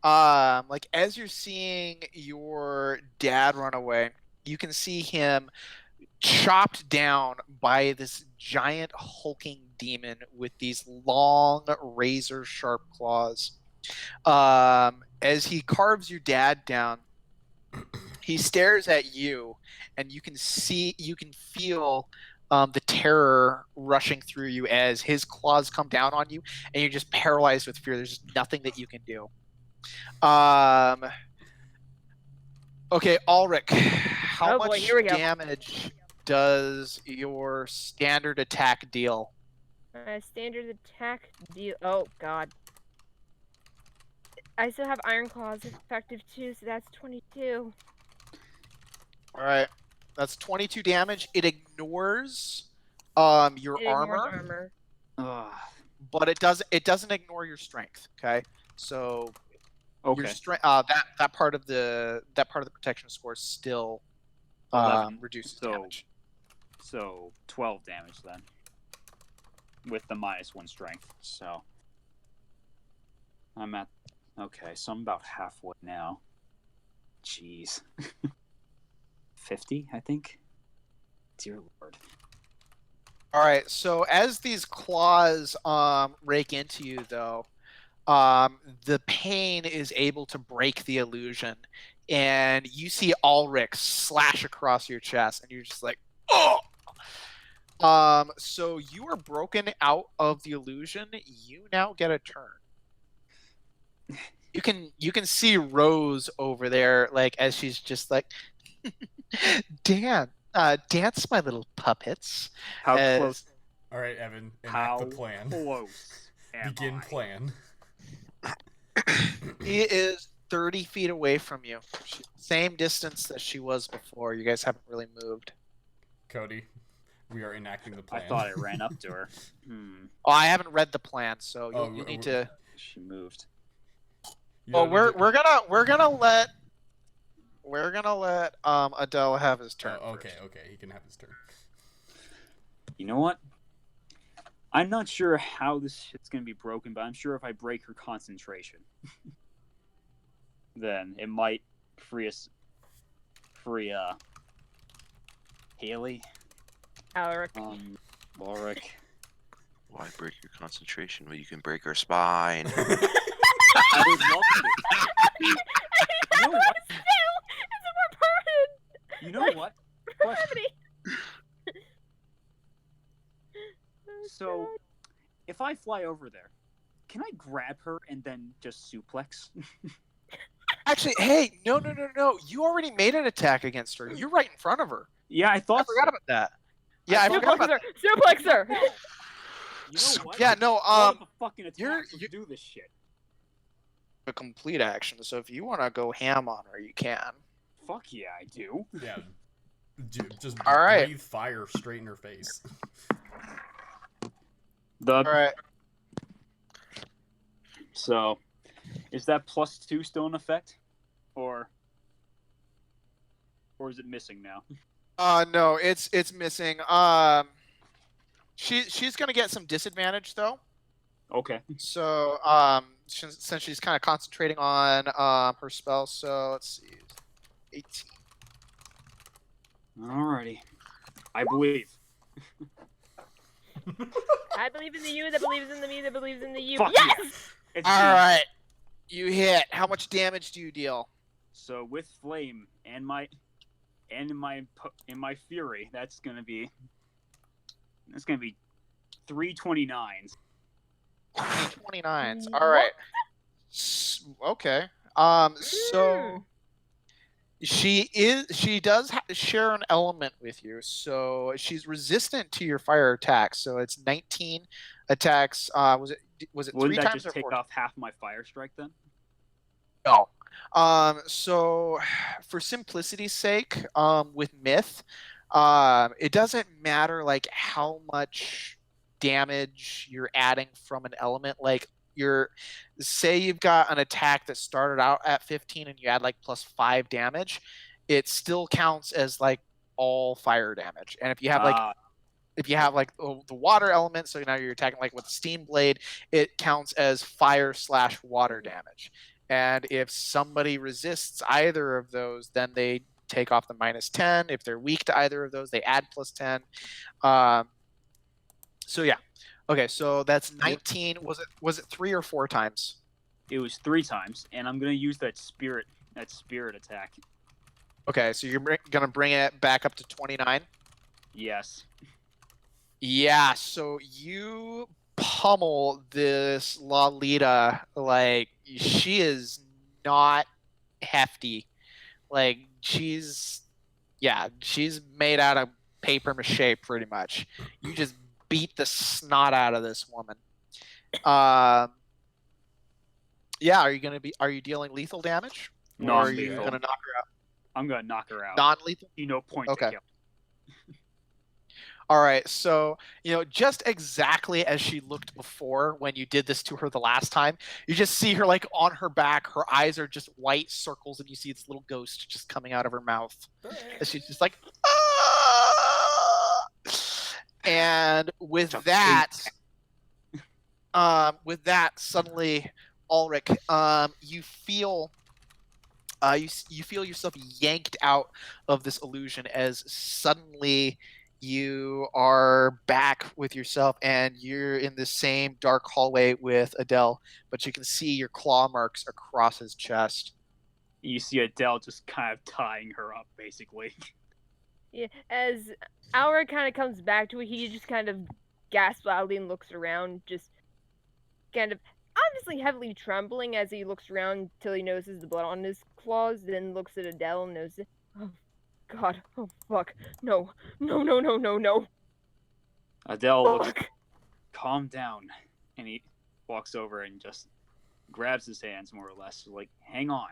like as you're seeing your dad run away, you can see him chopped down by this giant hulking demon with these long razor sharp claws. As he carves your dad down, he stares at you, and you can feel the terror rushing through you as his claws come down on you, and you're just paralyzed with fear. There's nothing that you can do. Okay, Ulrich, how Oh boy, much here we go. damage does your standard attack deal? Standard attack deal. Oh god. I still have Iron Claws effective too, so that's 22. All right. That's 22 damage. It ignores your It ignores armor, armor. Ugh. but it doesn't ignore your strength. Okay, so your Okay. strength that part of the protection score still 11. reduces So- damage. So 12 damage then, with the -1 strength. So I'm at okay. So I'm about halfway now. Jeez. 50, I think. Dear Lord. All right. So as these claws rake into you, though, the pain is able to break the illusion, and you see Ulrich slash across your chest, and you're just like, oh. So you are broken out of the illusion. You now get a turn. You can see Rose over there, like as she's just like, dance, my little puppets. How As- close? All right, Evan, enact How the plan. close? Am Begin I? plan. He is 30 feet away from you. Same distance that she was before. You guys haven't really moved. Cody, we are enacting the I plan. thought I ran up to her. Oh, I haven't read the plan, so Oh, you need to. She moved. You Oh, don't need we're to- gonna let Adele have his turn. Oh, okay, first. okay, he can have his turn. You know what? I'm not sure how this shit's gonna be broken, but I'm sure if I break her concentration, then it might free Haley, Alric. Ulrich. Why break your concentration when you can break her spine? I would love to. You know what? It's a more permanent. You know what? Question. So, if I fly over there, can I grab her and then just suplex? Actually, hey, no. You already made an attack against her. You're right in front of her. Yeah, I I thought forgot so. about that. Yeah, I forgot about Suplex her. Suplex her. You know what? Yeah, no. What are the fucking you're- attacks to do this shit? A complete action. So if you want to go ham on her, you can. Fuck yeah, I do. Yeah. Just All right. breathe fire straight in her face. All right. So, is that +2 still in effect, or is it missing now? No, it's missing. She's gonna get some disadvantage though. Okay. So since she's kind of concentrating on her spell, so let's see, 18. Alrighty. I believe. I believe in the you that believes in the me that believes in the you. Fuck Yes. yeah. It's All me. right, you hit. How much damage do you deal? So with flame and in my fury, that's gonna be 329s. 29s. What? All right. Okay. So she does share an element with you, so she's resistant to your fire attacks. So it's 19 attacks. Was it Wouldn't three that times just or take 4 off half my fire strike then? No. So for simplicity's sake, with Myth, it doesn't matter like how much damage you're adding from an element. Like say you've got an attack that started out at 15 and you add like +5 damage, it still counts as like all fire damage. And if you have like the water element, so now you're attacking like with steam blade, it counts as fire/water damage. And if somebody resists either of those, then they take off the -10. If they're weak to either of those, they add +10. So yeah. Okay, so that's 19. Was it 3 or 4 times? It was 3 times, and I'm gonna use that spirit attack. Okay, so you're gonna bring it back up to 29. Yes. Yeah, so you pummel this Lolita, like she is not hefty. Like she's made out of paper mache pretty much. You just beat the snot out of this woman. Yeah, are you dealing lethal damage? Or are you Non-lethal. gonna knock her out? I'm gonna knock her out. Non-lethal. You know, point Okay. to kill. All right, so just exactly as she looked before when you did this to her the last time, you just see her like on her back. Her eyes are just white circles, and you see this little ghost just coming out of her mouth. And she's just like, ah! And with that, suddenly, Ulrich, you feel. You feel yourself yanked out of this illusion as suddenly you are back with yourself and you're in the same dark hallway with Adele, but you can see your claw marks across his chest. You see Adele just kind of tying her up, basically. Yeah, as Aura kind of comes back to it, he just kind of gasps loudly and looks around, just kind of obviously heavily trembling as he looks around till he notices the blood on his claws, then looks at Adele and notices, oh god, oh fuck, no. Adele looks, Fuck. calm down, and he walks over and just grabs his hands, more or less, like, hang on,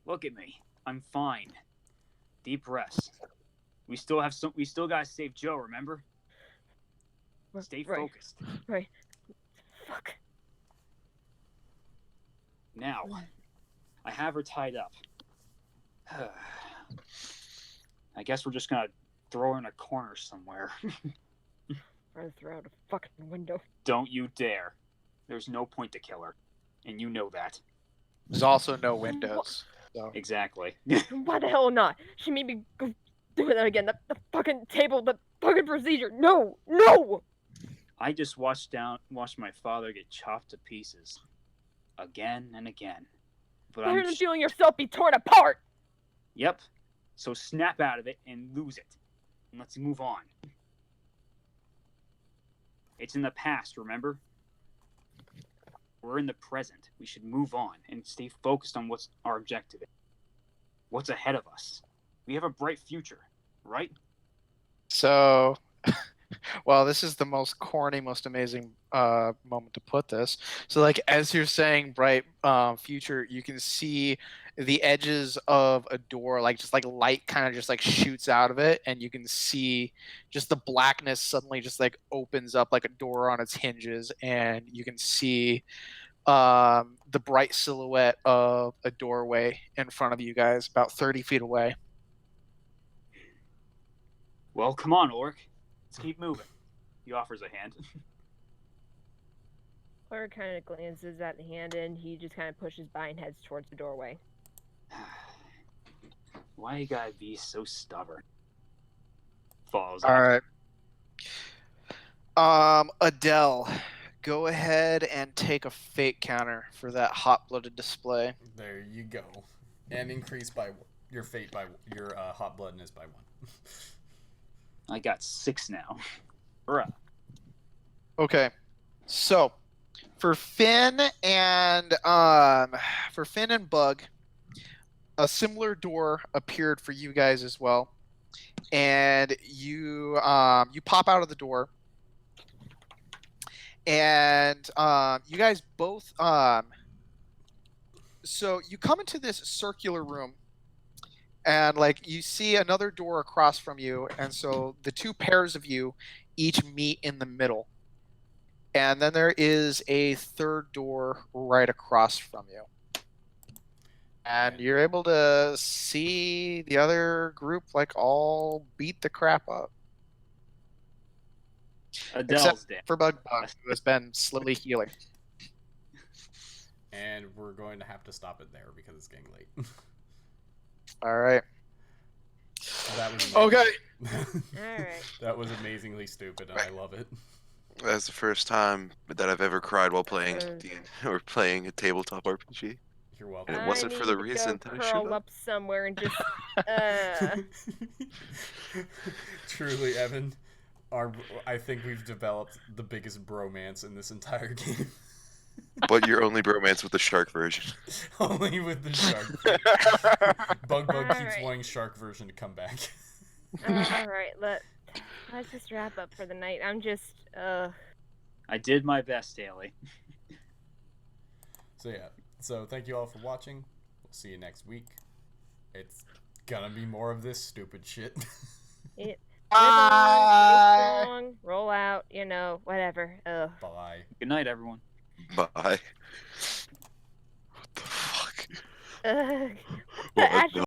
look at me, I'm fine. Deep breaths. We still gotta save Joe, remember? Stay focused. Right. Fuck. Now, I have her tied up. I guess we're just gonna throw her in a corner somewhere. Or throw out a fucking window. Don't you dare. There's no point to kill her. And you know that. There's also no windows. So. Exactly. Why the hell not? She made me go do that again. The fucking table, the fucking procedure. No! I just watched my father get chopped to pieces. Again and again. But Better than feeling yourself be torn apart! Yep. So snap out of it and lose it. And let's move on. It's in the past, remember? We're in the present. We should move on and stay focused on what's our objective. What's ahead of us. We have a bright future, right? So, well, this is the most corny, most amazing moment to put this. So, like, as you're saying bright future, you can see the edges of a door, like, just like light kind of just like shoots out of it, and you can see just the blackness suddenly just like opens up like a door on its hinges, and you can see the bright silhouette of a doorway in front of you guys about 30 feet away. Well, come on, Ulrich. Let's keep moving. He offers a hand. Or kind of glances at the hand and he just kind of pushes by and heads towards the doorway. Why you gotta be so stubborn? Falls. All right. Adele, go ahead and take a fate counter for that hot-blooded display. There you go. And increase by your fate by your hot bloodness by 1. I got 6 now. Hurrah. Okay, so for Finn and Bug, a similar door appeared for you guys as well, and you pop out of the door, and you guys both so you come into this circular room. And like you see another door across from you, and so the two pairs of you each meet in the middle. And then there is a third door right across from you. And you're able to see the other group like all beat the crap up. Adele's dead. For Bug, who has been slowly healing. And we're going to have to stop it there because it's getting late. All right. That was okay. Alright. That was amazingly stupid, and I love it. That's the first time that I've ever cried while playing or playing a tabletop RPG. You're welcome. And it wasn't for the reason that I should curl have. up somewhere and just Truly, Evan, I think we've developed the biggest bromance in this entire game. But you're only bromance with the shark version. Only with the shark version. Bug keeps Alright. wanting shark version to come back. Alright, let's just wrap up for the night. I'm just I did my best, Haley. So yeah. So thank you all for watching. We'll see you next week. It's Gonna be more of this stupid shit. Live Bye. strong, roll out, whatever. Ugh. Bye. Good night, everyone. Bye. What the fuck? Ugh. What Actually,